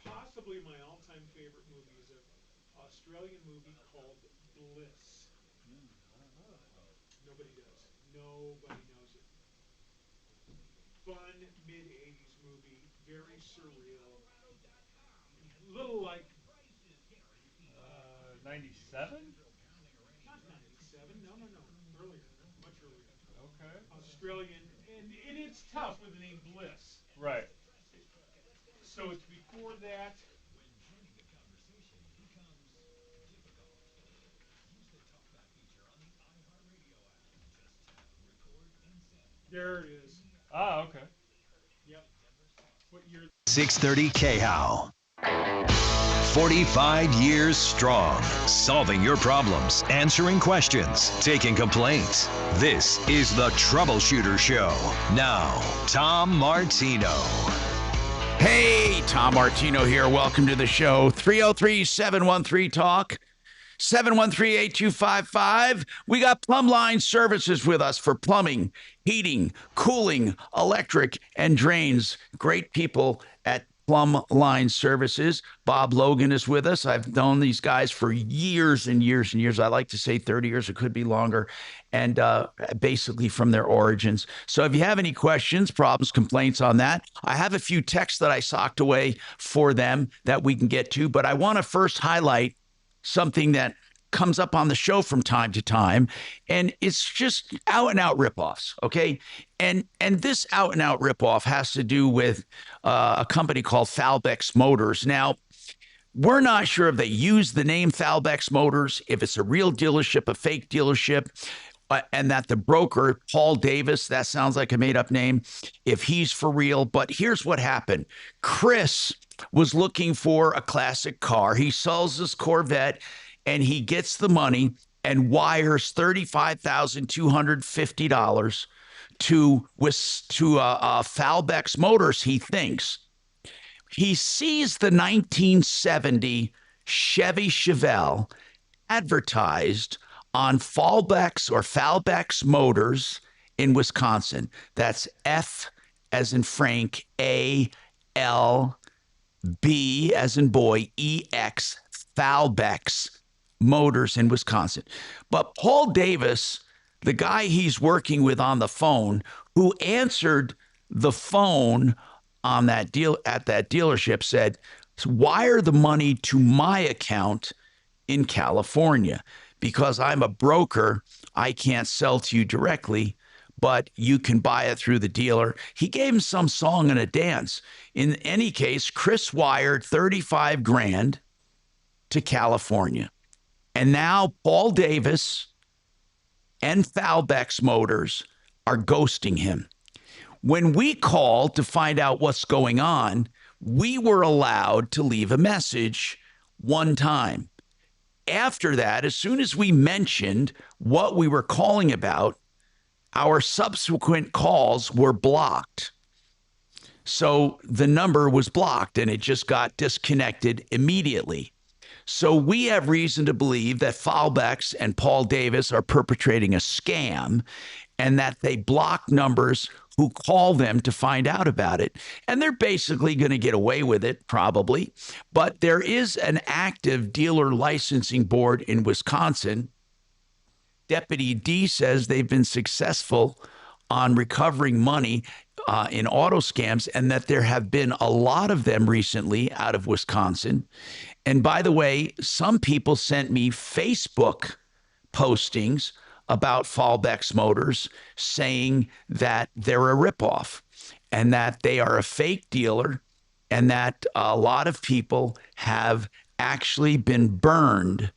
Possibly my all-time favorite movie is an Australian movie called Bliss. Nobody does. Nobody knows it. Fun mid-'80s movie, very surreal. Little like 97? Not 97. No. Earlier, much earlier. Okay. Australian, and it's tough with the name Bliss. Right. So it's before that. There it is. Ah, okay. Yep. What year? 630 KHOW. 45 years strong, solving your problems, answering questions, taking complaints. This is the Troubleshooter Show. Now, Tom Martino. Hey, Tom Martino here. Welcome to the show. 303-713-TALK. 713-8255. We got Plumbline Services with us for plumbing, heating, cooling, electric, and drains. Great people at Plumbline Services. Bob Logan is with us. I've known these guys for years and years and years. I like to say 30 years. It could be longer. And basically from their origins. So if you have any questions, problems, complaints on that, I have a few texts that I socked away for them that we can get to. But I want to first highlight something that comes up on the show from time to time, and it's just out and out ripoffs. Okay. And this out and out ripoff has to do with a company called Falbex Motors. Now, we're not sure if they use the name Falbex Motors, if it's a real dealership, a fake dealership. and that the broker, Paul Davis, that sounds like a made up name, if he's for real. But here's what happened. Chris was looking for a classic car. He sells this Corvette and he gets the money and wires $35,250 to Falbex Motors, he thinks. He sees the 1970 Chevy Chevelle advertised on Falbex Motors in Wisconsin. That's F as in Frank, A, L, B as in boy, E, X, Falbex Motors in Wisconsin. But Paul Davis, the guy he's working with on the phone, who answered the phone on that deal at that dealership, said, wire the money to my account in California. Because I'm a broker, I can't sell to you directly, but you can buy it through the dealer. He gave him some song and a dance. In any case, Chris wired 35 grand to California. And now Paul Davis and Falbex Motors are ghosting him. When we called to find out what's going on, we were allowed to leave a message one time. After that, as soon as we mentioned what we were calling about, our subsequent calls were blocked. So the number was blocked and it just got disconnected immediately. So we have reason to believe that Falbex and Paul Davis are perpetrating a scam and that they block numbers who call them to find out about it. And they're basically going to get away with it, probably. But there is an active dealer licensing board in Wisconsin. Deputy D says they've been successful on recovering money in auto scams and that there have been a lot of them recently out of Wisconsin. And by the way, some people sent me Facebook postings about Falbex Motors saying that they're a ripoff and that they are a fake dealer and that a lot of people have actually been burned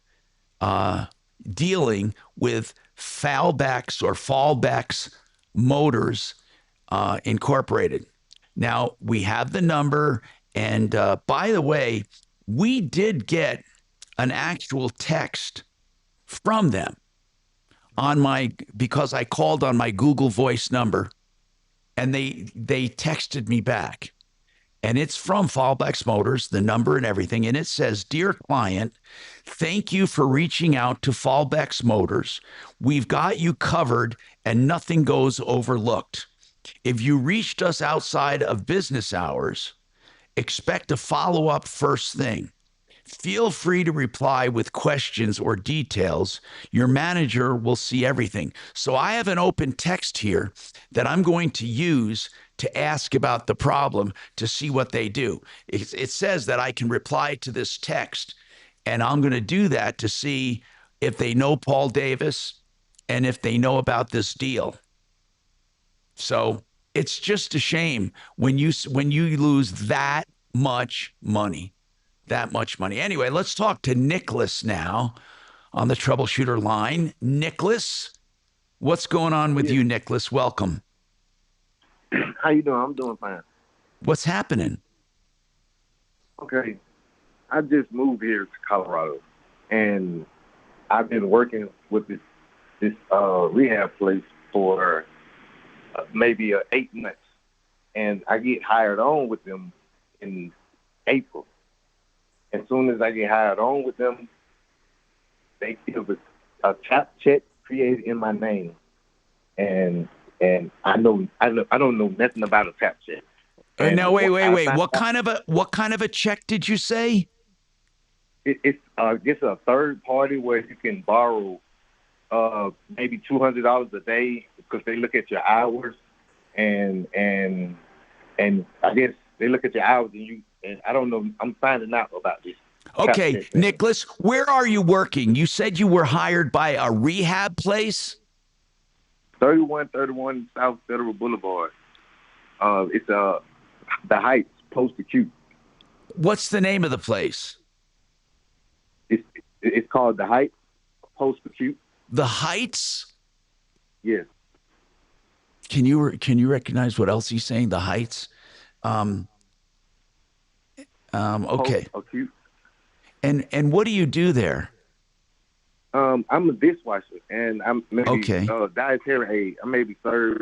dealing with Falbex Motors Incorporated. Now, we have the number. And by the way, we did get an actual text from them because I called on my Google Voice number, and they texted me back. And it's from Falbex Motors, the number and everything. And it says, "Dear client, thank you for reaching out to Falbex Motors. We've got you covered and nothing goes overlooked. If you reached us outside of business hours, expect a follow-up first thing. Feel free to reply with questions or details. Your manager will see everything." So I have an open text here that I'm going to use to ask about the problem to see what they do. It says that I can reply to this text, and I'm going to do that to see if they know Paul Davis and if they know about this deal. So it's just a shame when you lose that much money. That much money. Anyway, let's talk to Nicholas now on the Troubleshooter line. Nicholas, what's going on with you, Nicholas? Welcome. How you doing? I'm doing fine. What's happening? Okay. I just moved here to Colorado, and I've been working with this rehab place for maybe 8 months, and I get hired on with them in April. As soon as I get hired on with them, they give a tap check created in my name, and I don't know nothing about a tap check. No, wait. What kind of a check did you say? It's just a third party where you can borrow maybe $200 a day because they look at your hours, and I guess they look at your hours and I don't know. I'm finding out about this. Okay, Nicholas, where are you working? You said you were hired by a rehab place? 3131 South Federal Boulevard. It's the Heights, post-acute. What's the name of the place? It's called the Heights, post-acute. The Heights? Yes. Can you recognize what else he's saying? The Heights. Okay. Acute. And what do you do there? I'm a dishwasher, and I'm maybe dietary aid. I maybe serve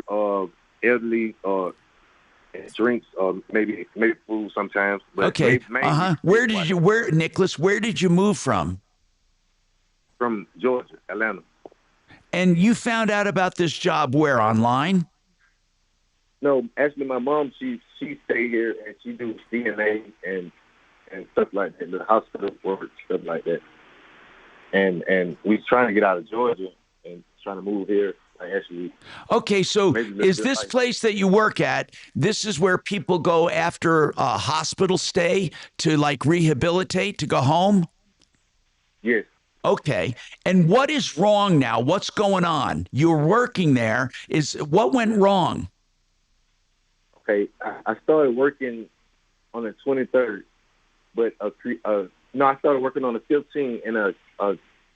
elderly drinks or maybe food sometimes. But Okay. mainly Nicholas, where did you move from? From Georgia, Atlanta. And you found out about this job where? Online? No, actually, my mom, she stay here and she do DNA and stuff like that, the hospital work, stuff like that. And we trying to get out of Georgia and trying to move here. Actually. Okay, so is this place that you work at, this is where people go after a hospital stay to like rehabilitate, to go home? Yes. Okay. And what is wrong now? What's going on? You're working there. What went wrong? Okay, I started working on the 23rd, but I started working on the 15th, and a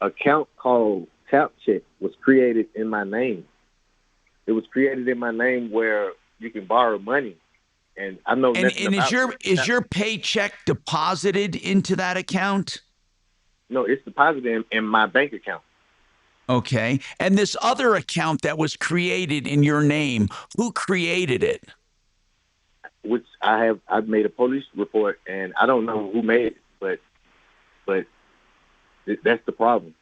account called Tap Check was created in my name. It was created in my name where you can borrow money, and I know nothing about it. Is your paycheck deposited into that account? No, it's deposited in my bank account. Okay, and this other account that was created in your name, who created it? Which I've made a police report, and I don't know who made it, but that's the problem.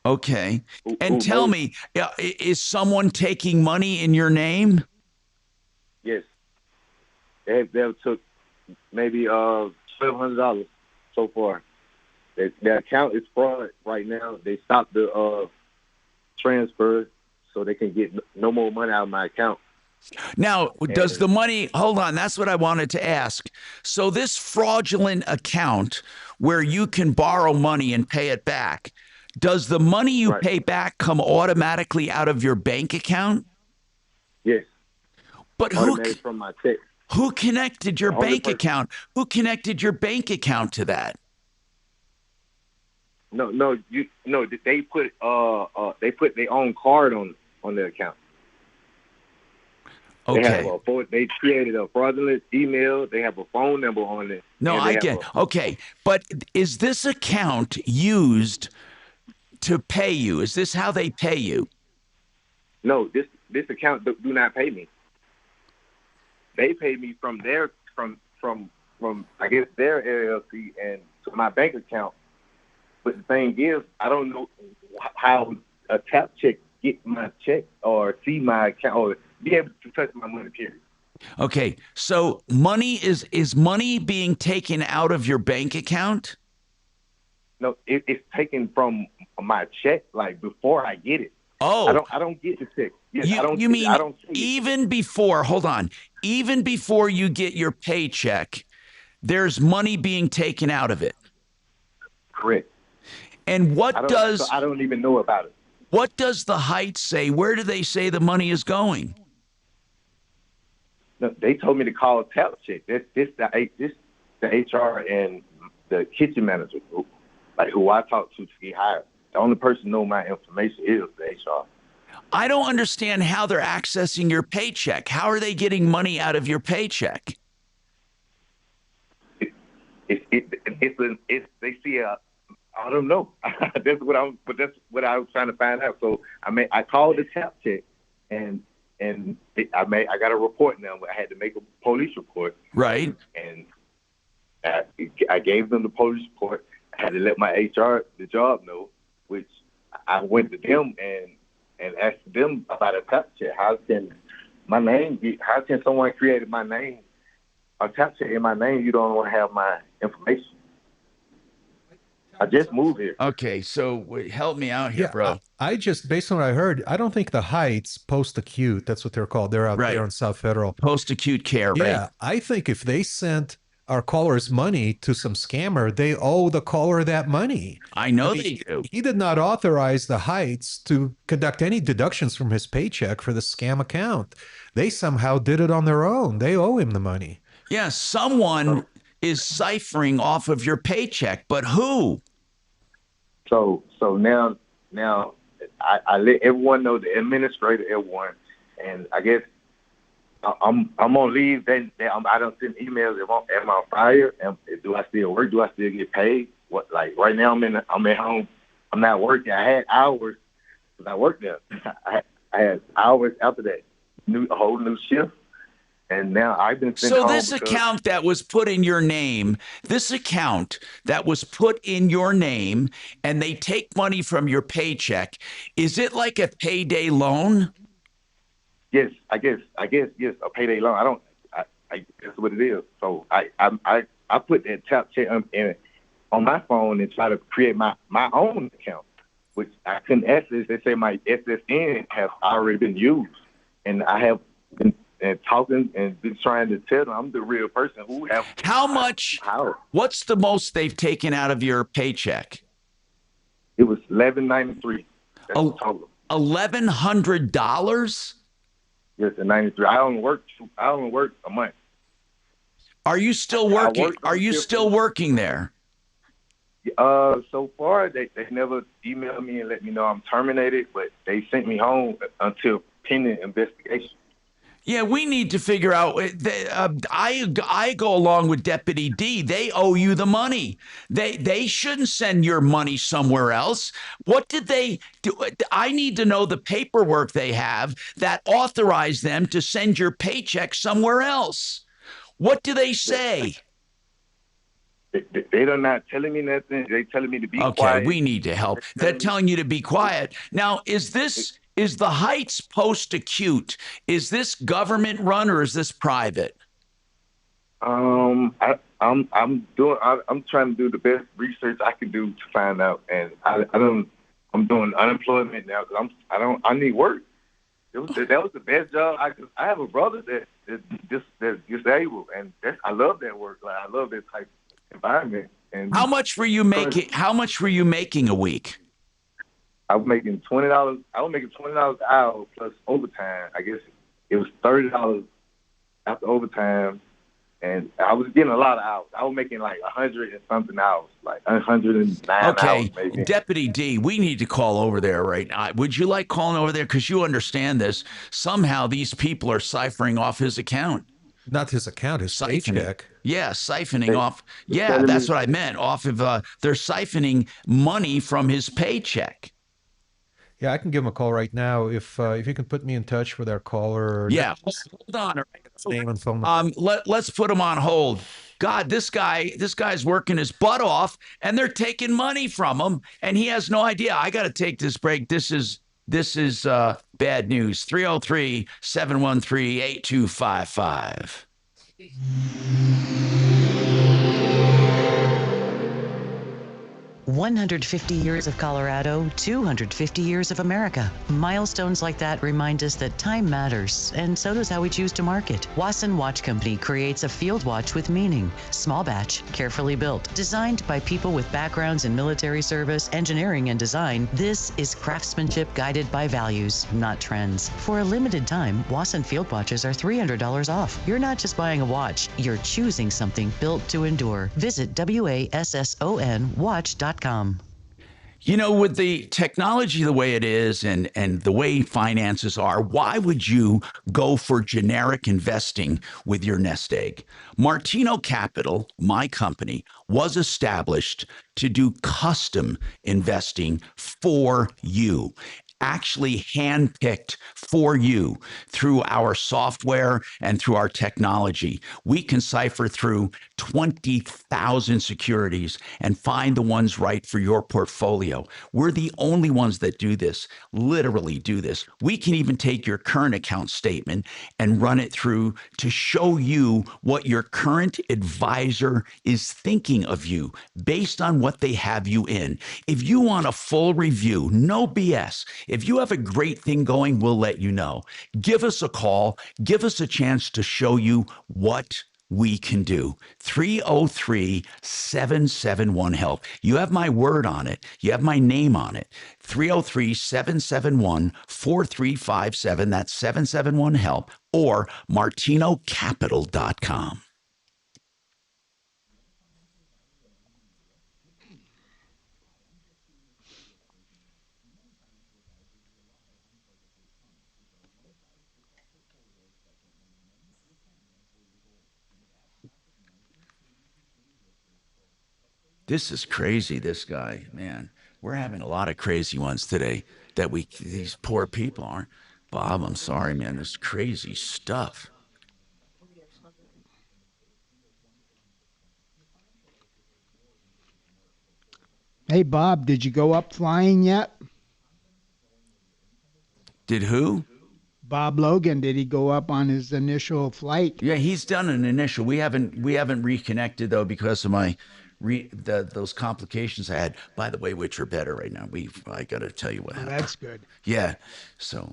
Okay. And tell me, is someone taking money in your name? Yes. They took maybe $1,200 so far. Their account is fraud right now. They stopped the transfer so they can get no more money out of my account. Now, does the money, hold on, that's what I wanted to ask. So this fraudulent account where you can borrow money and pay it back, does the money you pay back come automatically out of your bank account? Yes. But from my check. Who connected your bank account? Who connected your bank account to that? No, they put their own card on the account. Okay. They created a fraudulent email. They have a phone number on it. No, I get it. Okay. But is this account used to pay you? Is this how they pay you? No, this account do not pay me. They pay me from I guess their LLC and to my bank account. But the thing is, I don't know how a Tap Check get my check or see my account or be able to touch my money, period. Okay, so is money being taken out of your bank account? No, it's taken from my check, like before I get it. Oh, I don't get the check. Yes, you mean even before? Hold on, even before you get your paycheck, there's money being taken out of it. Correct. And I don't even know about it. What does the Heights say? Where do they say the money is going? No, they told me to call Tap Check. This the HR and the kitchen manager, who I talk to get hired. The only person know my information is the HR. I don't understand how they're accessing your paycheck. How are they getting money out of your paycheck? They see I don't know. That's what I was trying to find out. So I called the Tap Check, and I got a report now. I had to make a police report. Right. And I gave them the police report. I had to let my HR, the job, know, which I went to them and asked them about a Tap Check. How can someone create my name, a Tap Check in my name? You don't want to have my information. I just moved here. Okay, so help me out here, bro. I just, based on what I heard, I don't think the Heights post-acute, that's what they're called. They're out there on South Federal. Post-acute care, right? Yeah, I think if they sent our caller's money to some scammer, they owe the caller that money. I know they do. He did not authorize the Heights to conduct any deductions from his paycheck for the scam account. They somehow did it on their own. They owe him the money. Yeah, someone is ciphering off of your paycheck, but who? So now I let everyone know, the administrator, everyone, and I guess I'm on leave. I don't send emails. Am I fired? Do I still work? Do I still get paid? What, like right now I'm at home. I'm not working. I had hours because I worked there. I had hours after that, a whole new shift, and now I've been sent home. So this account that was put in your name, and they take money from your paycheck, is it like a payday loan? Yes, I guess yes, a payday loan. I that's what it is. So I put that tap check on my phone and try to create my own account, which I couldn't access. They say my SSN has already been used, and I have been talking and been trying to tell them I'm the real person who have. How much? What's the most they've taken out of your paycheck? It was $11.93. That's the total. $1,100? Yes, at 93. I only work a month. Are you still working? Are you still working there? So far they never emailed me and let me know I'm terminated, but they sent me home until pending investigation. Yeah, we need to figure out. I go along with Deputy D. They owe you the money. They shouldn't send your money somewhere else. What did they do? I need to know the paperwork they have that authorized them to send your paycheck somewhere else. What do they say? They're not telling me nothing. They're telling me to be quiet. Okay, we need to help. They're telling you to be quiet. Now, is the Heights post-acute, is this government run or is this private? I'm trying to do the best research I can do to find out, and I'm doing unemployment now because I need work. That was the best job. I have a brother that's disabled, and I love that work. Like, I love that type of environment. And how much were you making? How much were you making a week? I was making $20. I was making $20 an hour plus overtime. I guess it was $30 after overtime, and I was getting a lot of hours. I was making like 100 and something hours, like 109 hours maybe. Deputy D, we need to call over there right now. Would you like calling over there? Because you understand this. Somehow these people are siphoning off his account. Not his account, his paycheck. Yeah, siphoning off. Yeah, that's what I meant. Off of, they're siphoning money from his paycheck. Yeah, I can give him a call right now if you can put me in touch with our caller. Yeah, hold on. Name and phone number. Let's put him on hold. God, this guy's working his butt off, and they're taking money from him, and he has no idea. I got to take this break. This is bad news. 303-713-8255. 150 years of Colorado, 250 years of America. Milestones like that remind us that time matters, and so does how we choose to market. Wasson Watch Company creates a field watch with meaning. Small batch, carefully built, designed by people with backgrounds in military service, engineering, and design. This is craftsmanship guided by values, not trends. For a limited time, Wasson field watches are $300 off. You're not just buying a watch, you're choosing something built to endure. Visit wassonwatch.com. You know, with the technology the way it is and the way finances are, why would you go for generic investing with your nest egg? Martino Capital, my company, was established to do custom investing for you. Actually handpicked for you through our software and through our technology. We can cipher through 20,000 securities and find the ones right for your portfolio. We're the only ones that do this, literally do this. We can even take your current account statement and run it through to show you what your current advisor is thinking of you based on what they have you in. If you want a full review, no BS. If you have a great thing going, we'll let you know. Give us a call. Give us a chance to show you what we can do. 303-771-HELP. You have my word on it. You have my name on it. 303-771-4357. That's 771-HELP or martinocapital.com. This is crazy, this guy, man. We're having a lot of crazy ones today these poor people aren't. Bob, I'm sorry, man. This crazy stuff. Hey, Bob, did you go up flying yet? Did who? Bob Logan. Did he go up on his initial flight? Yeah, he's done an initial. We haven't reconnected though because of my those complications I had. By the way, which are better right now. I got to tell you what happened. That's good. Yeah. So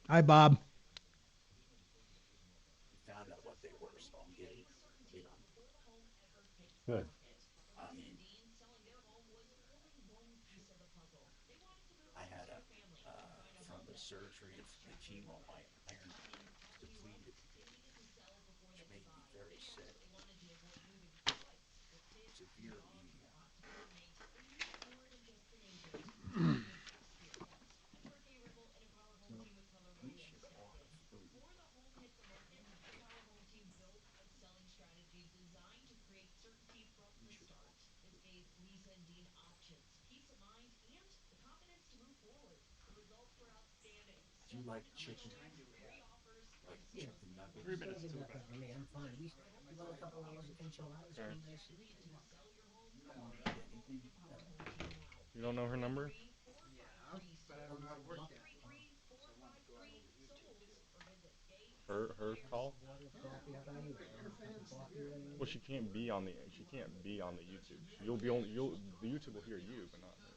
Hi, Bob. Good. I had from the surgery of the chemo, my iron depleted, which made me very sick. Severe anemia. Do you like chicken? Like chicken nuggets? 3 minutes to it. I'm fine. You want a couple of those enchiladas? You don't know her number? Yeah, but I don't know how to work that. So I want to go on over YouTube. Her call? Well, she can't be on the YouTube. The YouTube will hear you, but not her.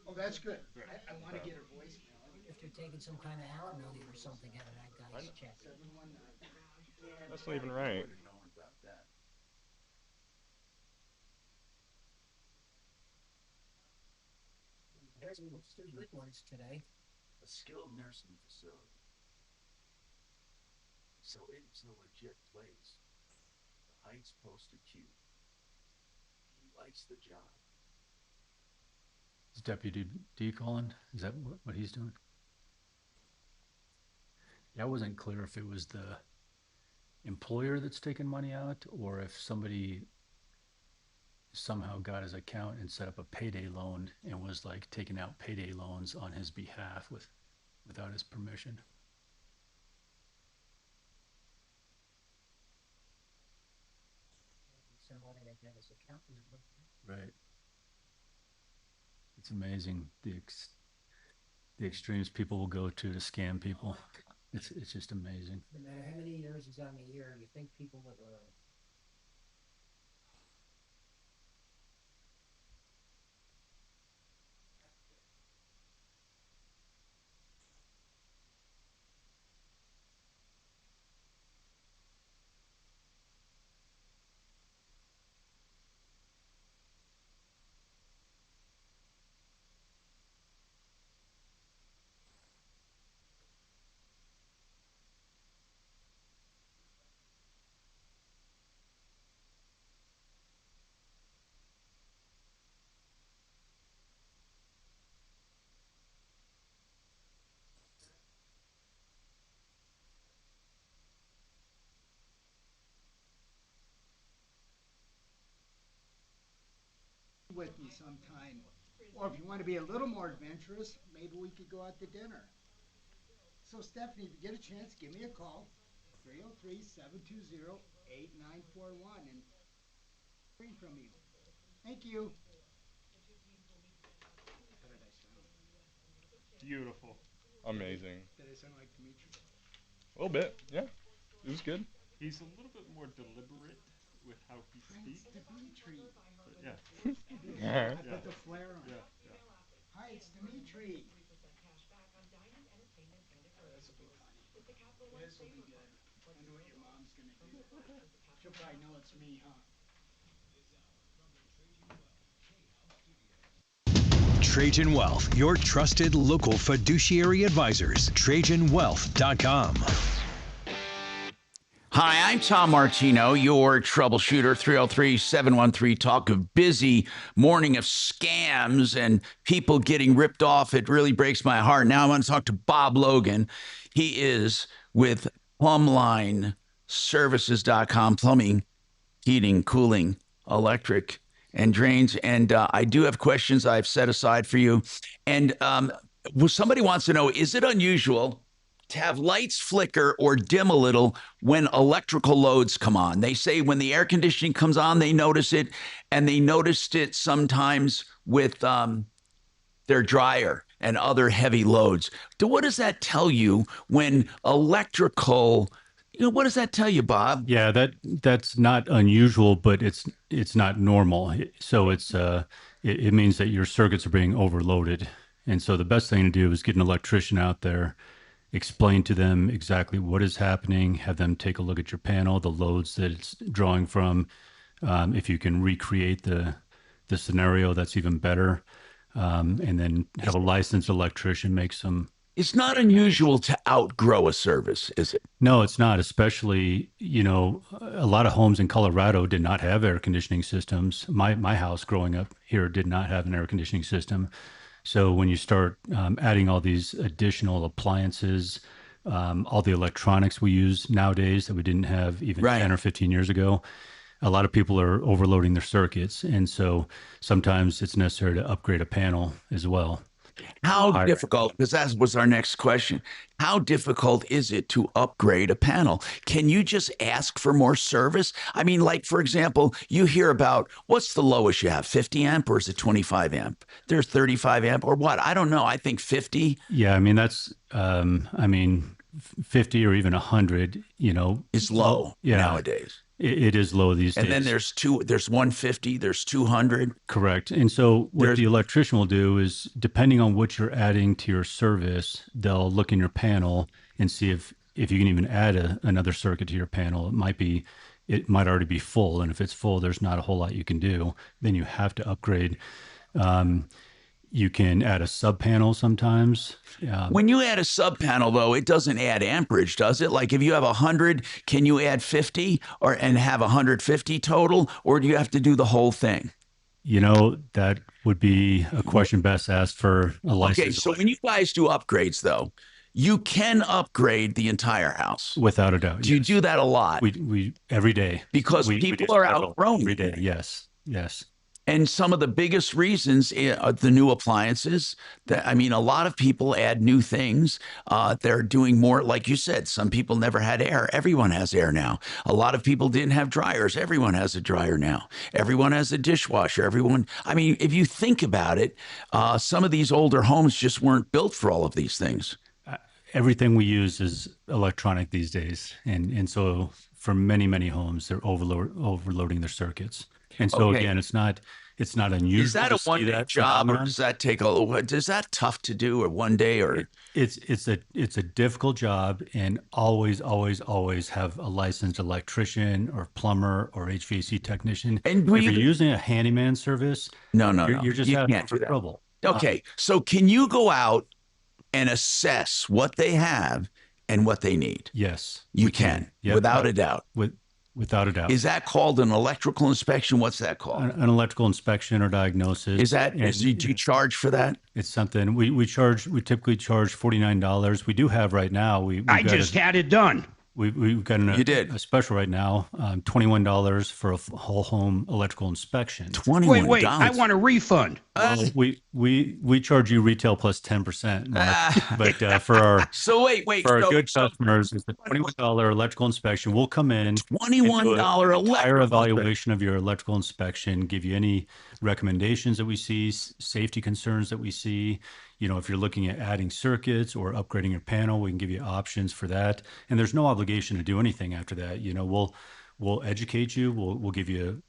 Oh, that's good. I want to get her voicemail. If they're taking some kind of alimony or something out of that guy's check. That's not even right. There's good ones today. A skilled nursing facility. So it's a legit place. The Heights post-acute. He likes the job. Is Deputy D calling? Is that what he's doing? Yeah, I wasn't clear if it was the employer that's taking money out or if somebody somehow got his account and set up a payday loan and was like taking out payday loans on his behalf without his permission. Somebody that got his account. Right. It's amazing the extremes people will go to scam people. It's just amazing. No matter how many years is on the year, you think people would learn. With me sometime. Or if you want to be a little more adventurous, maybe we could go out to dinner. So, Stephanie, if you get a chance, give me a call. 303-720-8941 and hearing from you. Thank you. How did I sound? Beautiful. Amazing. Did I sound like Dimitri? A little bit, yeah. It was good. He's a little bit more deliberate with how he speaks. Dimitri. But yeah. I put the flair on. Yeah. Hi, it's Dimitri. This will be funny. This will be good. Wonder what your mom's gonna do. She'll probably know it's me, huh? Trajan Wealth, your trusted local fiduciary advisors. TrajanWealth.com. Hi, I'm Tom Martino, your troubleshooter. 303-713-TALK. A busy morning of scams and people getting ripped off. It really breaks my heart. Now I want to talk to Bob Logan. He is with PlumlineServices.com, plumbing heating, cooling, electric, and drains. And I do have questions I've set aside for you. And somebody wants to know, is it unusual to have lights flicker or dim a little when electrical loads come on? They say when the air conditioning comes on, they notice it, and they noticed it sometimes with their dryer and other heavy loads. What does that tell you when electrical, what does that tell you, Bob? Yeah, that's not unusual, but it's not normal. So it means that your circuits are being overloaded. And so the best thing to do is get an electrician out there, explain to them exactly what is happening, have them take a look at your panel, the loads that it's drawing from. If you can recreate the scenario, that's even better. And then have a licensed electrician make some. It's not unusual to outgrow a service, is it? No, it's not. Especially, a lot of homes in Colorado did not have air conditioning systems. My house growing up here did not have an air conditioning system. So when you start adding all these additional appliances, all the electronics we use nowadays that we didn't have even 10 or 15 years ago, a lot of people are overloading their circuits. And so sometimes it's necessary to upgrade a panel as well. How difficult, because that was our next question, how difficult is it to upgrade a panel? Can you just ask for more service? I mean, like, for example, you hear about, what's the lowest you have, 50 amp or is it 25 amp? There's 35 amp or what? I don't know. I think 50. Yeah, I mean, that's, 50 or even 100, is low nowadays. It is low these days. And then there's 150, there's 200. Correct. And so what the electrician will do is, depending on what you're adding to your service, they'll look in your panel and see if you can even add another circuit to your panel. It might already be full. And if it's full, there's not a whole lot you can do. Then you have to upgrade. You can add a sub panel sometimes. When you add a sub panel, though, it doesn't add amperage, does it? Like if you have 100, can you add 50 and have 150 total, or do you have to do the whole thing? That would be a question best asked for a licensed. Okay, so when you guys do upgrades, though, you can upgrade the entire house. Without a doubt. Do you do that a lot? We every day. Because people are outgrowing every day. Yes. And some of the biggest reasons are the new appliances. A lot of people add new things. They're doing more, like you said, some people never had air. Everyone has air now. A lot of people didn't have dryers. Everyone has a dryer now. Everyone has a dishwasher. If you think about it, some of these older homes just weren't built for all of these things. Everything we use is electronic these days. And so for many, many homes, they're overloading their circuits. And so again, it's not unusual. Is that a one-day job, or does that take is that tough to do, or one day, or it's a difficult job, and always have a licensed electrician or plumber or HVAC technician. And if you're using a handyman service, you're just having trouble. Okay, so can you go out and assess what they have and what they need? Yes, you can. Yep. Without a doubt. Without a doubt. Is that called an electrical inspection? What's that called? An electrical inspection or diagnosis. Do you charge for that? It's something we typically charge $49. We do have right now. I just had it done. We've got a special right now, $21 for a whole home electrical inspection. $21. Wait, I want a refund. Well, we charge you retail plus 10%, but for our good customers, it's a $21 electrical inspection. We'll come in, $21 entire evaluation of your electrical inspection, give you any recommendations that we see, safety concerns that we see. If you're looking at adding circuits or upgrading your panel, we can give you options for that. And there's no obligation to do anything after that. We'll educate you. We'll give you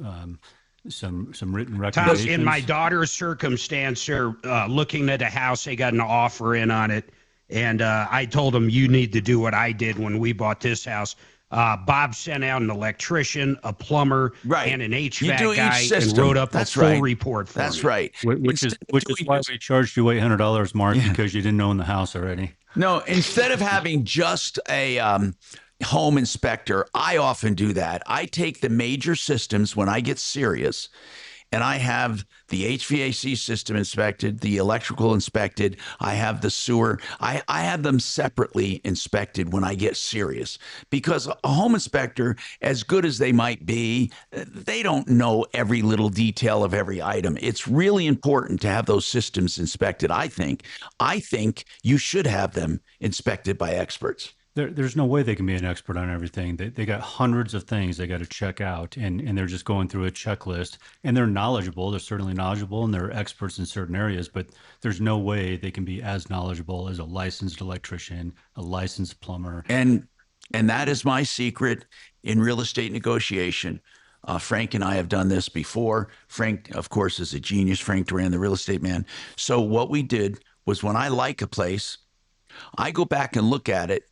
some written recommendations. Tom, in my daughter's circumstance, they're looking at a house. They got an offer in on it. And I told them, you need to do what I did when we bought this house. Bob sent out an electrician, a plumber, and an HVAC guy, and wrote up a full report for me. That's right. Which is why we charged you $800, Mark, because you didn't own the house already. No, instead of having just a home inspector, I often do that. I take the major systems when I get serious, and I have the HVAC system inspected, the electrical inspected, I have the sewer. I have them separately inspected when I get serious, because a home inspector, as good as they might be, they don't know every little detail of every item. It's really important to have those systems inspected, I think. I think you should have them inspected by experts. There's no way they can be an expert on everything. They got hundreds of things they got to check out, and they're just going through a checklist. And they're knowledgeable. They're certainly knowledgeable, and they're experts in certain areas. But there's no way they can be as knowledgeable as a licensed electrician, a licensed plumber. And that is my secret in real estate negotiation. Frank and I have done this before. Frank, of course, is a genius. Frank Duran, the real estate man. So what we did was, when I like a place, I go back and look at it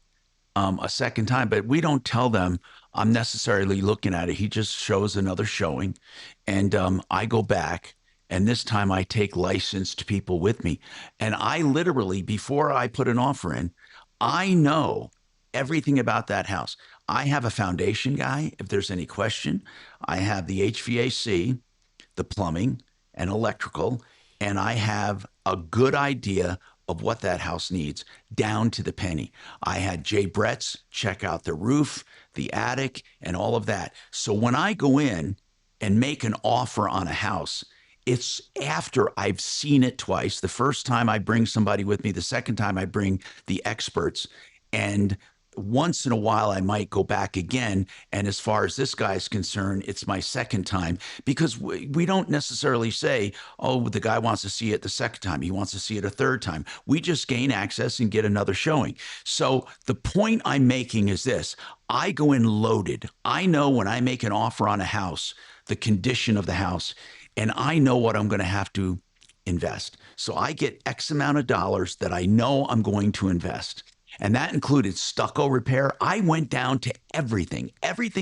a second time, but we don't tell them I'm necessarily looking at it. He just shows another showing, and I go back, and this time I take licensed people with me. And I literally, before I put an offer in, I know everything about that house. I have a foundation guy, if there's any question. I have the HVAC, the plumbing, and electrical, and I have a good idea of what that house needs, down to the penny. I had Jay Bretz check out the roof, the attic, and all of that. So when I go in and make an offer on a house, it's after I've seen it twice. The first time I bring somebody with me, the second time I bring the experts, and once in a while I might go back again. And as far as this guy's concerned, it's my second time, because we don't necessarily say, oh, the guy wants to see it the second time, he wants to see it a third time. We just gain access and get another showing. So the point I'm making is this: I go in loaded. I know when I make an offer on a house, the condition of the house, and I know what I'm going to have to invest. So I get X amount of dollars that I know I'm going to invest. And that included stucco repair. I went down to everything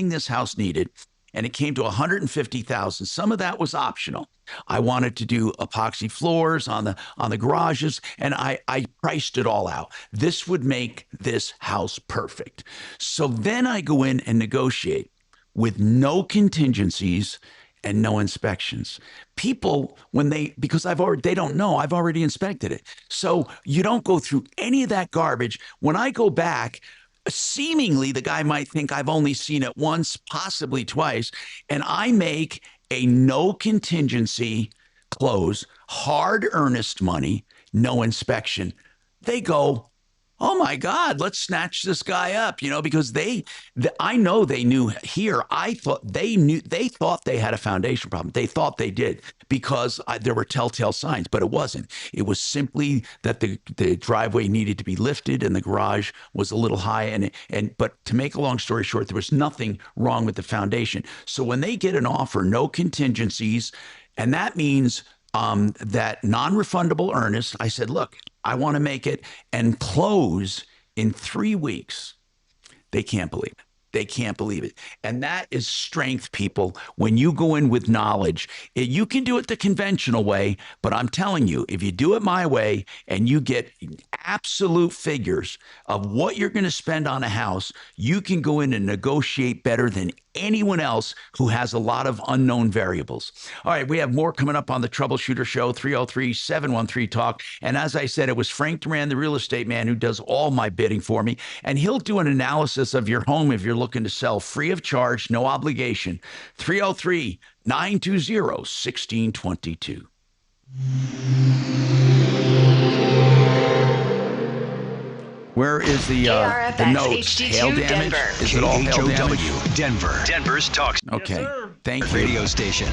this house needed, and it came to $150,000. Some of that was optional. I wanted to do epoxy floors on the garages, and I priced it all out. This would make this house perfect. So then I go in and negotiate with no contingencies and no inspections. People, because they don't know, I've already inspected it. So you don't go through any of that garbage. When I go back, seemingly the guy might think I've only seen it once, possibly twice, and I make a no contingency close, hard earnest money, no inspection. They go, oh my God, let's snatch this guy up, because I know they knew here. I thought they thought they had a foundation problem. They thought they did, because there were telltale signs, but it wasn't. It was simply that the driveway needed to be lifted and the garage was a little high. But to make a long story short, there was nothing wrong with the foundation. So when they get an offer, no contingencies, and that means that non-refundable earnest, I said, look, I want to make it and close in 3 weeks. They can't believe it. They can't believe it. And that is strength, people. When you go in with knowledge, you can do it the conventional way, but I'm telling you, if you do it my way and you get absolute figures of what you're going to spend on a house, you can go in and negotiate better than anyone else who has a lot of unknown variables. All right, we have more coming up on the Troubleshooter Show, 303-713-TALK. And as I said, it was Frank Duran, the real estate man, who does all my bidding for me. And he'll do an analysis of your home if you're looking to sell, free of charge, no obligation. 303-920-1622. Where is the notes? Hail damage? Denver. Is it all hail damage? Denver. Denver's talk. Okay. Yes, thank you. Radio station.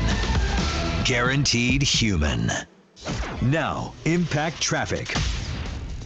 Guaranteed human. Now, impact traffic.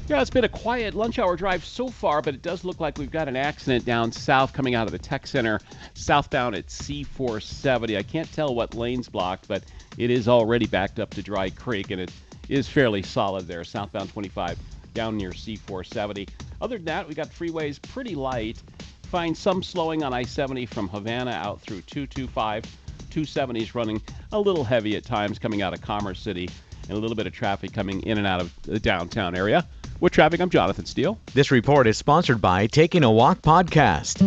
Yeah, it's been a quiet lunch hour drive so far, but it does look like we've got an accident down south coming out of the tech center, southbound at C470. I can't tell what lane's blocked, but it is already backed up to Dry Creek, and it is fairly solid there, southbound 25 down near C470. Other than that, we got freeways pretty light. Find some slowing on I-70 from Havana out through 225. 270 is running a little heavy at times coming out of Commerce City, and a little bit of traffic coming in and out of the downtown area. With traffic, I'm Jonathan Steele. This report is sponsored by Taking a Walk Podcast.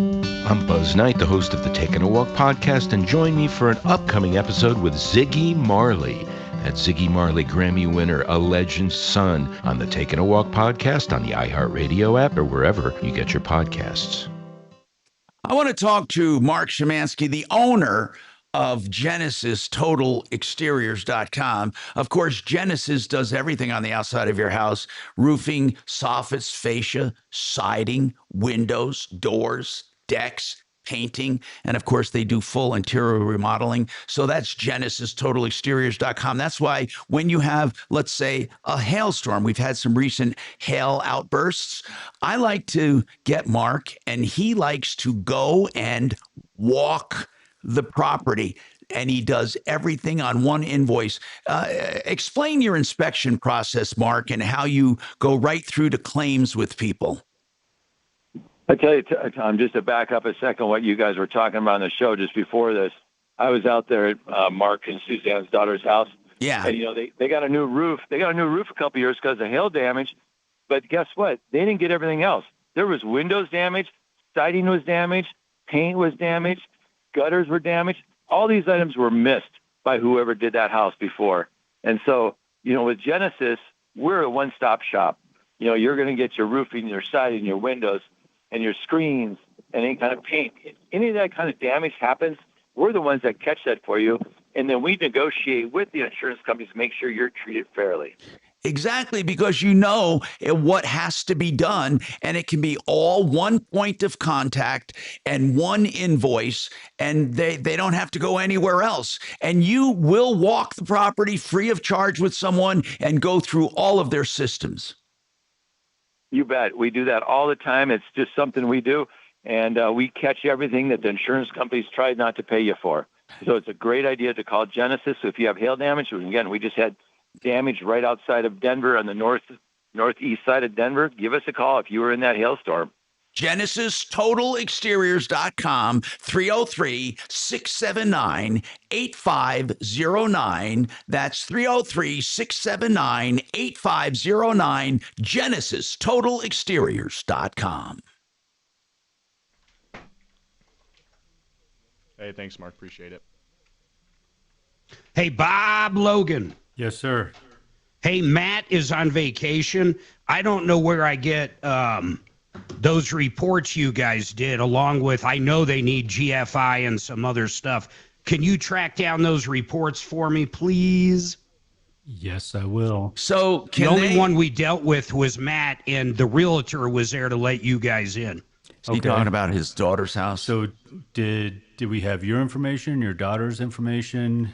I'm Buzz Knight, the host of the Taking a Walk podcast, and join me for an upcoming episode with Ziggy Marley. That's Ziggy Marley, Grammy winner, a legend's son, on the Taking a Walk podcast on the iHeartRadio app or wherever you get your podcasts. I want to talk to Mark Szymanski, the owner of Genesis Total Exteriors.com. Of course, Genesis does everything on the outside of your house: roofing, soffits, fascia, siding, windows, doors, decks, painting, and of course they do full interior remodeling. So that's Genesis Total Exteriors.com. That's why when you have, let's say, a hailstorm, we've had some recent hail outbursts, I like to get Mark, and he likes to go and walk the property, and he does everything on one invoice. Explain your inspection process, Mark, and how you go right through to claims with people. I tell you, Tom, just to back up a second, what you guys were talking about on the show just before this, I was out there at Mark and Suzanne's daughter's house. Yeah. And, they got a new roof. They got a new roof a couple years because of hail damage. But guess what? They didn't get everything else. There was windows damaged, siding was damaged, paint was damaged, gutters were damaged. All these items were missed by whoever did that house before. And so, with Genesis, we're a one-stop shop. You're going to get your roofing, your siding, your windows, and your screens, and any kind of paint. Any of that kind of damage happens, we're the ones that catch that for you, and then we negotiate with the insurance companies to make sure you're treated fairly. Exactly, because you know what has to be done, and it can be all one point of contact and one invoice, and they don't have to go anywhere else. And you will walk the property free of charge with someone and go through all of their systems. You bet. We do that all the time. It's just something we do, and we catch everything that the insurance companies tried not to pay you for. So it's a great idea to call Genesis. So if you have hail damage, again, we just had damage right outside of Denver on the northeast side of Denver. Give us a call if you were in that hailstorm. Genesis Total Exteriors.com, 303-679-8509. That's 303-679-8509. Genesis Total Exteriors.com. Hey, thanks, Mark. Appreciate it. Hey, Bob Logan. Yes, sir. Hey, Matt is on vacation. I don't know where I get those reports you guys did, along with, I know they need GFI and some other stuff. Can you track down those reports for me, please? Yes, I will. So the only one we dealt with was Matt, and the realtor was there to let you guys in. Is he talking about his daughter's house? So did we have your information, your daughter's information?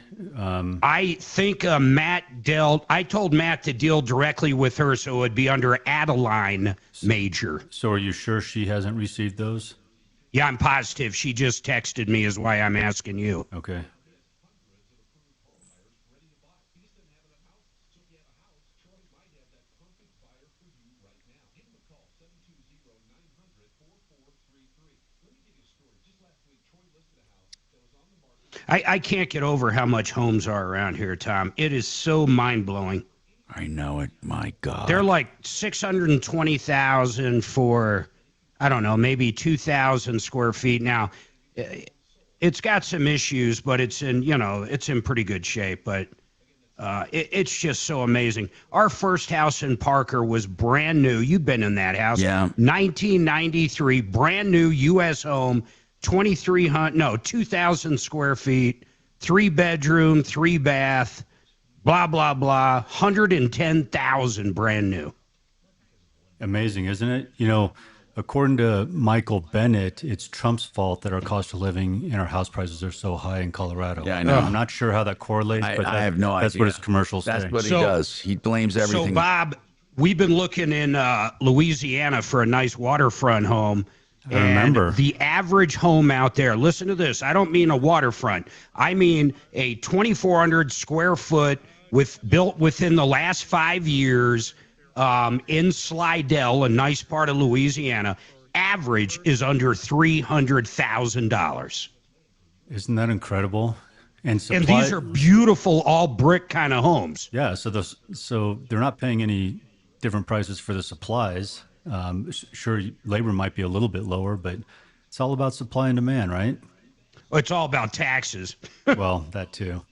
I think Matt I told Matt to deal directly with her, so it would be under Adeline Mager. So are you sure she hasn't received those? Yeah, I'm positive. She just texted me, is why I'm asking you. Okay. I can't get over how much homes are around here, Tom. It is so mind-blowing. I know it. My God. They're like 620,000 for, I don't know, maybe 2,000 square feet. Now, it's got some issues, but it's in pretty good shape. But it's just so amazing. Our first house in Parker was brand new. You've been in that house. Yeah. 1993, brand new U.S. home. 2,000 square feet, 3-bedroom, 3-bath, blah, blah, blah, 110,000 brand new. Amazing, isn't it? According to Michael Bennett, it's Trump's fault that our cost of living and our house prices are so high in Colorado. Yeah, I know. I'm not sure how that correlates, but I have no idea. That's what his commercials say. That's what he does. He blames everything. So, Bob, we've been looking in Louisiana for a nice waterfront home. I remember. The average home out there, listen to this, I don't mean a waterfront. I mean a 2,400 square foot built within the last 5 years in Slidell, a nice part of Louisiana. Average is under $300,000. Isn't that incredible? And these are beautiful, all brick kind of homes. Yeah, so they're not paying any. different prices for the supplies. Sure, labor might be a little bit lower, but it's all about supply and demand, right? Well, it's all about taxes. Well, that too.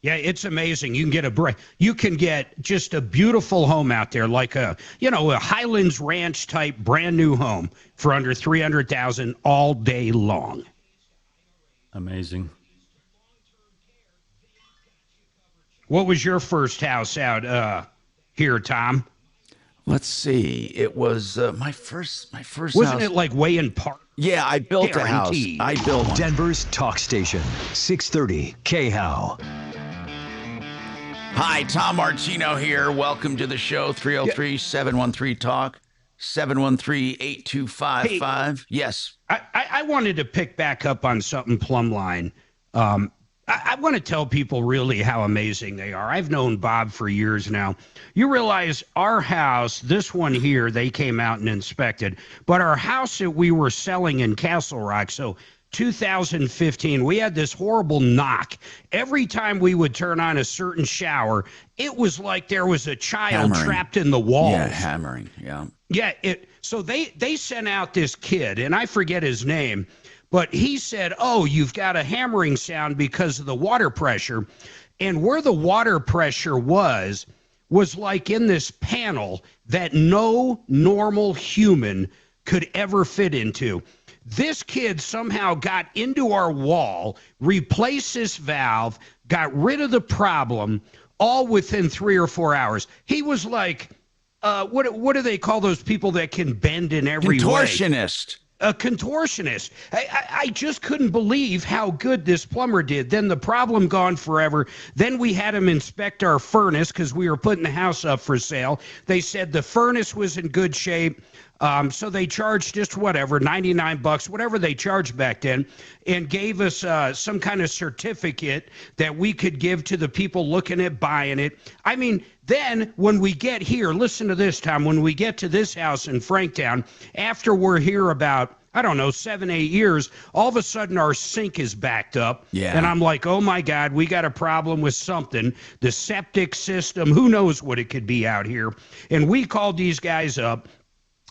Yeah, it's amazing. You can get just a beautiful home out there, like a Highlands Ranch type brand new home for under $300,000 all day long. Amazing. What was your first house out here, Tom? Let's see. It was my first Wasn't house. it like way in Park? Yeah, I built a house. Guaranteed. I built one. Denver's talk station, 630 KHOW. Hi, Tom Martino here. Welcome to the show. 303-713-TALK, 713-8255. Yes. I wanted to pick back up on something Plumline. I want to tell people really how amazing they are. I've known Bob for years now. You realize our house, this one here, they came out and inspected, but our house that we were selling in Castle Rock, so 2015, we had this horrible knock. Every time we would turn on a certain shower, it was like there was a child trapped in the walls. Yeah, hammering, yeah. Yeah, so they sent out this kid, and I forget his name, but he said, oh, you've got a hammering sound because of the water pressure. And where the water pressure was like in this panel that no normal human could ever fit into. This kid somehow got into our wall, replaced this valve, got rid of the problem, all within 3 or 4 hours. He was like, what do they call those people that can bend in every way? Contortionist. A contortionist. I just couldn't believe how good this plumber did. Then the problem gone forever. Then we had him inspect our furnace because we were putting the house up for sale. They said the furnace was in good shape. So they charged just whatever, $99, whatever they charged back then, and gave us some kind of certificate that we could give to the people looking at buying it. I mean, then when we get here, listen to this, Tom, when we get to this house in Franktown, after we're here about, I don't know, 7, 8 years, all of a sudden our sink is backed up. Yeah. And I'm like, oh my God, we got a problem with something. The septic system, who knows what it could be out here. And we called these guys up.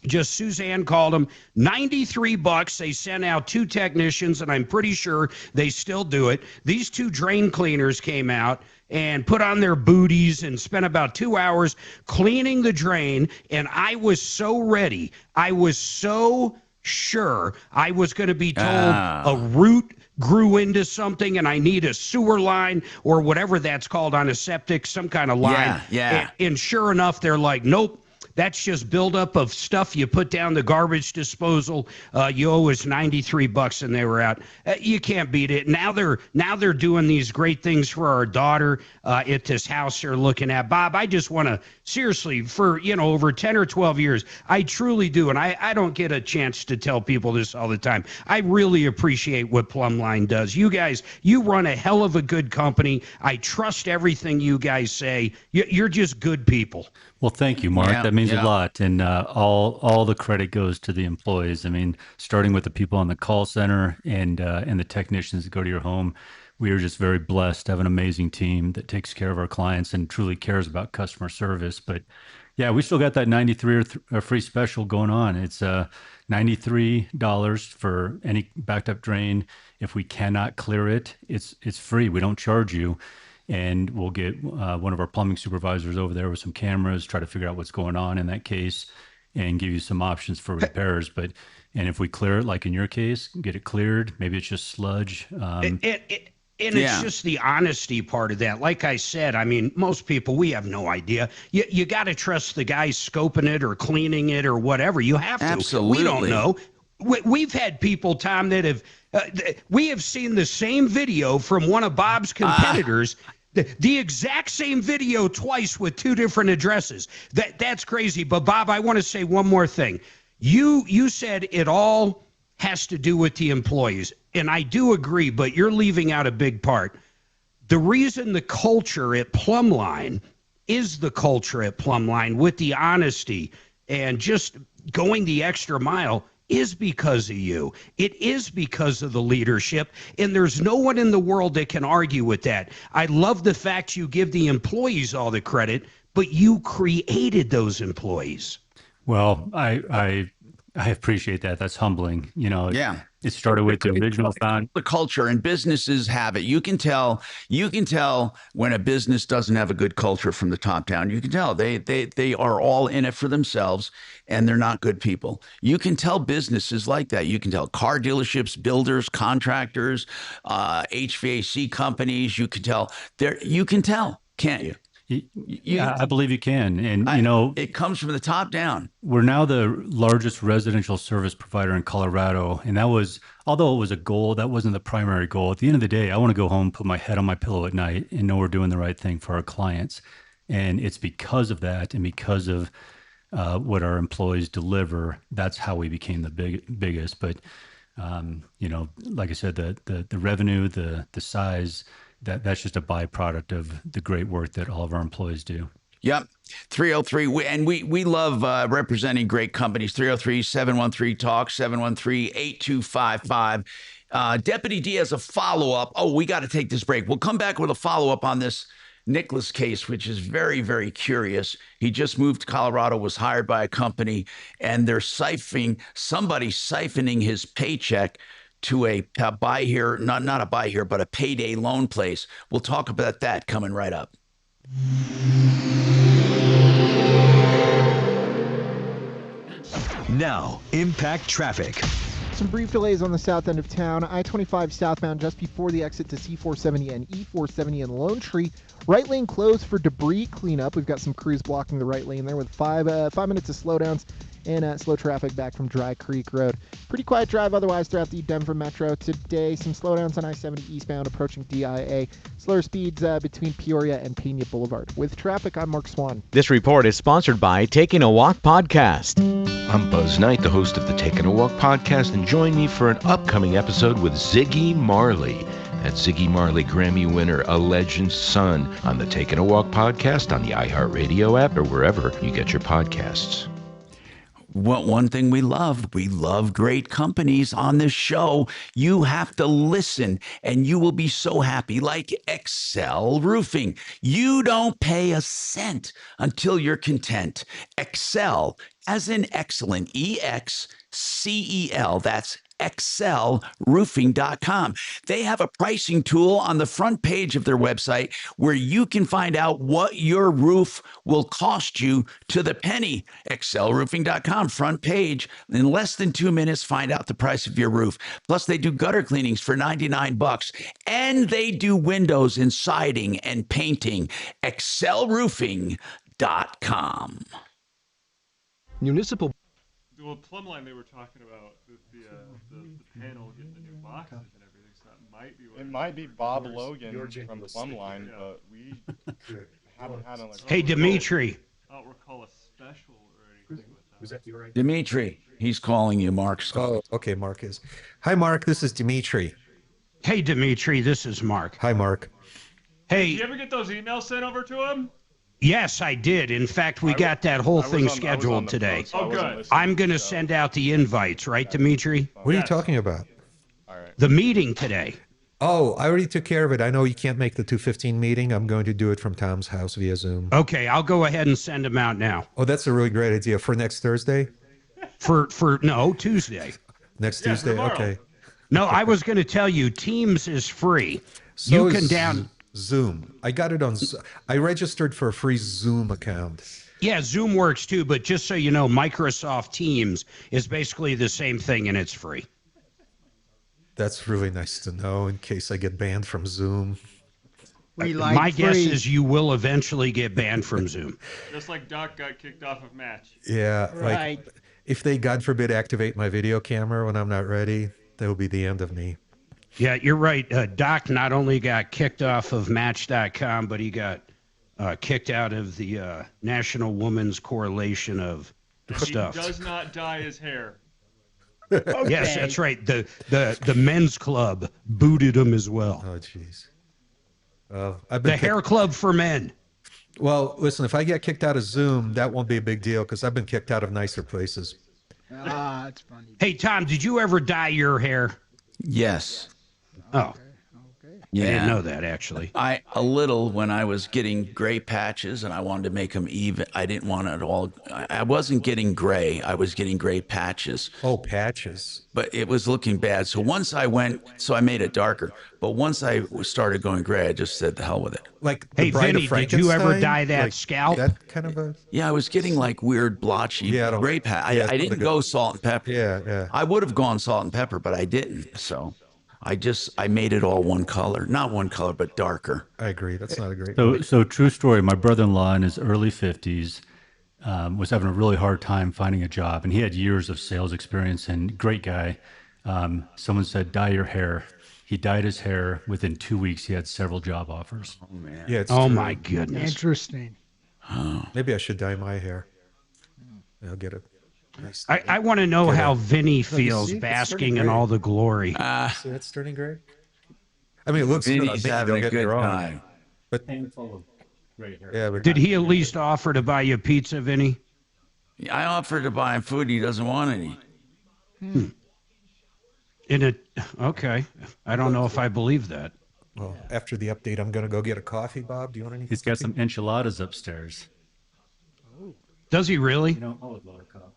Just Suzanne called them, $93. They sent out 2 technicians, and I'm pretty sure they still do it. These 2 drain cleaners came out and put on their booties and spent about 2 hours cleaning the drain. And I was so ready. I was so sure I was going to be told a root grew into something and I need a sewer line or whatever that's called on a septic, some kind of line. Yeah. And sure enough, they're like, nope. That's just buildup of stuff you put down the garbage disposal. You owe us $93, and they were out. You can't beat it. Now they're doing these great things for our daughter at this house they're looking at. Bob, I just want to seriously, for over 10 or 12 years, I truly do, and I don't get a chance to tell people this all the time. I really appreciate what Plumline does. You guys, you run a hell of a good company. I trust everything you guys say. You're just good people. Well, thank you, Mark. That means a lot, and all the credit goes to the employees. I mean, starting with the people on the call center and the technicians that go to your home. We are just very blessed to have an amazing team that takes care of our clients and truly cares about customer service. But yeah, we still got that 93 or free special going on. It's $93 for any backed up drain. If we cannot clear it, it's free. We don't charge you. And we'll get one of our plumbing supervisors over there with some cameras, try to figure out what's going on in that case, and give you some options for repairs. And if we clear it, like in your case, get it cleared, maybe it's just sludge. It's just the honesty part of that. Like I said, I mean, most people, we have no idea. You got to trust the guy scoping it or cleaning it or whatever. You have to. Absolutely. We don't know. We've had people, Tom, that have we have seen the same video from one of Bob's competitors. The exact same video twice with 2 different addresses. That's crazy. But Bob, I want to say one more thing. You said it all has to do with the employees, and I do agree, but you're leaving out a big part. The reason the culture at Plumline is the culture at Plumline with the honesty and just going the extra mile is because of you. It is because of the leadership, and there's no one in the world that can argue with that. I love the fact you give the employees all the credit, but you created those employees. Well, I appreciate that. That's humbling. You know, Yeah. it started with the original found. The culture, and businesses have it. You can tell when a business doesn't have a good culture from the top down. You can tell they are all in it for themselves, and they're not good people. You can tell businesses like that. You can tell car dealerships, builders, contractors, HVAC companies. You can tell, can't you? Yeah, I believe you can. And, it comes from the top down. We're now the largest residential service provider in Colorado. And that was, although it was a goal, that wasn't the primary goal. At the end of the day, I want to go home, put my head on my pillow at night and know we're doing the right thing for our clients. And it's because of that and because of what our employees deliver, that's how we became the biggest. But, like I said, the revenue, the size, that's just a byproduct of the great work that all of our employees do. Yep. 303. And we love representing great companies. 303-713-TALK, 713-8255. Deputy D has a follow-up. Oh, we got to take this break. We'll come back with a follow-up on this Nicholas case, which is very, very curious. He just moved to Colorado, was hired by a company, and they're siphoning his paycheck to a buy here, not a buy here, but a payday loan place. We'll talk about that coming right up. Now, impact traffic. Some brief delays on the south end of town. I-25 southbound just before the exit to C-470 and E-470 in Lone Tree. Right lane closed for debris cleanup. We've got some crews blocking the right lane there with 5 minutes of slowdowns and slow traffic back from Dry Creek Road. Pretty quiet drive otherwise throughout the Denver Metro today. Some slowdowns on I-70 eastbound approaching DIA. Slower speeds between Peoria and Pena Boulevard. With traffic, I'm Mark Swan. This report is sponsored by Taking a Walk Podcast. I'm Buzz Knight, the host of the Taking a Walk podcast, and join me for an upcoming episode with Ziggy Marley. That's Ziggy Marley, Grammy winner, a legend's son, on the Taking a Walk podcast on the iHeartRadio app or wherever you get your podcasts. Well, one thing we love great companies on this show. You have to listen and you will be so happy, like Excel Roofing. You don't pay a cent until you're content. Excel, as in excellent, EXCEL, that's excelroofing.com. They have a pricing tool on the front page of their website where you can find out what your roof will cost you to the penny. excelroofing.com, front page. In less than 2 minutes, find out the price of your roof. Plus, they do gutter cleanings for $99, and they do windows and siding and painting. excelroofing.com. Municipal. The plumb line they were talking about with the panel getting the new boxes and everything, so that might be what it might be Bob Logan from Plumb Line, but we haven't had a Hey, Dimitri. I don't recall a special or anything with that. Was that you right? Dimitri, he's calling you, Mark. Oh, okay, Mark is. Hi, Mark. This is Dimitri. Hey, Dimitri. This is Mark. Hi, Mark. Hey. Did you ever get those emails sent over to him? Yes, I did. In fact, we got that whole thing scheduled today. Oh, good. I'm going to send out the invites, right, Dimitri? What are you talking about? The meeting today. Oh, I already took care of it. I know you can't make the 2:15 meeting. I'm going to do it from Tom's house via Zoom. Okay, I'll go ahead and send them out now. Oh, that's a really great idea. For next Thursday? No, Tuesday. Next Tuesday? tomorrow. Okay. No, I was going to tell you, Teams is free. So you can Zoom. I got it on. I registered for a free Zoom account. Yeah, Zoom works too, but just so you know, Microsoft Teams is basically the same thing and it's free. That's really nice to know in case I get banned from Zoom. My guess is you will eventually get banned from Zoom. Just like Doc got kicked off of Match. Yeah, Right. like if they, God forbid, activate my video camera when I'm not ready, that will be the end of me. Yeah, you're right. Doc not only got kicked off of Match.com, but he got kicked out of the National Women's Correlation of Stuff. He does not dye his hair. Yes, that's right. The men's club booted him as well. Oh, jeez. The hair club for men. Well, listen, if I get kicked out of Zoom, that won't be a big deal because I've been kicked out of nicer places. Ah, it's funny. Hey, Tom, did you ever dye your hair? Yes. Oh. Yeah. I didn't know that, actually. A little when I was getting gray patches and I wanted to make them even. I didn't want it all. I wasn't getting gray. I was getting gray patches. Oh, patches. But it was looking bad. So once I made it darker. But once I started going gray, I just said the hell with it. Like, hey, Vinny, did you ever dye that like scalp? That kind of a... Yeah, I was getting like weird blotchy gray patch. I didn't go salt and pepper. Yeah. I would have gone salt and pepper, but I didn't. So I made it all one color. Not one color, but darker. I agree. That's not a great So true story. My brother-in-law in his early 50s was having a really hard time finding a job, and he had years of sales experience and great guy. Someone said, dye your hair. He dyed his hair. Within 2 weeks, he had several job offers. Oh, man. Yeah, it's oh true. my goodness. Interesting. Oh. Maybe I should dye my hair. I'll get it. Nice. I want to know how Vinny Look, you feels see? It's basking turning in gray. all the glory. See, it's turning gray. I mean, it looks good. Vinny's having a good time. But Handful of gray hair. yeah, but Did he at least offer to buy you pizza, Vinny? I offered to buy him food. He doesn't want any. Okay. I don't know if I believe that. well, after the update, I'm gonna go get a coffee. Bob, do you want anything? He's got some enchiladas upstairs. Does he really? You know, I would love a cup.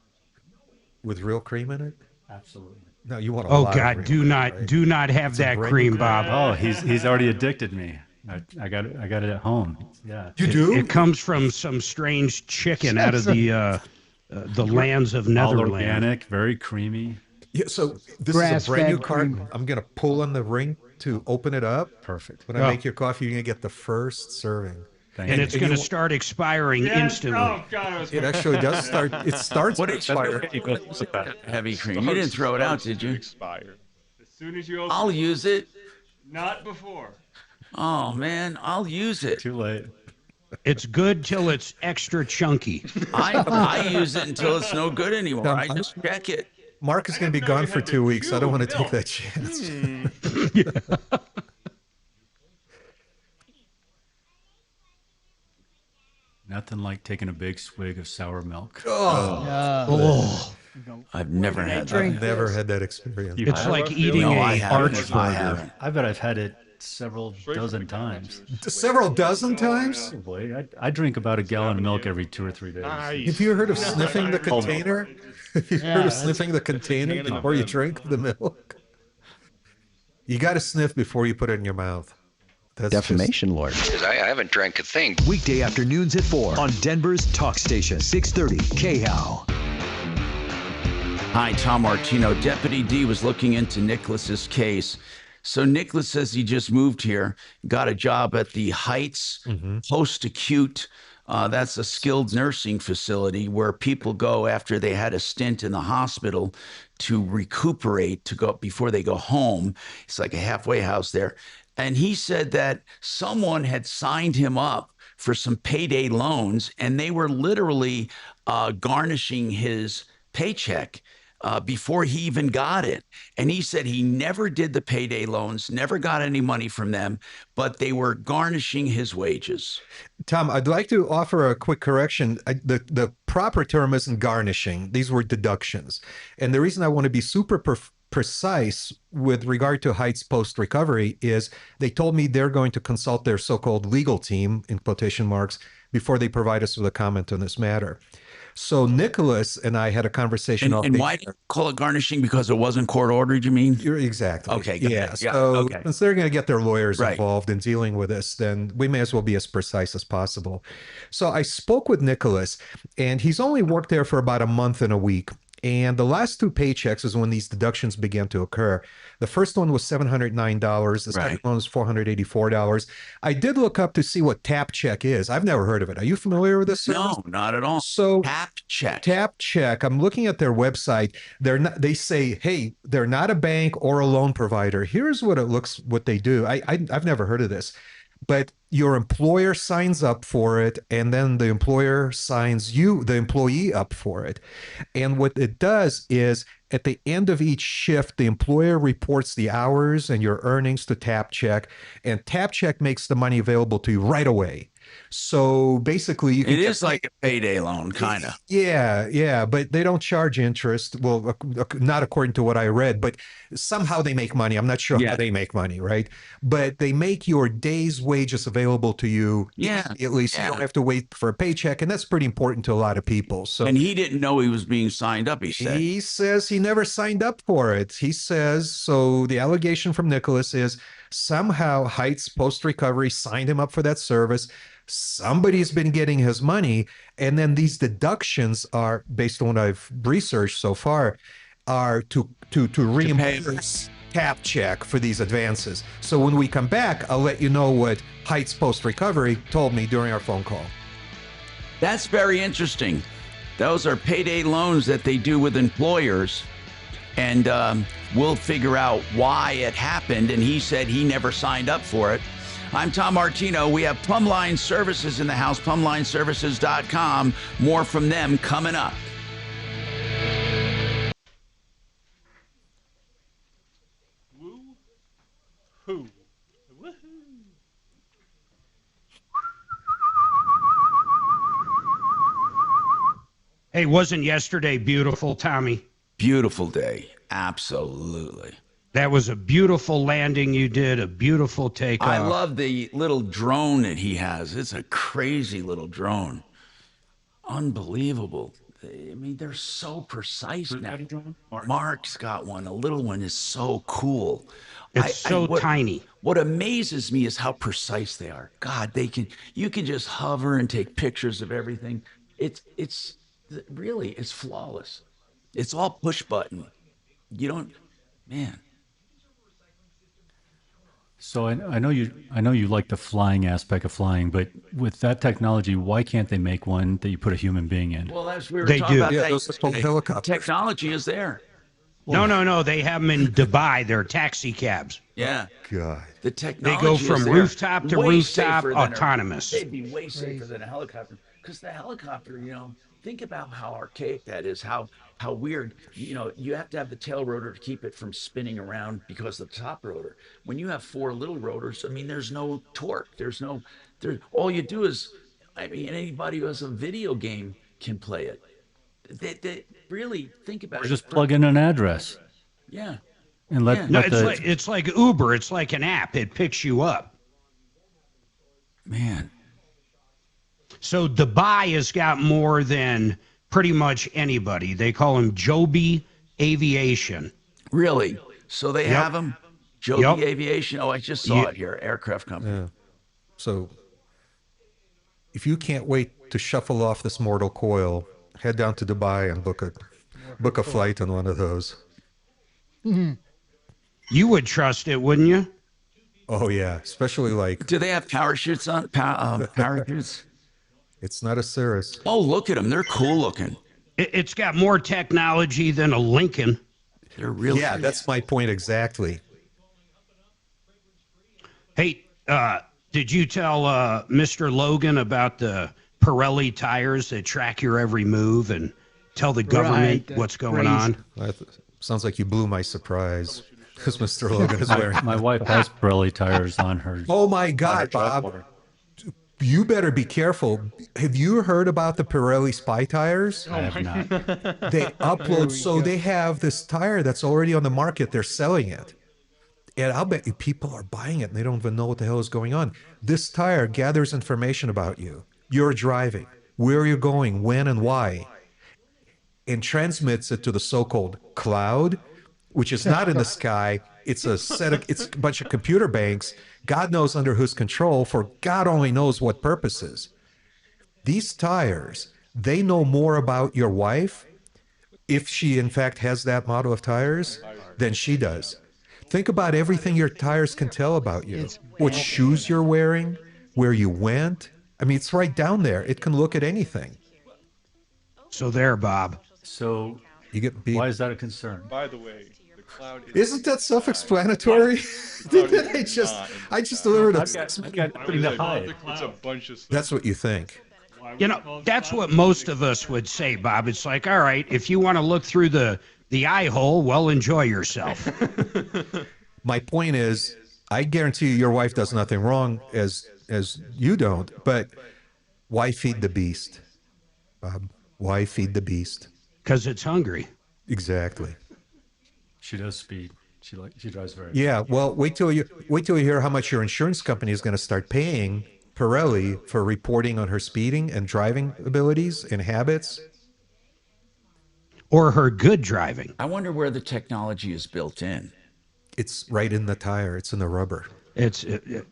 With real cream in it? Absolutely. No, you want a Oh lot of God, cream, do not right? do not have It's a that brand cream, new Bob. Oh, he's already addicted me. I got it at home. Yeah. You do? It comes from some strange chicken out of the lands of All Netherlands. organic, very creamy. Yeah, so this is a Grass-fed brand new cream. carton. I'm gonna pull on the ring to open it up. Perfect. When I make your coffee, you're gonna get the first serving. And it's going to start expiring instantly. Oh God, I was It actually does start. It starts What to did you expire. Heavy cream. You didn't throw it out, did you? Expired. As soon as you open I'll use it. not before. Oh man, I'll use it. Too late. It's good till it's extra chunky. I use it until it's no good anymore. No, I just check it. Mark is gonna be gone for 2 weeks. I don't want to take that chance. Nothing like taking a big swig of sour milk. Oh, I've never had that. I've never had that experience. It's like eating No, a I haven't. arch I burger. haven't. I bet I've had it several dozen times. Several dozen times. Probably. I drink about a gallon of milk every 2 or 3 days. Have you heard of sniffing the container? Have you heard of that's- sniffing the container before you drink the milk? You got to sniff before you put it in your mouth. That's Defamation lawyer. Because I haven't drank a thing. Weekday afternoons at 4 on Denver's Talk Station, 630 KHOW. Hi, Tom Martino. Deputy D was looking into Nicholas's case. So Nicholas says he just moved here, got a job at the Heights Post-Acute. That's a skilled nursing facility where people go after they had a stint in the hospital to recuperate to go before they go home. It's like a halfway house there. And he said that someone had signed him up for some payday loans, and they were literally garnishing his paycheck before he even got it. And he said he never did the payday loans, never got any money from them, but they were garnishing his wages. Tom, I'd like to offer a quick correction. The proper term isn't garnishing. These were deductions. And the reason I want to be super precise with regard to Heights Post Recovery is they told me they're going to consult their so-called legal team, in quotation marks, before they provide us with a comment on this matter. So Nicholas and I had a conversation. And why do you call it garnishing? Because it wasn't court ordered, you mean? You're exactly. Okay. Yeah. Yeah. So Okay. since they're going to get their lawyers Right. involved in dealing with this, then we may as well be as precise as possible. So I spoke with Nicholas, and he's only worked there for about a month and a week. And the last two paychecks is when these deductions began to occur. The first one was $709. The second one was $484. I did look up to see what tap check is. I've never heard of it. Are you familiar with this service? No, not at all. So Tap check. Tap check. I'm looking at their website. They're not. They say, hey, they're not a bank or a loan provider. Here's what it looks. What they do. I've never heard of this. But your employer signs up for it, and then the employer signs you, the employee, up for it. And what it does is at the end of each shift, the employer reports the hours and your earnings to TapCheck, and TapCheck makes the money available to you right away. So basically, you can It is like a payday loan, kind of. Yeah, but they don't charge interest. Well, not according to what I read, but somehow they make money. I'm not sure how they make money, right? But they make your day's wages available to you. At least you don't have to wait for a paycheck, and that's pretty important to a lot of people. So, and he didn't know he was being signed up. He says he never signed up for it. He says so. The allegation from Nicholas is somehow Heights Post Recovery signed him up for that service. Somebody's been getting his money, and then these deductions are, based on what I've researched so far, are to reimburse cap check for these advances. So when we come back, I'll let you know what Heights Post Recovery told me during our phone call. That's very interesting. Those are payday loans that they do with employers, and we'll figure out why it happened. And he said he never signed up for it. I'm Tom Martino. We have Plumline Services in the house, plumlineservices.com. More from them coming up. Who? Hey, wasn't yesterday beautiful, Tommy? Beautiful day. Absolutely. That was a beautiful landing you did, a beautiful takeoff. I love the little drone that he has. It's a crazy little drone. Unbelievable. I mean, they're so precise now. Mark's got one. The little one is so cool. It's so tiny. What amazes me is how precise they are. God, you can just hover and take pictures of everything. It's really, it's flawless. It's all push button. You don't, man. So I know you like the flying aspect of flying, but with that technology, why can't they make one that you put a human being in? Well, as we were talking about, that technology is there. No. They have them in Dubai. They're taxi cabs. Yeah. God. The technology They go from is there. rooftop to Way rooftop, safer than autonomous. They'd be way safer than a helicopter. Because the helicopter, think about how archaic that is, how weird. You have to have the tail rotor to keep it from spinning around because of the top rotor. When you have four little rotors, I mean, there's no torque. All you do is, anybody who has a video game can play it. They really think about Or it. just plug in an address. Yeah. And it's like Uber. It's like an app. It picks you up. Man. So Dubai has got more than pretty much anybody. They call him Joby Aviation. Really? So they have them? Joby Aviation? Oh, I just saw it here. Aircraft company. Yeah. So if you can't wait to shuffle off this mortal coil, head down to Dubai and book a flight on one of those. You would trust it, wouldn't you? Oh yeah, especially like. Do they have parachutes on? Parachutes? It's not a Cirrus. Oh, look at them. They're cool looking. It's got more technology than a Lincoln. They're really. Yeah, that's my point exactly. Hey, did you tell Mr. Logan about the Pirelli tires that track your every move and tell the government what's going on? Sounds like you blew my surprise because Mr. Logan is wearing. My wife has Pirelli tires on her. Oh my God, Bob! You better be careful. Have you heard about the Pirelli spy tires? I have not. They upload, so they have this tire that's already on the market. They're selling it. And I'll bet you people are buying it and they don't even know what the hell is going on. This tire gathers information about you, your driving, where you're going, when and why, and transmits it to the so-called cloud, which is not in the sky. It's a bunch of computer banks, God knows under whose control, for God only knows what purposes. These tires, they know more about your wife, if she in fact has that model of tires, than she does. Think about everything your tires can tell about you. What shoes you're wearing, where you went. I mean, it's right down there. It can look at anything. So there, Bob. So you get beat. Why is that a concern? By the way, the cloud Isn't that self-explanatory? I just delivered a. It's a bunch of stuff. That's what you think. That's what most of us would say, Bob. It's like, all right, if you want to look through the eye hole, well, enjoy yourself. My point is, I guarantee you your wife does nothing wrong, as as you don't, but why feed the beast, Bob? Why feed the beast? Because it's hungry. Exactly. She does speed. She drives very. Yeah. Well, wait till you hear how much your insurance company is going to start paying Pirelli for reporting on her speeding and driving abilities and habits. Or her good driving. I wonder where the technology is built in. It's right in the tire. It's in the rubber. It's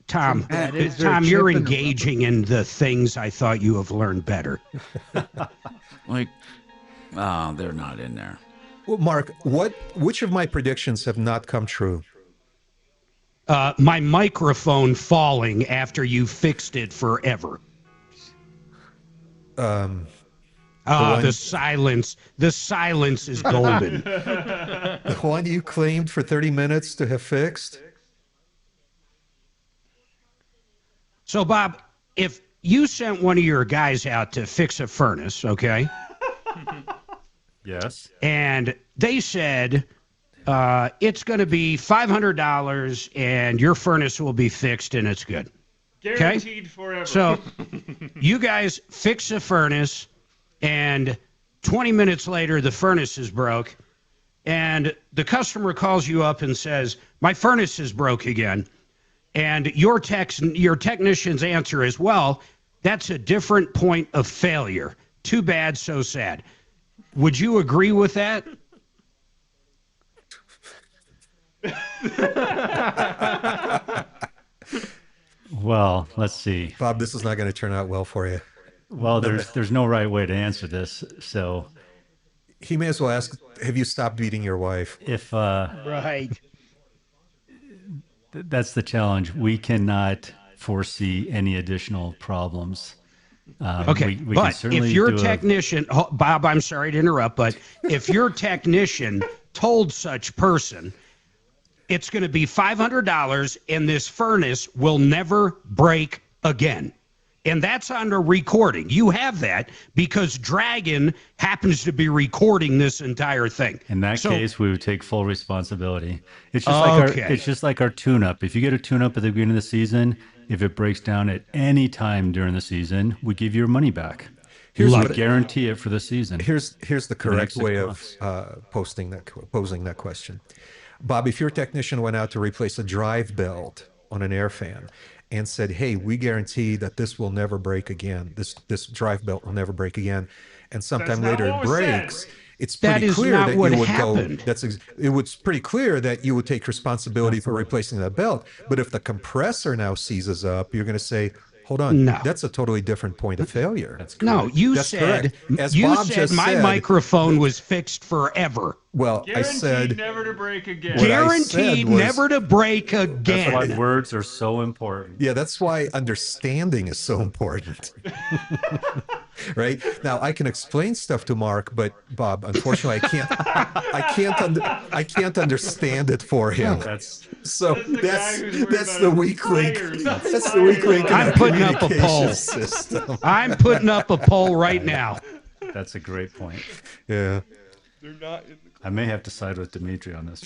Tom. Is there a Tom, chip you're in the engaging in the things I thought you have learned better. They're not in there. Well, Mark, which of my predictions have not come true? My microphone falling after you fixed it forever. The silence. The silence is golden. The one you claimed for 30 minutes to have fixed? So, Bob, if you sent one of your guys out to fix a furnace, okay? Yes. And they said it's going to be $500 and your furnace will be fixed and it's good. Guaranteed forever. So you guys fix a furnace and 20 minutes later the furnace is broke and the customer calls you up and says, my furnace is broke again. And your technician's answer is, well, that's a different point of failure. Too bad, so sad. Would you agree with that? Well, let's see. Bob, this is not going to turn out well for you. Well, there's no right way to answer this. So he may as well ask, have you stopped beating your wife? If right. That's the challenge. We cannot foresee any additional problems. Okay, we but can if your technician, Bob, I'm sorry to interrupt, but if your technician told such person, it's going to be $500 and this furnace will never break again. And that's on a recording. You have that because Dragon happens to be recording this entire thing. In that case, we would take full responsibility. It's just like our tune-up. If you get a tune-up at the beginning of the season, if it breaks down at any time during the season, we give you your money back. We guarantee it for the season. Here's the correct way of posing that question. Bob, if your technician went out to replace a drive belt on an air fan and said, hey, we guarantee that this will never break again, this drive belt will never break again, and sometime later it breaks, it's pretty clear that you would go. It was pretty clear that you would take responsibility for replacing that belt. But if the compressor now seizes up, you're going to say, hold on, that's a totally different point of failure. That's said my microphone was fixed forever. Well, I said never to break again. Guaranteed never to break again. That's why words are so important. Yeah, that's why understanding is so important. Right? Now I can explain stuff to Mark, but Bob, unfortunately, I can't understand it for him. That's the weak link. That's the weak link. I'm putting up a poll. System. I'm putting up a poll right now. That's a great point. Yeah. They're not in the I may have to side with Dimitri on this.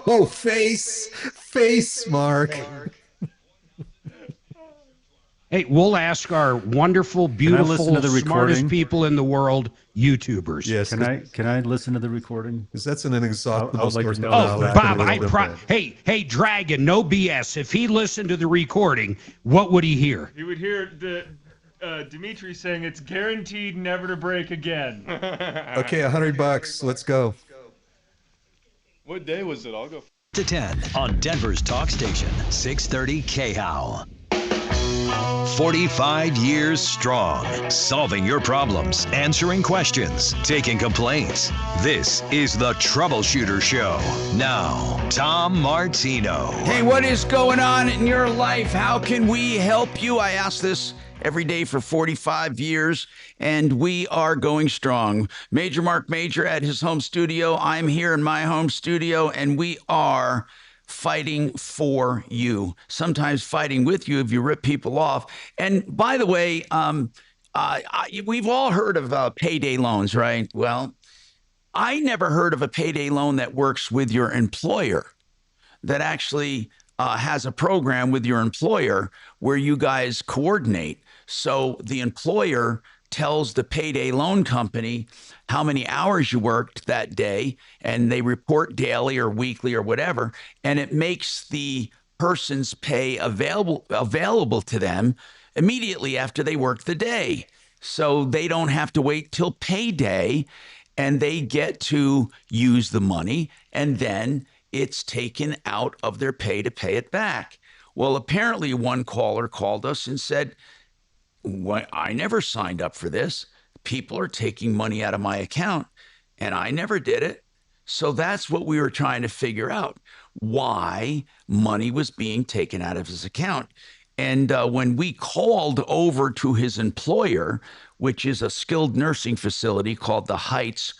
Oh, face, Mark. Hey, we'll ask our wonderful, beautiful, smartest people in the world, YouTubers. Yes. Can I listen to the recording? Because that's an inexhaustible source of knowledge. Bob, hey, Dragon, no BS. If he listened to the recording, what would he hear? He would hear Dimitri saying it's guaranteed never to break again. Okay, $100. Let's go. What day was it? I'll go. To 10 on Denver's talk station, 630 KHOW. 45 years strong, solving your problems, answering questions, taking complaints. This is the Troubleshooter Show. Now, Tom Martino. Hey, what is going on in your life? How can we help you? I ask this every day for 45 years, and we are going strong. Major Marc Mager at his home studio. I'm here in my home studio, and we are fighting for you, sometimes fighting with you if you rip people off. And by the way, we've all heard of payday loans, right? Well, I never heard of a payday loan that works with your employer, that actually has a program with your employer where you guys coordinate. So the employer tells the payday loan company how many hours you worked that day, and they report daily or weekly or whatever, and it makes the person's pay available to them immediately after they work the day. So they don't have to wait till payday, and they get to use the money, and then it's taken out of their pay to pay it back. Well, apparently one caller called us and said, well, I never signed up for this. People are taking money out of my account, and I never did it. So that's what we were trying to figure out, why money was being taken out of his account. And when we called over to his employer, which is a skilled nursing facility called the Heights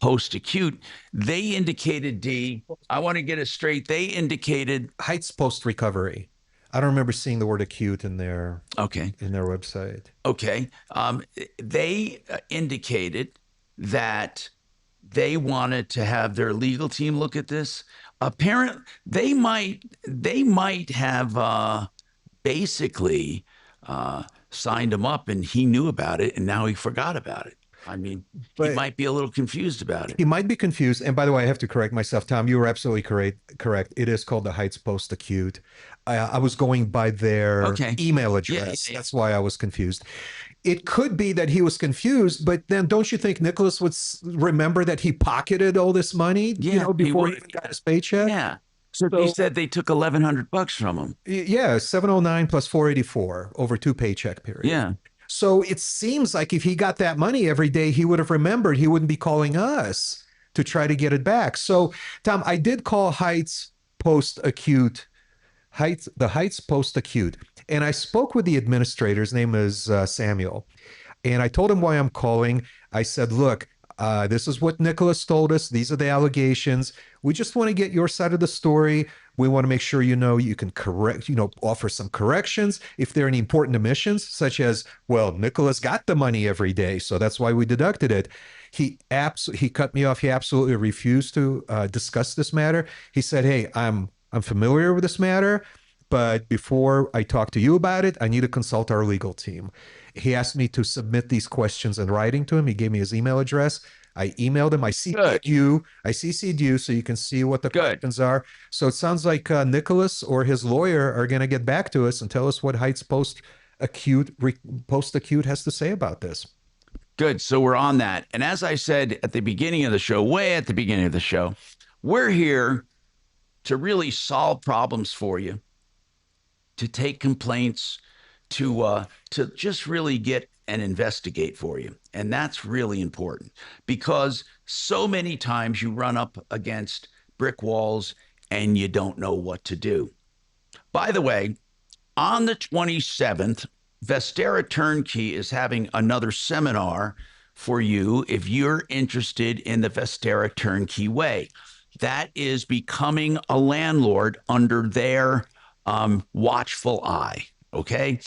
Post-Acute, they indicated, D, I want to get it straight, they indicated Heights Post-Recovery. I don't remember seeing the word acute in their website. Okay. They indicated that they wanted to have their legal team look at this. Apparently, they might have basically signed him up, and he knew about it, and now he forgot about it. I mean, he might be a little confused about it. He might be confused. And by the way, I have to correct myself, Tom. You were absolutely correct. It is called the Heights Post-Acute. I was going by their email address. Yeah. That's why I was confused. It could be that he was confused, but then don't you think Nicholas would remember that he pocketed all this money, before he even got his paycheck? Yeah. So he said they took $1,100 from him. Yeah, $709 plus $484 over 2 paycheck periods. Yeah. So it seems like if he got that money every day, he would have remembered. He wouldn't be calling us to try to get it back. So, Tom, I did call Heights Post-Acute, the Heights Post-Acute, and I spoke with the administrator. His name is Samuel, and I told him why I'm calling. I said, look, this is what Nicholas told us. These are the allegations. We just want to get your side of the story. We want to make sure you can offer some corrections if there are any important omissions, such as, well, Nicholas got the money every day, so that's why we deducted it. He cut me off. He absolutely refused to discuss this matter. He said, hey, I'm familiar with this matter, but before I talk to you about it, I need to consult our legal team. He asked me to submit these questions in writing to him. He gave me his email address. I emailed him. I CC'd you so you can see what the questions are. So it sounds like Nicholas or his lawyer are going to get back to us and tell us what Heights Post-Acute has to say about this. Good. So we're on that. And as I said at the beginning of the show, way at the beginning of the show, we're here to really solve problems for you, to take complaints, to just really get and investigate for you. And that's really important because so many times you run up against brick walls and you don't know what to do. By the way, on the 27th, Vestera Turnkey is having another seminar for you if you're interested in the Vestera Turnkey way. That is becoming a landlord under their watchful eye, okay?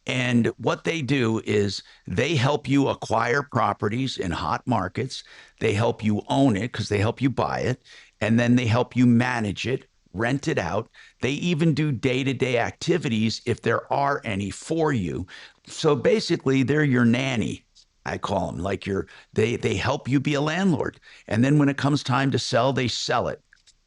And what they do is they help you acquire properties in hot markets. They help you own it because they help you buy it. And then they help you manage it, rent it out. They even do day-to-day activities if there are any for you. So basically, they're your nanny, I call them. Like they help you be a landlord. And then when it comes time to sell, they sell it.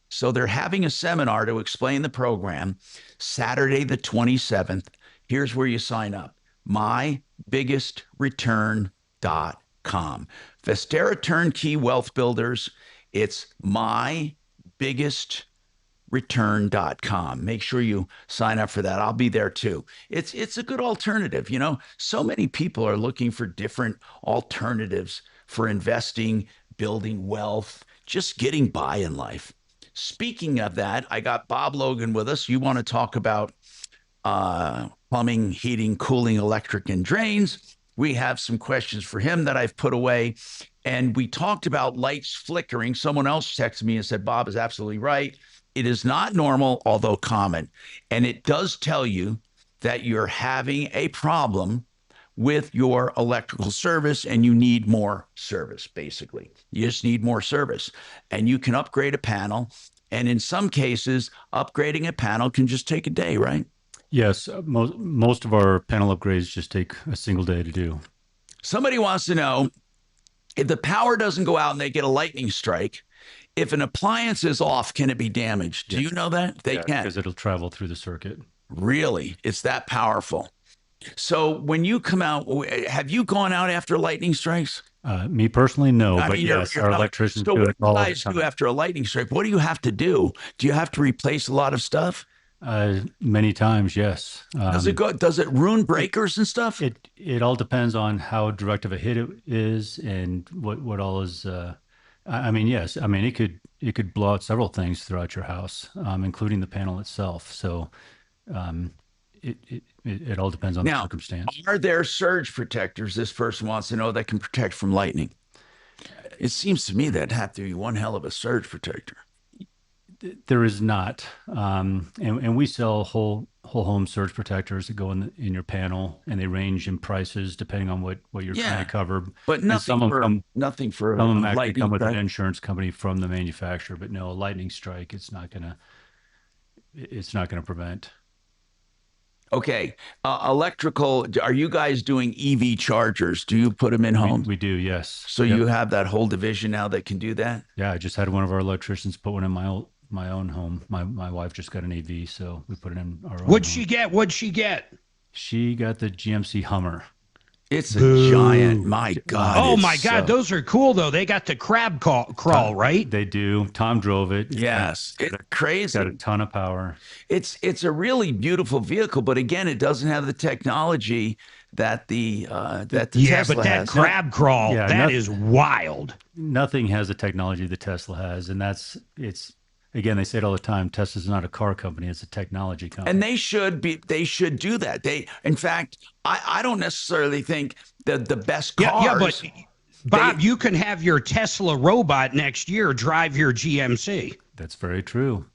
So they're having a seminar to explain the program Saturday the 27th. Here's where you sign up, mybiggestreturn.com. Vestera Turnkey Wealth Builders, it's mybiggestreturn.com. Make sure you sign up for that. I'll be there too. It's a good alternative. So many people are looking for different alternatives for investing, building wealth, just getting by in life. Speaking of that, I got Bob Logan with us. You want to talk about plumbing, heating, cooling, electric, and drains. We have some questions for him that I've put away. And we talked about lights flickering. Someone else texted me and said, Bob is absolutely right. It is not normal, although common. And it does tell you that you're having a problem with your electrical service and you need more service, basically. You just need more service. And you can upgrade a panel And in some cases, upgrading a panel can just take a day, right? Yes, most of our panel upgrades just take a single day to do. Somebody wants to know, if the power doesn't go out and they get a lightning strike, if an appliance is off, can it be damaged? Do you know that? They can. Because it'll travel through the circuit. Really? It's that powerful. So when you come out, have you gone out after lightning strikes? Me personally, no, I but mean, yes, you're our not- electricians So do what it do all you the guys do time. after a lightning strike? What do you have to do? Do you have to replace a lot of stuff? Many times, yes. Does it go? Does it ruin breakers and stuff? It all depends on how direct of a hit it is and what all is. I mean, yes. I mean, it could blow out several things throughout your house, including the panel itself. So, it all depends on the Now, circumstance. are there surge protectors? This person wants to know that can protect from lightning. It seems to me that'd have to be one hell of a surge protector. There is not, and we sell whole home surge protectors that go in your panel, and they range in prices depending on what you're trying to cover. But And nothing some of for them, nothing for some of them actually lightning, come with right? an insurance company from the manufacturer. But no, a lightning strike, it's not gonna prevent. Okay, electrical. Are you guys doing EV chargers? Do you put them in homes? We do, yes. So Yep. you have that whole division now that can do that? Yeah, I just had one of our electricians put one in my own home. My wife just got an AV, so we put it in our own. What'd she get? What'd she get? She got the GMC Hummer. It's a giant. My God. Oh it's my God, so- those are cool though. They got the crab crawl, right? They do. Tom drove it. Yes, it's crazy. Got a ton of power. It's a really beautiful vehicle, but again, it doesn't have the technology that the Tesla but that has. crab crawl, Yeah, that is wild. Nothing has the technology the Tesla has, and it's again, they say it all the time. Tesla's not a car company; it's a technology company. And they should do that. In fact, I don't necessarily think that the best cars. Yeah, but Bob, you can have your Tesla robot next year drive your GMC. That's very true.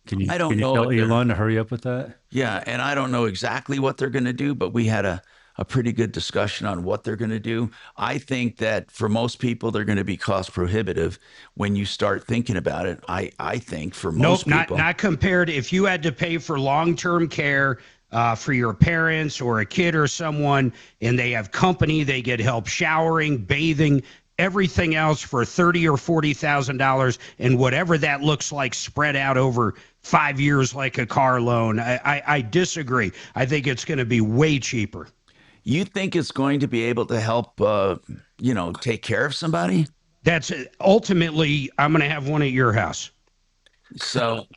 Can you I don't can you know tell what they're- Elon to hurry up with that? Yeah, and I don't know exactly what they're going to do, but we had a pretty good discussion on what they're going to do. I think that for most people, they're going to be cost prohibitive when you start thinking about it. I think for most people. Not compared. If you had to pay for long-term care for your parents or a kid or someone, and they have company, they get help showering, bathing, everything else for $30,000 or $40,000, and whatever that looks like spread out over 5 years like a car loan. I disagree. I think it's going to be way cheaper. You think it's going to be able to help, take care of somebody? That's ultimately, I'm going to have one at your house. So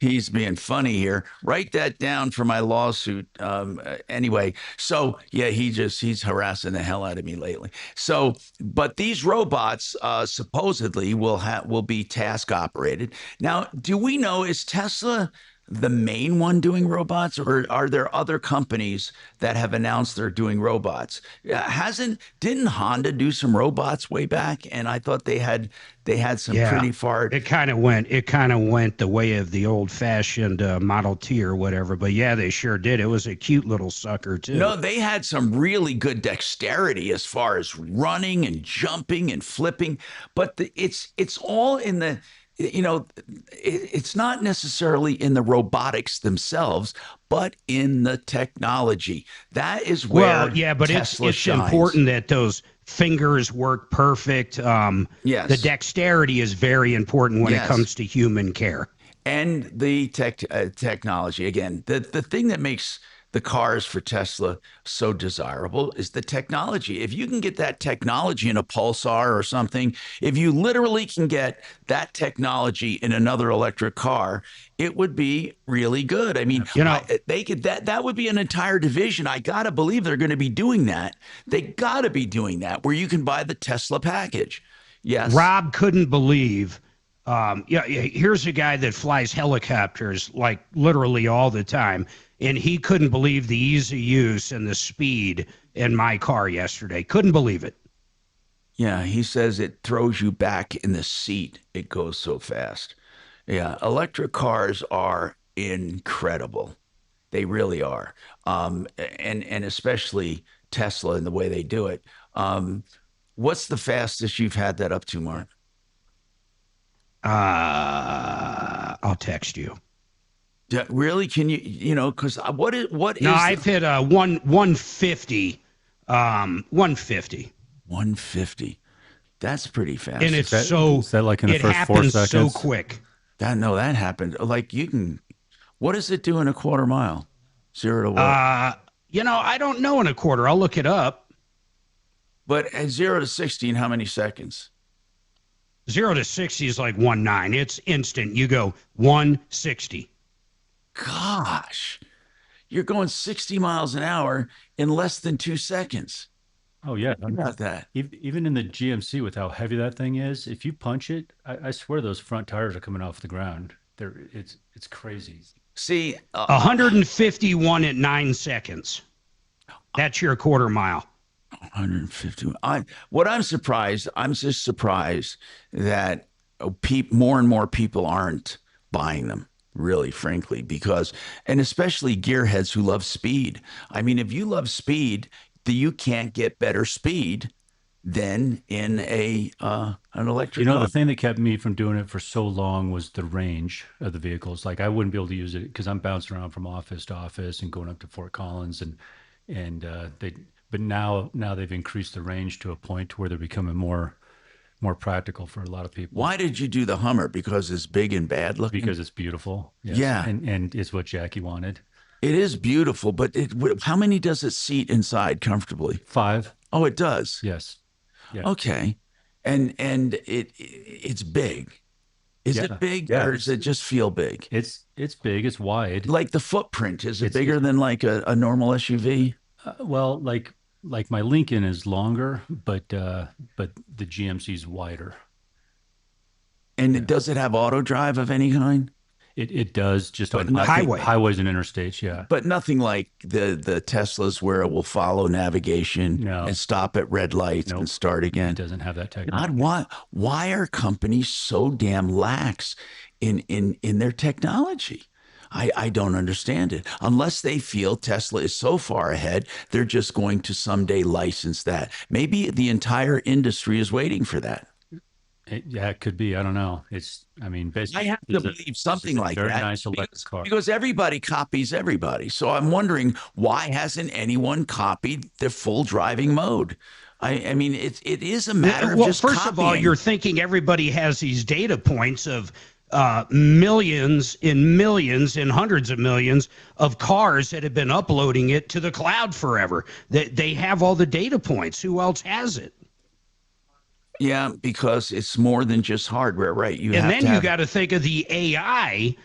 he's being funny here. Write that down for my lawsuit. Anyway, so yeah, he's harassing the hell out of me lately. So, but these robots supposedly will be task operated. Now, do we know, is Tesla the main one doing robots, or are there other companies that have announced they're doing robots? Didn't Honda do some robots way back? And I thought they had some pretty far. It kind of went the way of the old-fashioned Model T or whatever. But yeah, they sure did. It was a cute little sucker too. No, they had some really good dexterity as far as running and jumping and flipping. But it's all in the. It's not necessarily in the robotics themselves, but in the technology. That is where but Tesla it's shines. important that those fingers work perfect. Yes. The dexterity is very important when Yes. it comes to human care. And the technology. Again, the thing that makes the cars for Tesla so desirable is the technology. If you can get that technology in a Pulsar or something, if you literally can get that technology in another electric car, it would be really good. I mean, they could that would be an entire division. I gotta believe they're going to be doing that. They gotta be doing that where you can buy the Tesla package. Yes. Rob couldn't believe. Here's a guy that flies helicopters like literally all the time, and he couldn't believe the ease of use and the speed in my car yesterday. Couldn't believe it. Yeah, he says it throws you back in the seat. It goes so fast. Yeah, electric cars are incredible. They really are. And especially Tesla and the way they do it. What's the fastest you've had that up to, Mark? I'll text you. Yeah, really? Can you know, because what is No, I've hit 150. 150. 150. That's pretty fast. And it's so is that like in the it first 4 happens so seconds? quick. That happened. Like you can, what does it do in a quarter mile? 0 to what? I don't know in a quarter. I'll look it up. But at 0 to 60 in how many seconds? 0 to 60 is like 1.9. It's instant. You go 160. Gosh, you're going 60 miles an hour in less than 2 seconds. Oh yeah, Think about that. Even in the GMC with how heavy that thing is, if you punch it, I swear those front tires are coming off the ground. It's crazy. See, 151 at 9 seconds. That's your quarter mile. 150. I'm just surprised that more and more people aren't buying them, really, frankly, because, and especially gearheads who love speed. I mean, if you love speed, you can't get better speed than in an electric car. The thing that kept me from doing it for so long was the range of the vehicles. Like I wouldn't be able to use it because I'm bouncing around from office to office and going up to Fort Collins, but now they've increased the range to a point where they're becoming more practical for a lot of people. Why did you do the Hummer? Because it's big and bad looking? Because it's beautiful. Yes. Yeah. And it's what Jackie wanted. It is beautiful, but how many does it seat inside comfortably? 5. Oh, it does? Yes. Yeah. Okay. And it's big. Is it big or does it just feel big? It's big. It's wide. Like the footprint, is it bigger than like a normal SUV? Well, like my Lincoln is longer, but the GMC is wider. And does it have auto drive of any kind? It does, just on highways and interstates, yeah. But nothing like the Teslas where it will follow navigation and stop at red lights and start again. It doesn't have that technology. God, why are companies so damn lax in their technology? I don't understand it. Unless they feel Tesla is so far ahead, they're just going to someday license that. Maybe the entire industry is waiting for that. It could be. I don't know. Basically, I have to believe something like very that. Nice electric car. Because everybody copies everybody. So I'm wondering, why hasn't anyone copied the full driving mode? I mean, it is a matter of just first of all, you're thinking everybody has these data points of millions and hundreds of millions of cars that have been uploading it to the cloud forever. They have all the data points. Who else has it? Yeah, because it's more than just hardware, right? You got to think of the AI.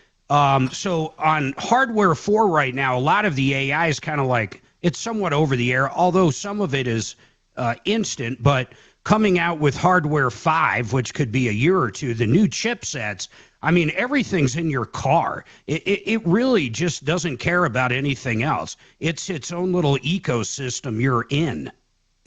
So on hardware 4 right now, a lot of the AI is kind of like, it's somewhat over the air, although some of it is instant. But coming out with hardware 5, which could be a year or two, the new chipsets, I mean, everything's in your car. It really just doesn't care about anything else. It's its own little ecosystem you're in.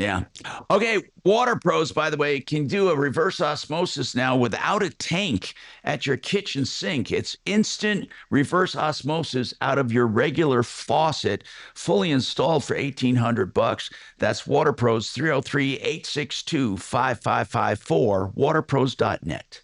Yeah. Okay. Water Pros, by the way, can do a reverse osmosis now without a tank at your kitchen sink. It's instant reverse osmosis out of your regular faucet, fully installed for $1,800. That's Water Pros, 303-862-5554, waterpros.net.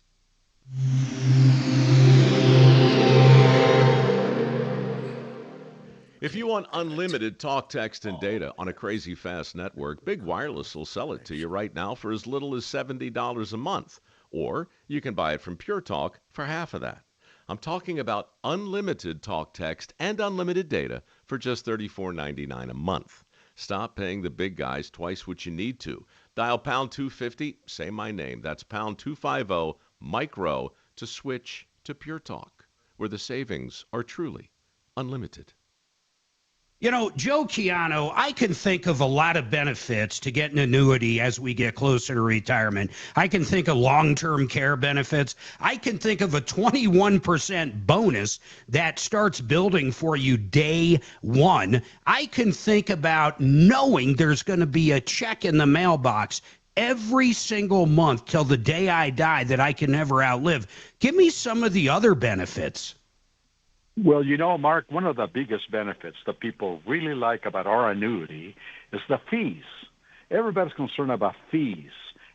If you want unlimited talk, text, and data on a crazy fast network, Big Wireless will sell it to you right now for as little as $70 a month. Or you can buy it from Pure Talk for half of that. I'm talking about unlimited talk, text, and unlimited data for just $34.99 a month. Stop paying the big guys twice what you need to. Dial pound 250, say my name. That's pound 250, micro, to switch to Pure Talk, where the savings are truly unlimited. You know, Joe Chiano, I can think of a lot of benefits to get an annuity as we get closer to retirement. I can think of long-term care benefits. I can think of a 21% bonus that starts building for you day one. I can think about knowing there's going to be a check in the mailbox every single month till the day I die that I can never outlive. Give me some of the other benefits. Well, you know, Mark, one of the biggest benefits that people really like about our annuity is the fees. Everybody's concerned about fees.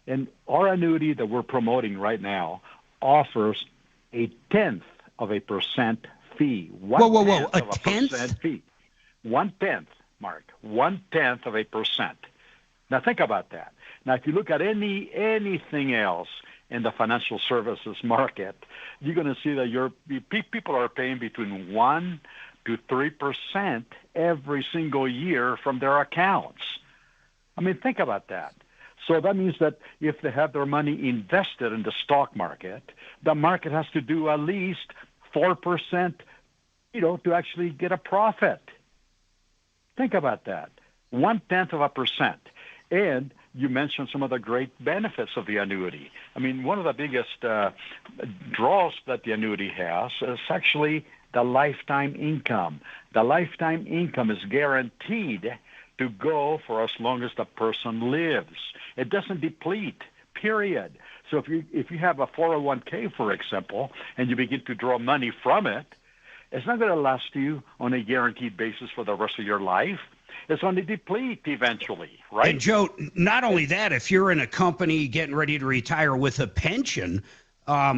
And our annuity that we're promoting right now, offers a 0.1% fee. Whoa. A 0.1% tenth? fee. 1/10, Mark. 0.1%. Now think about that. Now, if you look at anything else in the financial services market, you're going to see that people are paying between 1 to 3% every single year from their accounts. I mean, think about that. So that means that if they have their money invested in the stock market, the market has to do at least 4%, to actually get a profit. Think about that. 0.1%. And you mentioned some of the great benefits of the annuity. I mean, one of the biggest draws that the annuity has is actually the lifetime income. The lifetime income is guaranteed to go for as long as the person lives. It doesn't deplete, period. So if you have a 401k, for example, and you begin to draw money from it, it's not going to last you on a guaranteed basis for the rest of your life. It's going to deplete eventually, right? And Joe, not only that, if you're in a company getting ready to retire with a pension,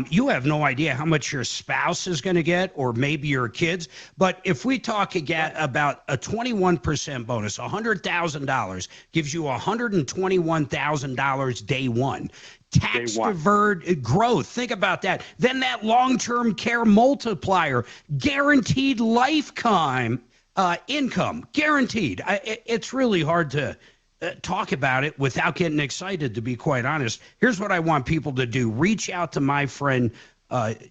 you have no idea how much your spouse is going to get, or maybe your kids. But if we talk again about a 21% bonus, $100,000 gives you $121,000 day one. Tax deferred growth. Think about that. Then that long-term care multiplier, guaranteed lifetime income, guaranteed. It's really hard to talk about it without getting excited, to be quite honest. Here's what I want people to do. Reach out to my friend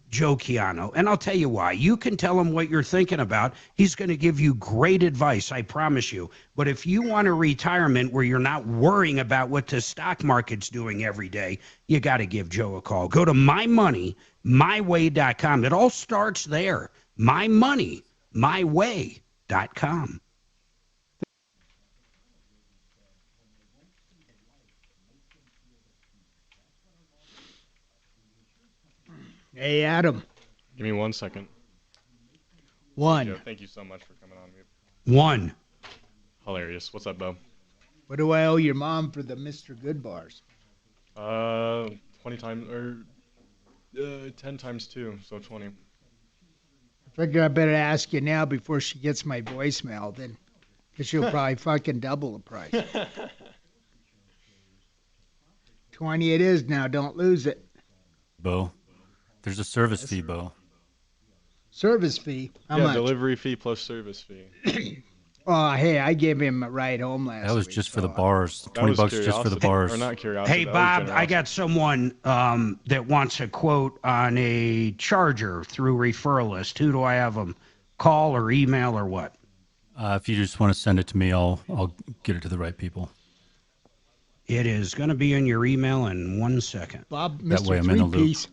Joe Chiano, and I'll tell you why. You can tell him what you're thinking about. He's going to give you great advice, I promise you. But if you want a retirement where you're not worrying about what the stock market's doing every day, you got to give Joe a call. Go to mymoneymyway.com. It all starts there. mymoneymyway.com. Hey, Adam. Give me 1 second. One. Joe, thank you so much for coming on. One. Hilarious. What's up, Bo? What do I owe your mom for the Mr. Good bars? 20 times, or 10 times 2, so 20. I figure I better ask you now before she gets my voicemail, then, because she'll probably fucking double the price. 20 it is now. Don't lose it. Bo, there's a service fee, Bo. Service fee? How much? Delivery fee plus service fee. Oh, hey, I gave him a ride home last week. That was just for the bars. 20 bucks just for the bars. Or not curiosity. Hey, Bob, I got someone that wants a quote on a charger through referral list. Who do I have them call or email or what? If you just want to send it to me, I'll get it to the right people. It is going to be in your email in 1 second. Bob, That way Mr. I'm in the loop. Three-Piece.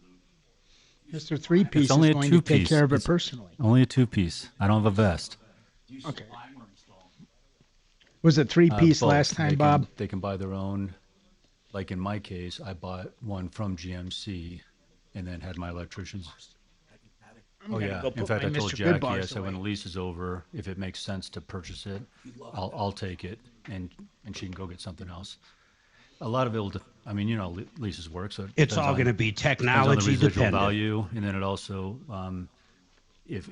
Mr. Three-Piece It's only is a going to take two-piece. care of it It's personally. Only a two-piece. I don't have a vest. Okay. Was it three-piece Both. last time, Bob? They can buy their own. Like in my case, I bought one from GMC and then had my electricians. Oh, yeah. In fact, I told Jackie, I said, when the lease is over, if it makes sense to purchase it, I'll take it, and she can go get something else. A lot of it will, I mean, you know, leases work, so it's all going to be technology dependent. dependent. Value, and then it also, if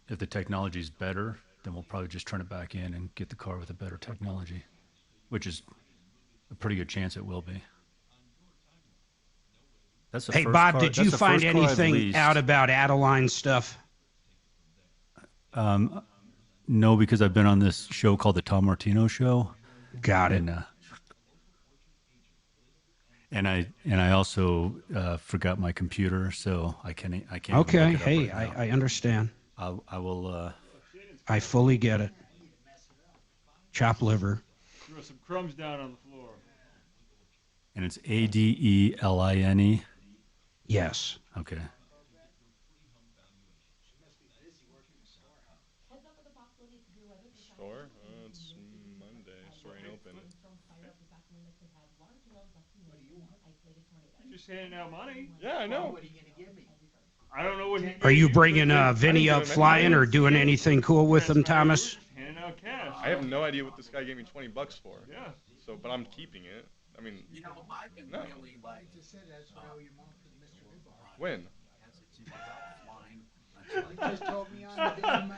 the technology is better, then we'll probably just turn it back in and get the car with a better technology, which is a pretty good chance it will be. That's the Hey, first Bob, car, did that's you the find first car I've anything leased. out about Adeline stuff? No, because I've been on this show called the Tom Martino Show. Got it. And I also forgot my computer, so I can't. Okay. Look it up Hey, right now. I understand. I will. I fully get it. Chop liver. Throw some crumbs down on the floor. And it's Adeline. Yes. Okay. Store? It's Monday. Store ain't open. Just handing out money. Yeah, I know. What are you going to give me? I don't know what. Are you bringing Vinny up flying or doing anything cool with him, Thomas? Handing out cash. I have no idea what this guy gave me $20 for. Yeah. So, but I'm keeping it. I mean, You know, I've been no. really I just said that's what I owe your mom for the Mr. Goodbar. When? You just told me on the damn the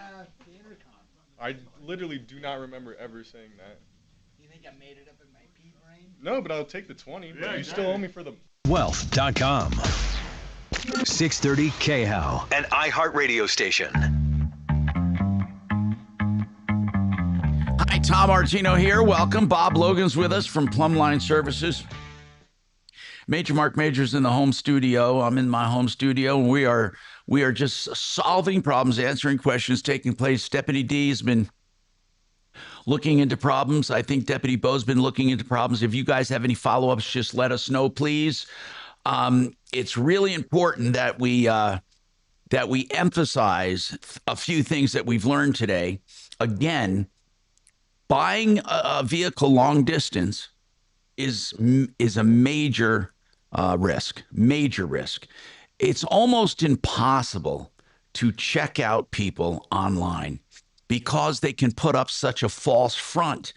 intercom. I literally do not remember ever saying that. You think I made it up in my pea brain? No, but I'll take the 20. But you still owe me for the. Wealth.com. 630 KHAL. An iHeartRadio station. Hi, Tom Martino here. Welcome. Bob Logan's with us from Plumline Services. Major Marc Mager's in the home studio. I'm in my home studio, and we are just solving problems, answering questions, taking place. Deputy D has been looking into problems. I think Deputy Bo's been looking into problems. If you guys have any follow-ups, just let us know, please. It's really important that we emphasize a few things that we've learned today. Again, buying a vehicle long distance is a major risk. It's almost impossible to check out people online because they can put up such a false front.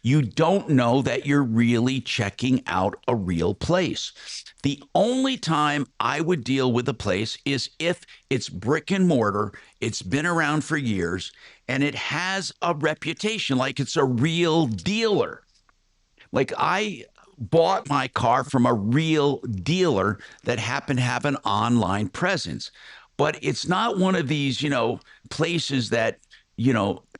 You don't know that you're really checking out a real place. The only time I would deal with a place is if it's brick and mortar, it's been around for years, and it has a reputation, like it's a real dealer. Like I bought my car from a real dealer that happened to have an online presence. But it's not one of these, places that,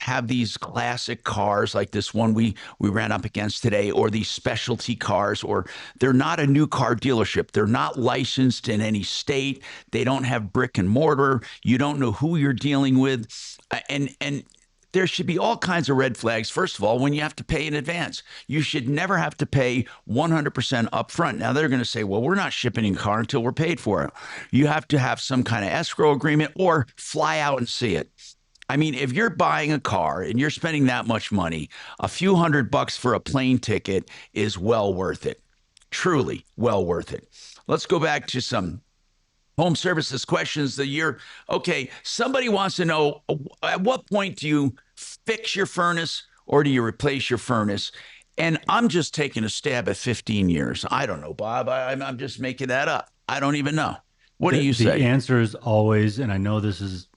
have these classic cars like this one we ran up against today, or these specialty cars, or they're not a new car dealership. They're not licensed in any state. They don't have brick and mortar. You don't know who you're dealing with. And there should be all kinds of red flags. First of all, when you have to pay in advance, you should never have to pay 100% upfront. Now they're going to say, well, we're not shipping your car until we're paid for it. You have to have some kind of escrow agreement or fly out and see it. I mean, if you're buying a car and you're spending that much money, a few $100 for a plane ticket is well worth it. Truly well worth it. Let's go back to some home services questions. Okay, somebody wants to know, at what point do you fix your furnace or do you replace your furnace? And I'm just taking a stab at 15 years. I don't know, Bob. I'm just making that up. I don't even know. What do you say? The answer is always, and I know this is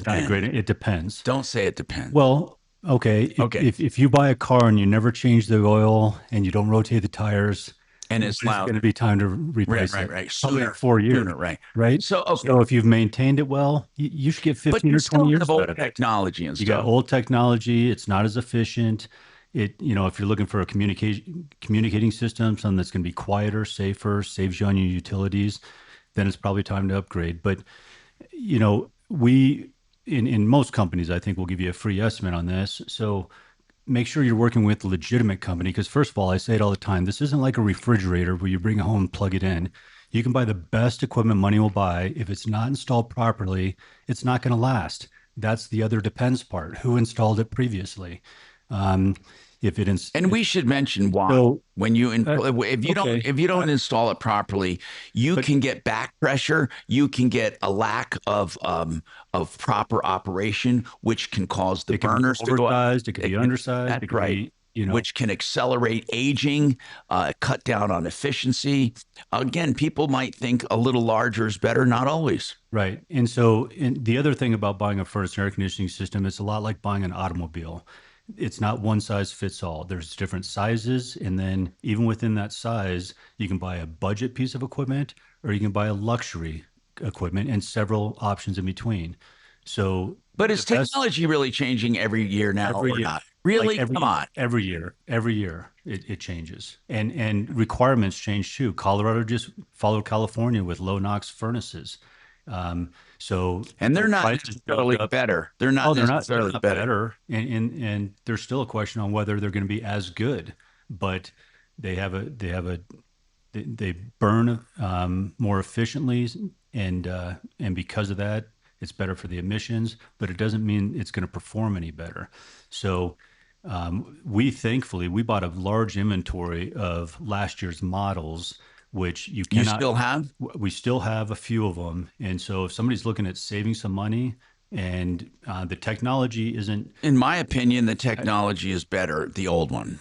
not great. It depends. Don't say it depends. Well, okay. If you buy a car and you never change the oil and you don't rotate the tires, and it's going to be time to replace it. Right. Probably in 4 years. Right. So if you've maintained it well, you should get 15 or 20 years out of it. Technology and stuff. You got old technology. It's not as efficient. If you're looking for a communicating system, something that's going to be quieter, safer, saves you on your utilities, then it's probably time to upgrade. But we in most companies, I think, will give you a free estimate on this. So make sure you're working with a legitimate company, because first of all, I say it all the time, this isn't like a refrigerator where you bring it home and plug it in. You can buy the best equipment money will buy. If it's not installed properly, it's not going to last. That's the other depends part. Who installed it previously? And we should mention why. So, when you if you don't install it properly, you can get back pressure. You can get a lack of proper operation, which can cause the burners to go up. It could be undersized. That's right. Which can accelerate aging, cut down on efficiency. Again, people might think a little larger is better. Not always. Right. And so the other thing about buying a furnace and air conditioning system, it's a lot like buying an automobile. It's not one size fits all. There's different sizes. And then even within that size, you can buy a budget piece of equipment or you can buy a luxury equipment and several options in between. So, but is technology really changing every year now or not? Really? Come on. Every year it changes. And requirements change too. Colorado just followed California with low NOx furnaces. And they're not necessarily better. They're not necessarily better. And there's still a question on whether they're going to be as good, but they burn more efficiently, and because of that, it's better for the emissions. But it doesn't mean it's going to perform any better. So we bought a large inventory of last year's models, which you still have. We still have a few of them, and so if somebody's looking at saving some money, And the technology isn't. In my opinion, the technology is better, the old one.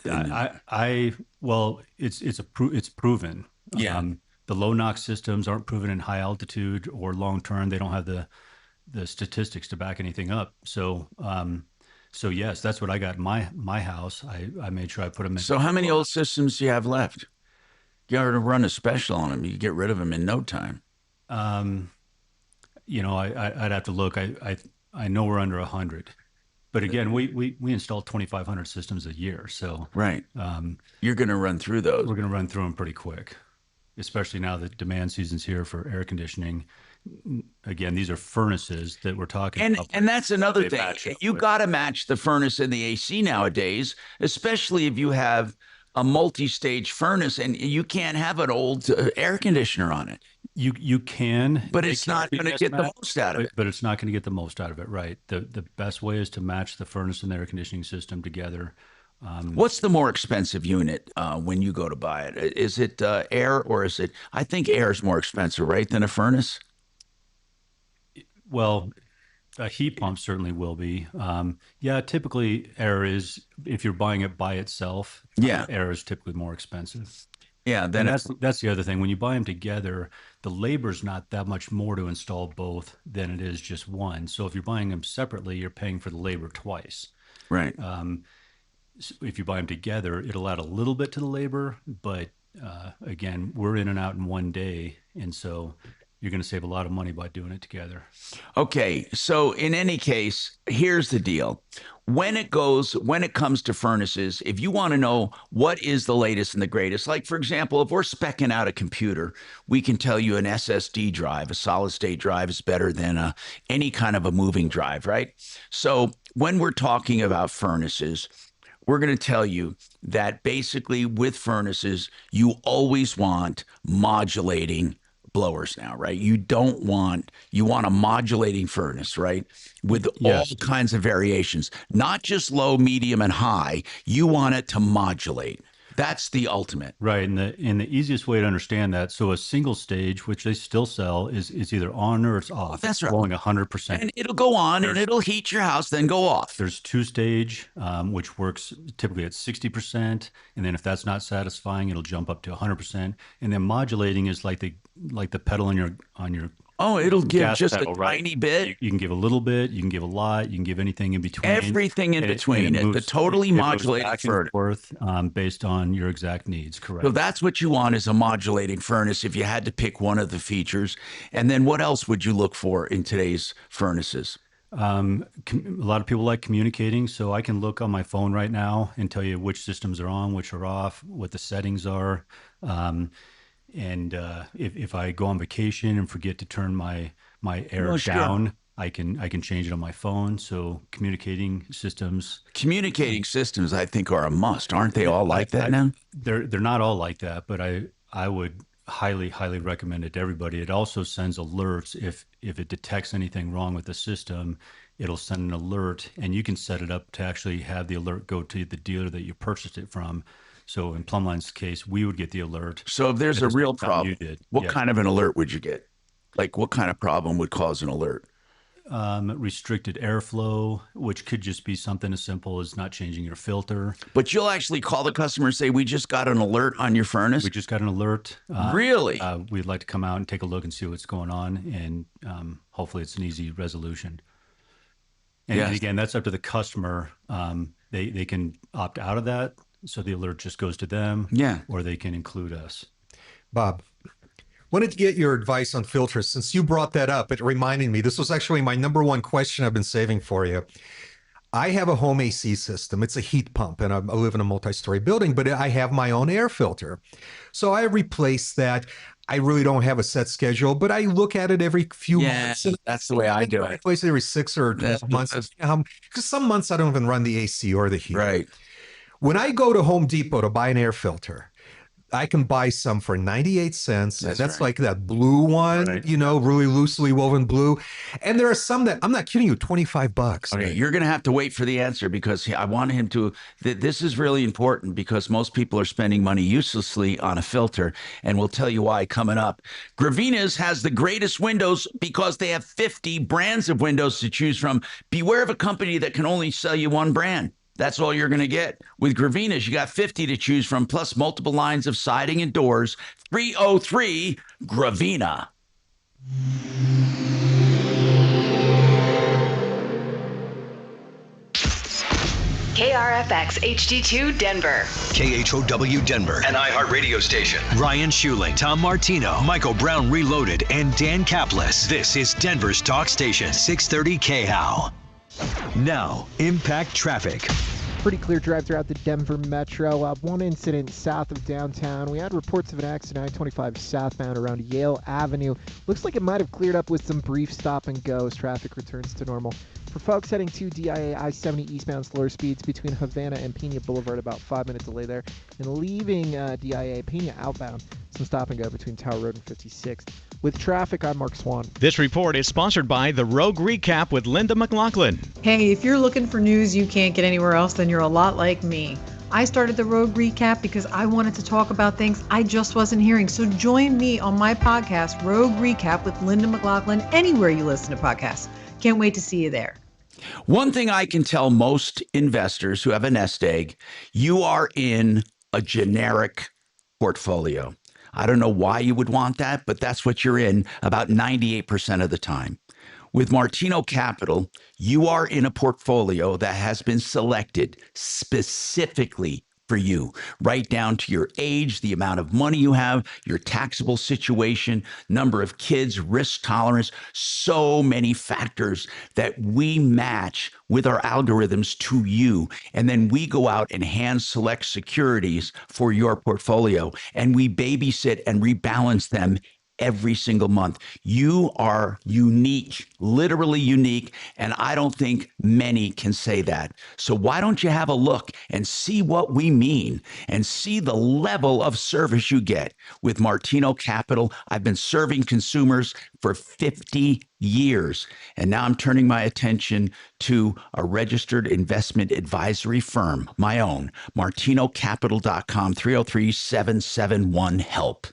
Well, it's proven. Yeah. The low NOx systems aren't proven in high altitude or long term. They don't have the statistics to back anything up. So yes, that's what I got in my house. I made sure I put them in. So how many old systems do you have left? You got to run a special on them. You get rid of them in no time. I'd have to look. I know we're under 100, but again, we install 2,500 systems a year. So right, you're going to run through those. We're going to run through them pretty quick, especially now that demand season's here for air conditioning. Again, these are furnaces that we're talking about. And that's another thing. You got to match the furnace and the AC nowadays, especially if you have a multi-stage furnace and you can't have an old air conditioner on it. You can, but it's not going to get the most out of it. But it's not going to get the most out of it, right? The best way is to match the furnace and the air conditioning system together. What's the more expensive unit when you go to buy it? Is it air or is it? I think air is more expensive, right, than a furnace. Well, a heat pump certainly will be. Typically air is, if you're buying it by itself, air is typically more expensive. Yeah, then that's the other thing. When you buy them together, the labor's not that much more to install both than it is just one. So if you're buying them separately, you're paying for the labor twice. Right. If you buy them together, it'll add a little bit to the labor, but again, we're in and out in one day, and so you're going to save a lot of money by doing it together. Okay, so in any case, here's the deal. When it comes to furnaces, if you want to know what is the latest and the greatest, like for example, if we're speccing out a computer, we can tell you an SSD drive, a solid state drive is better than any kind of a moving drive, right? So when we're talking about furnaces, we're going to tell you that basically with furnaces, you always want modulating blowers now, right? You want a modulating furnace, right? With all kinds of variations, not just low, medium, and high. You want it to modulate. That's the ultimate. Right. And the easiest way to understand that, so a single stage, which they still sell, is either on or it's off. That's right. Blowing 100%. And it'll go on and it'll heat your house, then go off. There's two stage, which works typically at 60%. And then if that's not satisfying, it'll jump up to 100%. And then modulating is like the pedal on your oh, it'll give just pedal, a tiny bit. You can give a little bit, you can give a lot, you can give anything in between. Everything in between. The totally modulated furnace. Based on your exact needs, correct. So that's what you want, is a modulating furnace if you had to pick one of the features. And then what else would you look for in today's furnaces? A lot of people like communicating, so I can look on my phone right now and tell you which systems are on, which are off, what the settings are. And if I go on vacation and forget to turn my air down, I can change it on my phone. So communicating systems, I think, are a must. Aren't they all like that now? They're not all like that, but I would highly recommend it to everybody. It also sends alerts if it detects anything wrong with the system. It'll send an alert, and you can set it up to actually have the alert go to the dealer that you purchased it from. So in Plumline's case, we would get the alert. So if there's a real problem, what kind of an alert would you get? Like what kind of problem would cause an alert? Restricted airflow, which could just be something as simple as not changing your filter. But you'll actually call the customer and say, we just got an alert on your furnace? We just got an alert. Really? We'd like to come out and take a look and see what's going on, and hopefully it's an easy resolution. And again, that's up to the customer. They can opt out of that, so the alert just goes to them. Yeah. Or they can include us. Bob, wanted to get your advice on filters. Since you brought that up, it reminded me, this was actually my number one question I've been saving for you. I have a home AC system. It's a heat pump, and I live in a multi-story building, but I have my own air filter. So I replace that. I really don't have a set schedule, but I look at it every few months. And that's the way I do it. I replace it every 6 or 12 months. Because some months I don't even run the AC or the heat. Right. When I go to Home Depot to buy an air filter, I can buy some for 98 cents, and That's that's right. like that blue one, Right. really loosely woven blue. And there are some that, I'm not kidding you, $25. Okay, you're going to have to wait for the answer because I want him to. This is really important because most people are spending money uselessly on a filter, and we'll tell you why coming up. Gravina's has the greatest windows because they have 50 brands of windows to choose from. Beware of a company that can only sell you one brand. That's all you're going to get. With Gravina's, you got 50 to choose from, plus multiple lines of siding and doors. 303 Gravina. KRFX HD2 Denver. KHOW Denver, an iHeart radio station. Ryan Schuling, Tom Martino, Michael Brown Reloaded, and Dan Kaplis. This is Denver's talk station, 630 KHOW. Now, Impact Traffic. Pretty clear drive throughout the Denver metro. One incident south of downtown. We had reports of an accident I-25 southbound around Yale Avenue. Looks like it might have cleared up with some brief stop and go as traffic returns to normal. For folks heading to DIA I-70 eastbound, slower speeds between Havana and Pena Boulevard, about 5-minute delay there. And leaving DIA Pena outbound, some stop and go between Tower Road and 56th. With traffic, I'm Mark Swan. This report is sponsored by The Rogue Recap with Linda McLaughlin. Hey, if you're looking for news you can't get anywhere else, then you're a lot like me. I started the Rogue Recap because I wanted to talk about things I just wasn't hearing. So join me on my podcast, Rogue Recap with Linda McLaughlin, anywhere you listen to podcasts. Can't wait to see you there. One thing I can tell most investors who have a nest egg, you are in a generic portfolio. I don't know why you would want that, but that's what you're in about 98% of the time. With Martino Capital, you are in a portfolio that has been selected specifically for you, right down to your age, the amount of money you have, your taxable situation, number of kids, risk tolerance, so many factors that we match with our algorithms to you. And then we go out and hand select securities for your portfolio, and we babysit and rebalance them every single month. You are unique, literally unique, and I don't think many can say that. So why don't you have a look and see what we mean and see the level of service you get with Martino Capital? I've been serving consumers for 50 years, and now I'm turning my attention to a registered investment advisory firm, my own, martinocapital.com, 303-771-HELP.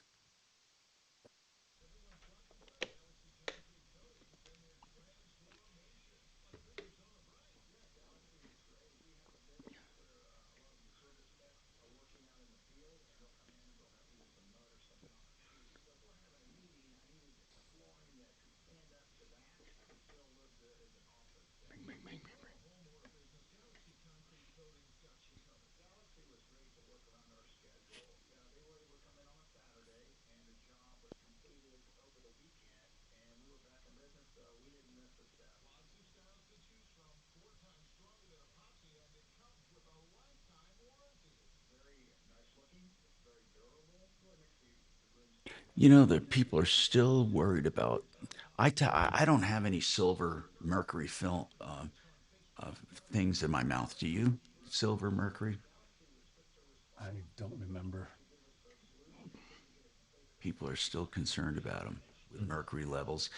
You know, the people are still worried about. I don't have any silver mercury film things in my mouth. Do you? Silver mercury? I don't remember. People are still concerned about them with mercury levels.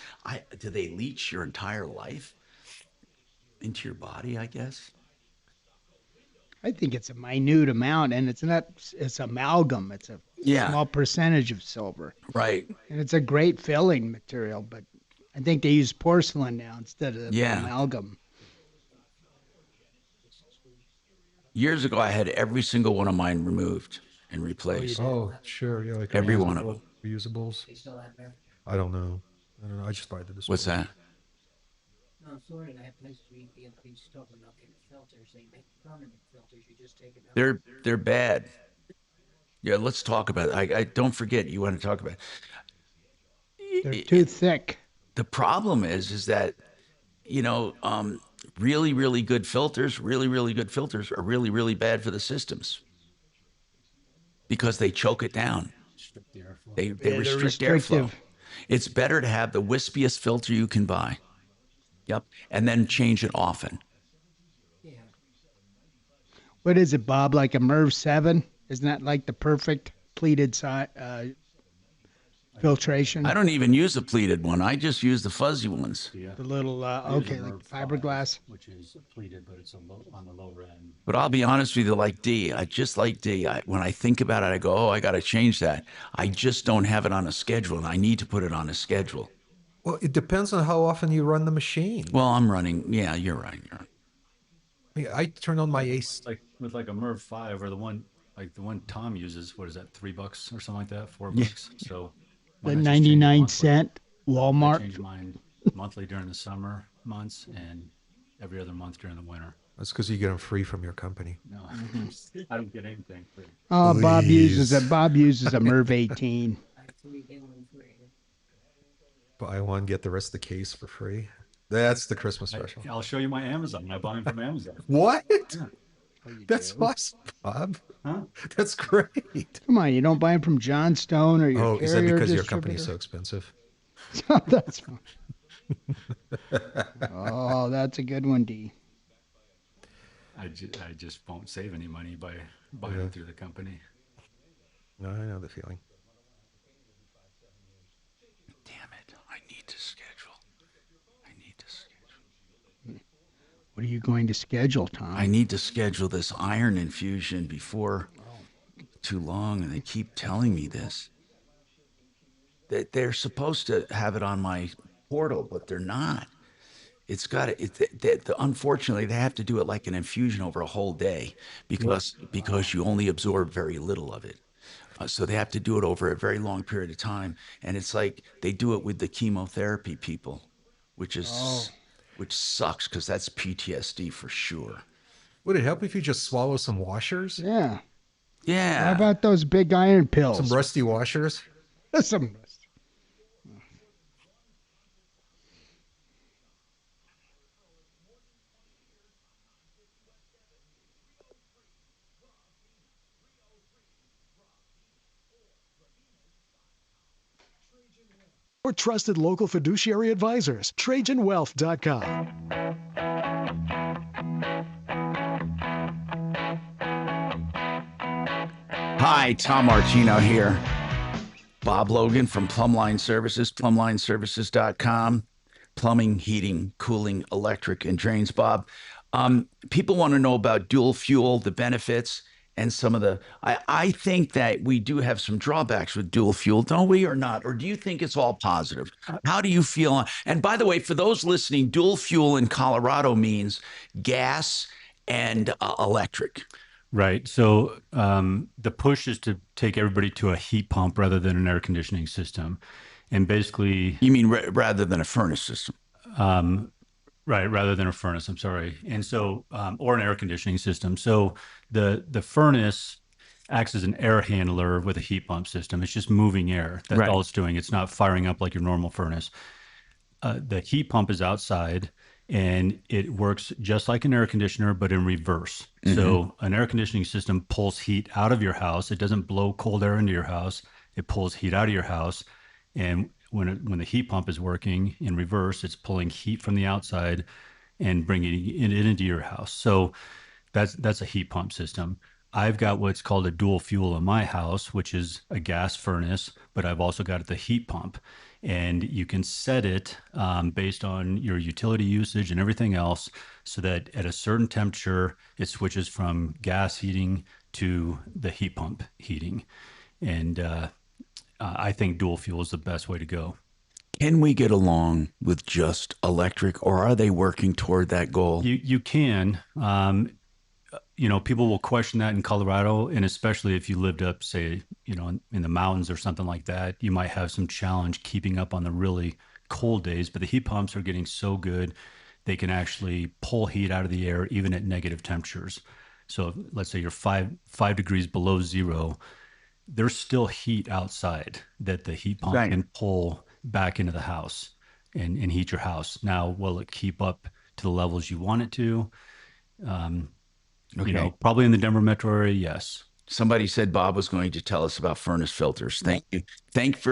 Do they leach your entire life into your body, I guess? I think it's a minute amount, and it's amalgam. It's a small percentage of silver. Right. And it's a great filling material, but I think they use porcelain now instead of amalgam. Years ago, I had every single one of mine removed and replaced. Oh, sure. Yeah, like every one of them. Reusables. I don't know. I just buy the disposable. What's that? No, in Florida, they have places where you can get these stuff and not get filters. They make permanent filters. You just take it out. They're bad. Yeah, let's talk about it. I don't forget. You want to talk about it. They're too thick. The problem is that, really, really good filters are really, really bad for the systems because they choke it down. They restrict airflow. It's better to have the wispiest filter you can buy. Yep. And then change it often. What is it, Bob? Like a MERV 7? Isn't that like the perfect pleated filtration? I don't even use a pleated one. I just use the fuzzy ones. The little, okay, like fiberglass. Which is pleated, but it's on the lower end. But I'll be honest with you, like D, when I think about it, I go, oh, I got to change that. I just don't have it on a schedule, and I need to put it on a schedule. Well, it depends on how often you run the machine. Well, I'm running. Yeah, you're right. I turn on my AC. Like with like a MERV 5 or the one Tom uses. What is that? $3 or something like that? $4. Yeah. So The 99-cent I Walmart. change mine monthly during the summer months and every other month during the winter. That's because you get them free from your company. No, I don't get anything free. Oh, Bob Please. uses a MERV 18. Buy one, get the rest of the case for free. That's the Christmas special. I'll show you my Amazon. I bought them from Amazon. What? Yeah. That's awesome, Bob. Huh? That's great. Come on, you don't buy them from Johnstone or your Oh, is that carrier because your company's so distributor? expensive? That's fine. Oh, that's a good one, D. I just won't save any money by buying them through the company. No, I know the feeling. What are you going to schedule, Tom? I need to schedule this iron infusion before too long, and they keep telling me this. That they're supposed to have it on my portal, but they're not. It's got to. Unfortunately, they have to do it like an infusion over a whole day because you only absorb very little of it. So they have to do it over a very long period of time, and it's like they do it with the chemotherapy people, which sucks because that's PTSD for sure. Would it help if you just swallow some washers? Yeah. Yeah. How about those big iron pills? Some rusty washers? Some. Or trusted local fiduciary advisors. TrajanWealth.com. Hi, Tom Martino here. Bob Logan from Plumline Services, plumlineservices.com. Plumbing, heating, cooling, electric, and drains, Bob. People want to know about dual fuel, the benefits, and some of the... I think that we do have some drawbacks with dual fuel, don't we, or not? Or do you think it's all positive? How do you feel? And by the way, for those listening, dual fuel in Colorado means gas and electric. Right. So the push is to take everybody to a heat pump rather than an air conditioning system. And basically... You mean rather than a furnace system? Right, rather than a furnace, I'm sorry. And so, or an air conditioning system. So the furnace acts as an air handler with a heat pump system. It's just moving air. That's all it's doing. It's not firing up like your normal furnace. The heat pump is outside, and it works just like an air conditioner, but in reverse. Mm-hmm. So an air conditioning system pulls heat out of your house. It doesn't blow cold air into your house. It pulls heat out of your house. And when the heat pump is working in reverse, it's pulling heat from the outside and bringing it into your house. So that's a heat pump system. I've got what's called a dual fuel in my house, which is a gas furnace, but I've also got the heat pump. And you can set it based on your utility usage and everything else so that at a certain temperature, it switches from gas heating to the heat pump heating. And I think dual fuel is the best way to go. Can we get along with just electric, or are they working toward that goal? You can. People will question that in Colorado, and especially if you lived up, say, in the mountains or something like that, you might have some challenge keeping up on the really cold days. But the heat pumps are getting so good, they can actually pull heat out of the air even at negative temperatures. So let's say you're five degrees below zero, there's still heat outside that the heat pump can pull back into the house and heat your house. Now, will it keep up to the levels you want it to? Probably in the Denver metro area, yes. Somebody said Bob was going to tell us about furnace filters. Thank you. Thank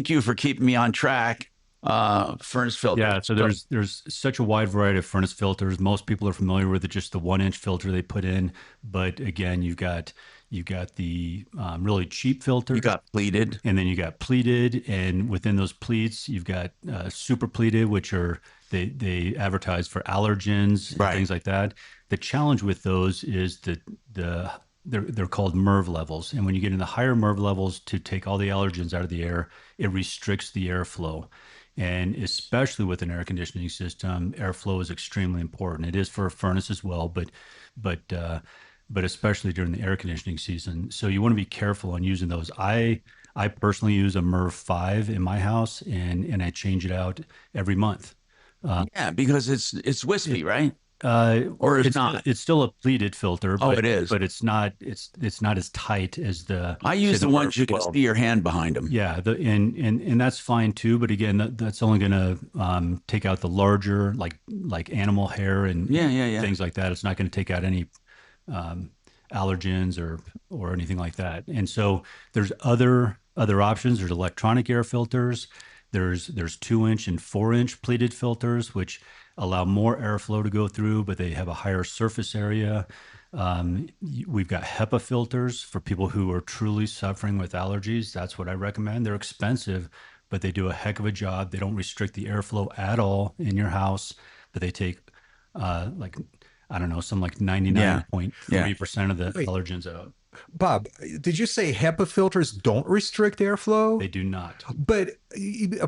you for keeping me on track. Furnace filters. Yeah, so there's such a wide variety of furnace filters. Most people are familiar with just the 1-inch filter they put in, but again, you've got You got the really cheap filters. You got pleated. And then you got pleated. And within those pleats, you've got super pleated, which are, they advertise for allergens and things like that. The challenge with those is that they're called MERV levels. And when you get into higher MERV levels to take all the allergens out of the air, it restricts the airflow. And especially with an air conditioning system, airflow is extremely important. It is for a furnace as well, but especially during the air conditioning season. So you want to be careful on using those. I personally use a MERV 5 in my house, and I change it out every month. Yeah, because it's wispy, right? Or it's not. It's still a pleated filter. Oh, but, it is. But it's not. It's not as tight as the. I use the ones you can see your hand behind them. Yeah, and that's fine too. But again, that's only going to take out the larger, like animal hair and things like that. It's not going to take out any allergens or anything like that. And so there's other options. There's electronic air filters. There's 2-inch and 4-inch pleated filters, which allow more airflow to go through, but they have a higher surface area. We've got HEPA filters for people who are truly suffering with allergies. That's what I recommend. They're expensive, but they do a heck of a job. They don't restrict the airflow at all in your house, but they take some like 99.3% of the allergens out. Bob, did you say HEPA filters don't restrict airflow? They do not. But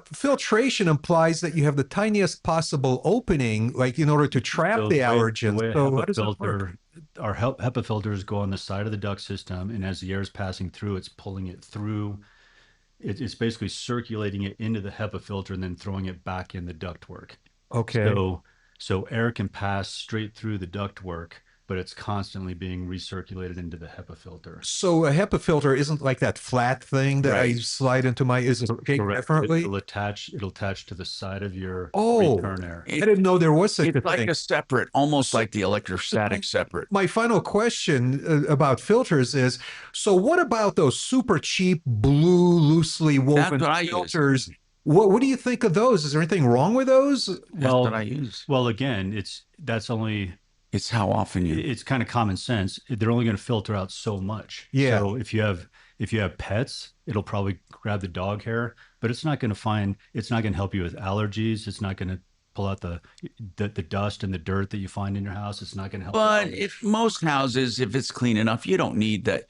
filtration implies that you have the tiniest possible opening, like in order to trap the allergens. So how does that work? Our HEPA filters go on the side of the duct system, and as the air is passing through, it's pulling it through. It's basically circulating it into the HEPA filter and then throwing it back in the ductwork. Okay. So air can pass straight through the ductwork, but it's constantly being recirculated into the HEPA filter. So a HEPA filter isn't like that flat thing that I slide into my, is it shaped differently? It'll attach to the side of your return air. I didn't know there was such a thing. It's like a separate, almost like the electrostatic separate. My final question about filters is, so what about those super cheap blue loosely woven filters? What do you think of those? Is there anything wrong with those? That's what I use. Well, again, it's how often it's kind of common sense. They're only going to filter out so much. Yeah. So if you have pets, it'll probably grab the dog hair, but it's not going to help you with allergies. It's not going to pull out the dust and the dirt that you find in your house. It's not going to help. But if most houses, if it's clean enough, you don't need that.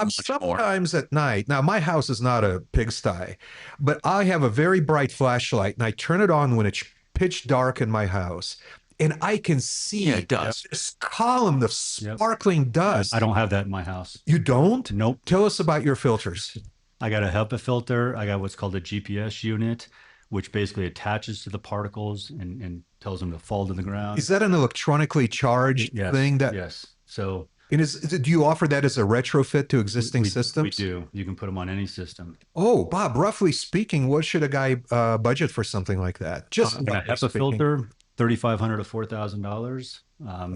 Sometimes at night, now my house is not a pigsty, but I have a very bright flashlight and I turn it on when it's pitch dark in my house. And I can see this column of sparkling dust. I don't have that in my house. You don't? Nope. Tell us about your filters. I got a HEPA filter. I got what's called a GPS unit, which basically attaches to the particles and tells them to fall to the ground. Is that an electronically charged thing? Yes. So, do you offer that as a retrofit to existing systems? We do. You can put them on any system. Oh, Bob, roughly speaking, what should a guy budget for something like that? Just a HEPA filter. $3,500 to $4,000.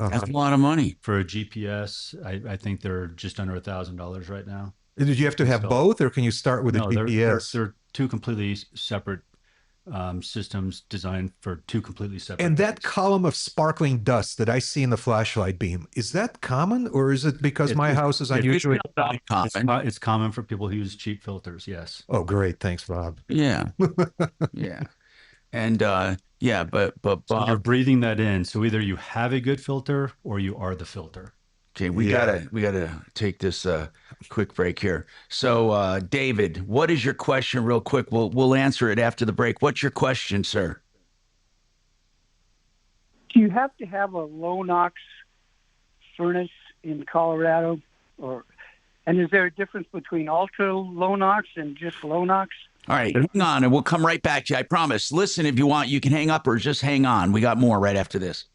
That's a lot of money for a GPS. I think they're just under $1,000 right now. Did you have to have both, or can you start with a GPS? They're two completely separate systems designed for two completely separate. And that column of sparkling dust that I see in the flashlight beam, is that common, or is it because my house is unusually common? It's common for people who use cheap filters. Yes. Oh, great! Thanks, Bob. Yeah. Yeah. And but so you're breathing that in. So either you have a good filter or you are the filter. Okay, we gotta take this quick break here. So David, what is your question real quick? We'll answer it after the break. What's your question, sir? Do you have to have a low NOx furnace in Colorado, and is there a difference between ultra low NOx and just low NOx? All right, hang on, and we'll come right back to you. I promise. Listen, if you want, you can hang up or just hang on. We got more right after this.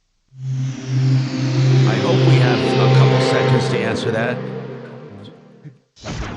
I hope we have a couple seconds to answer that.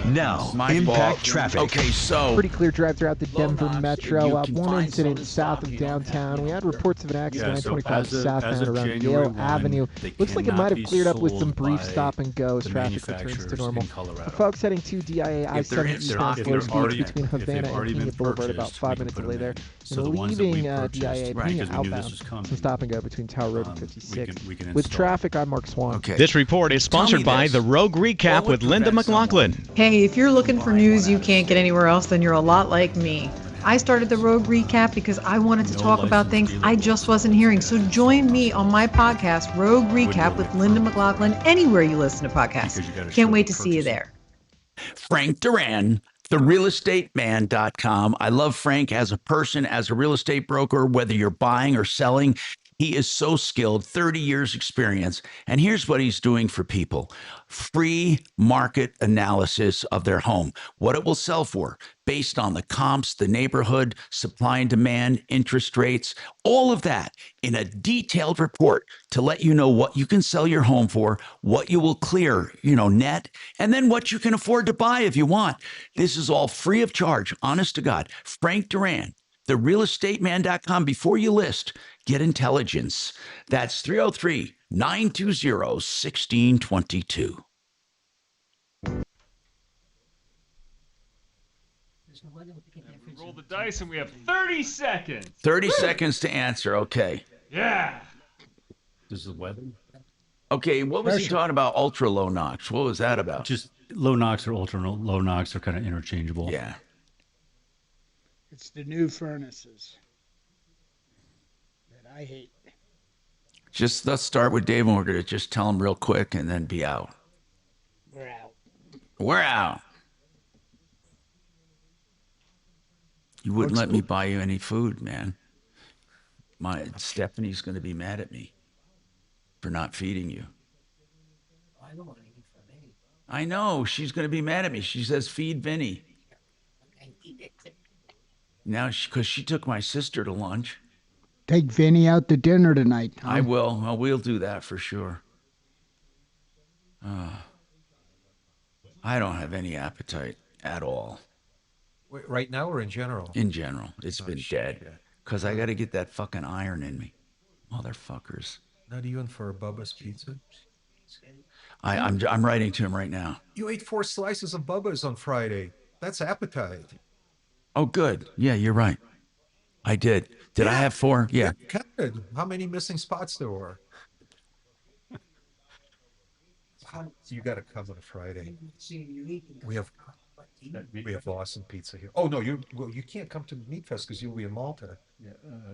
Now, My impact fault. traffic. Okay, so Pretty clear drive throughout the Denver metro. you can One find incident some south of stuff you don't downtown. We had reports of an accident Yeah, on so 25 as of southbound around January Yale 1, Avenue. they Looks like it cannot might have be cleared up with some sold brief by stop and go as the traffic returns to manufacturers normal. in Colorado. For folks heading to DIA If they're I-70 in stock, eastbound if slow they're speeds already- between if they've Havana and already Pena been Boulevard, about purchased, 5 we can minutes put delay them there. in. So And the ones that we leaving purchased, DIA right, Pena 'cause we knew this outbound, was coming. some stop and go between Tower Road and 56. we can With install. traffic, I'm Mark Swan. Okay. This report is sponsored by the Rogue Recap with Linda McLaughlin. Hey, if you're looking for news you can't get anywhere else, then you're a lot like me. I started the Rogue Recap because I wanted to talk about things I just wasn't hearing. So join me on my podcast, Rogue Recap with Linda McLaughlin, anywhere you listen to podcasts. Can't wait to see you there. Frank Duran, therealestateman.com. I love Frank as a person, as a real estate broker, whether you're buying or selling. He is so skilled, 30 years experience. And here's what he's doing for people. Free market analysis of their home, what it will sell for based on the comps, the neighborhood, supply and demand, interest rates, all of that in a detailed report to let you know what you can sell your home for, what you will clear, net, and then what you can afford to buy if you want. This is all free of charge, honest to God. Frank Duran, therealestateman.com. Before you list, get intelligence. That's 303-920-1622. Roll the dice, and we have 30 seconds. 30 seconds to answer. Okay. Yeah. This is the weather. Okay, what was he talking about? Ultra low NOx. What was that about? Just low NOx or ultra low NOx are kind of interchangeable. Yeah. It's the new furnaces that I hate. Just let's start with Dave, and we're going to just tell him real quick and then be out. We're out. We're out. You wouldn't let me buy you any food, man. Stephanie's going to be mad at me for not feeding you. I don't want to eat from me. I know. She's going to be mad at me. She says, feed Vinny. Now, because she took my sister to lunch. Take Vinny out to dinner tonight. Tom. I will. Well, we'll do that for sure. I don't have any appetite at all. Wait, right now or in general? In general. It's been dead. Because I got to get that fucking iron in me. Motherfuckers. Not even for a Bubba's pizza? I'm writing to him right now. You ate 4 slices of Bubba's on Friday. That's appetite. Oh, good. Yeah, you're right. I did. Did I have 4? Yeah. Counted how many missing spots there were. You got to come on a Friday. We have awesome pizza here. Oh no, you can't come to Meat Fest because you'll be in Malta. Yeah.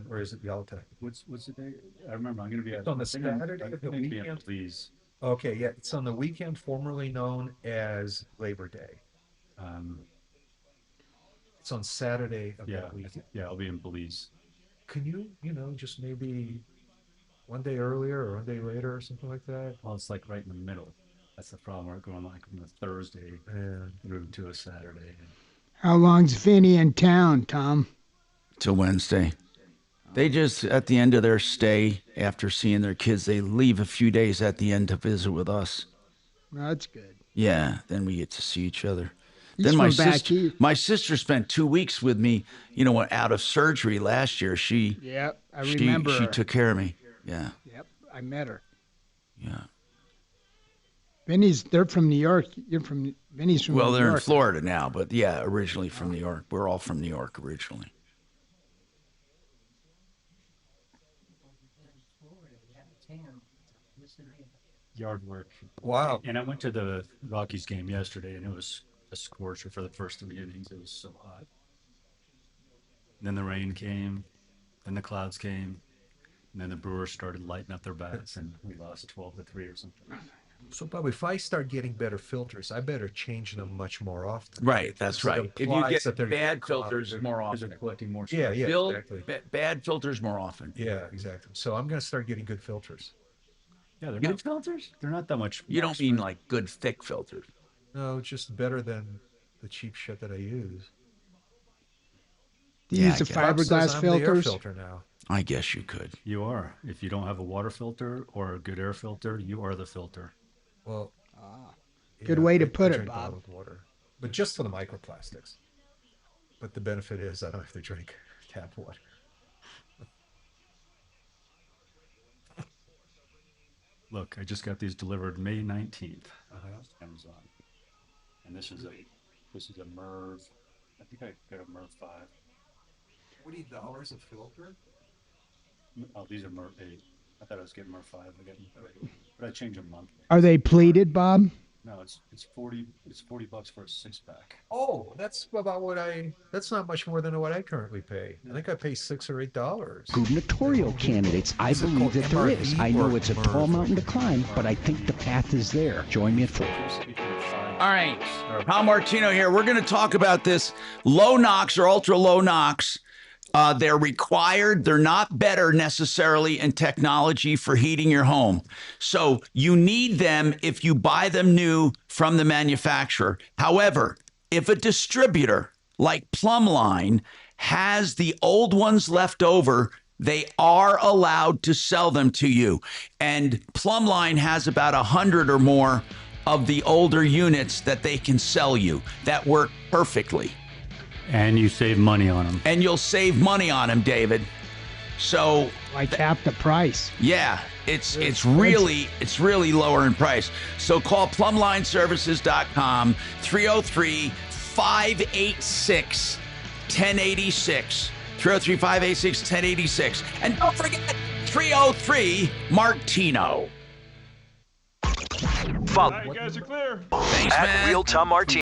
Or is it Yalta? What's the day? I remember. I'm going to be It's on the Saturday of the weekend. Please. Okay, yeah, it's on the weekend formerly known as Labor Day. It's on Saturday of that weekend. Yeah, I'll be in Belize. Can you, just maybe one day earlier or one day later or something like that? Well, it's like right in the middle. That's the problem. We're going like from a Thursday through to a Saturday. How long's Vinny in town, Tom? Till Wednesday. They just, at the end of their stay, after seeing their kids, they leave a few days at the end to visit with us. Well, that's good. Yeah, then we get to see each other. He's Then from my sister spent 2 weeks with me, out of surgery last year. Yep, I remember She her. took care of me. Yeah. Yep, I met her. Yeah. They're from New York. Vinny's from New York. Well, they're in Florida now, but yeah, originally from New York. We're all from New York originally. Yard work. Wow. And I went to the Rockies game yesterday, and it was a scorcher for the first 3 innings. It was so hot. Then the rain came, then the clouds came, and then the Brewers started lighting up their bats, and we lost 12-3 or something. So, Bob, if I start getting better filters, I better change them much more often. Right, that's right. If you get that they're bad filters more often. They're collecting more Yeah, stuff. exactly. Bad filters more often. Yeah, exactly. So I'm going to start getting good filters. Yeah, they're Good not filters? They're not that much. You don't mean like good thick filters. No, just better than the cheap shit that I use. Do you use the fiberglass filters? Filter now. I guess you could. You are. If you don't have a water filter or a good air filter, you are the filter. Well, Good way to I put it, drink Bob. bottled water, but just for the microplastics. But the benefit is I don't have to drink tap water. Look, I just got these delivered May 19th. Amazon. And this is a Merv. I think I got a Merv 5. $40 a filter? Oh, these are Merv 8. I thought I was getting Merv 5. I got Merv 8. But I change them monthly. Are they pleated, Bob? No, it's $40 for a 6-pack. Oh, that's that's not much more than what I currently pay. I think I pay $6 or $8. Gubernatorial candidates, I believe that there is. I know it's a tall mountain to climb, but I think the path is there. Join me at 4. All right, Tom Martino here. We're going to talk about this low NOx or ultra low NOx. They're required. They're not better necessarily in technology for heating your home. So you need them if you buy them new from the manufacturer. However, if a distributor like Plumline has the old ones left over, they are allowed to sell them to you. And Plumline has about 100 or more of the older units that they can sell you that work perfectly. And you save money on them. And you'll save money on them, David. So like half the price. Yeah, it's really lower in price. So call plumlineservices.com 303-586-1086. 303-586-1086. And don't forget 303 Martino. Follow. You guys are clear. Thanks, man. Real Tom Martino.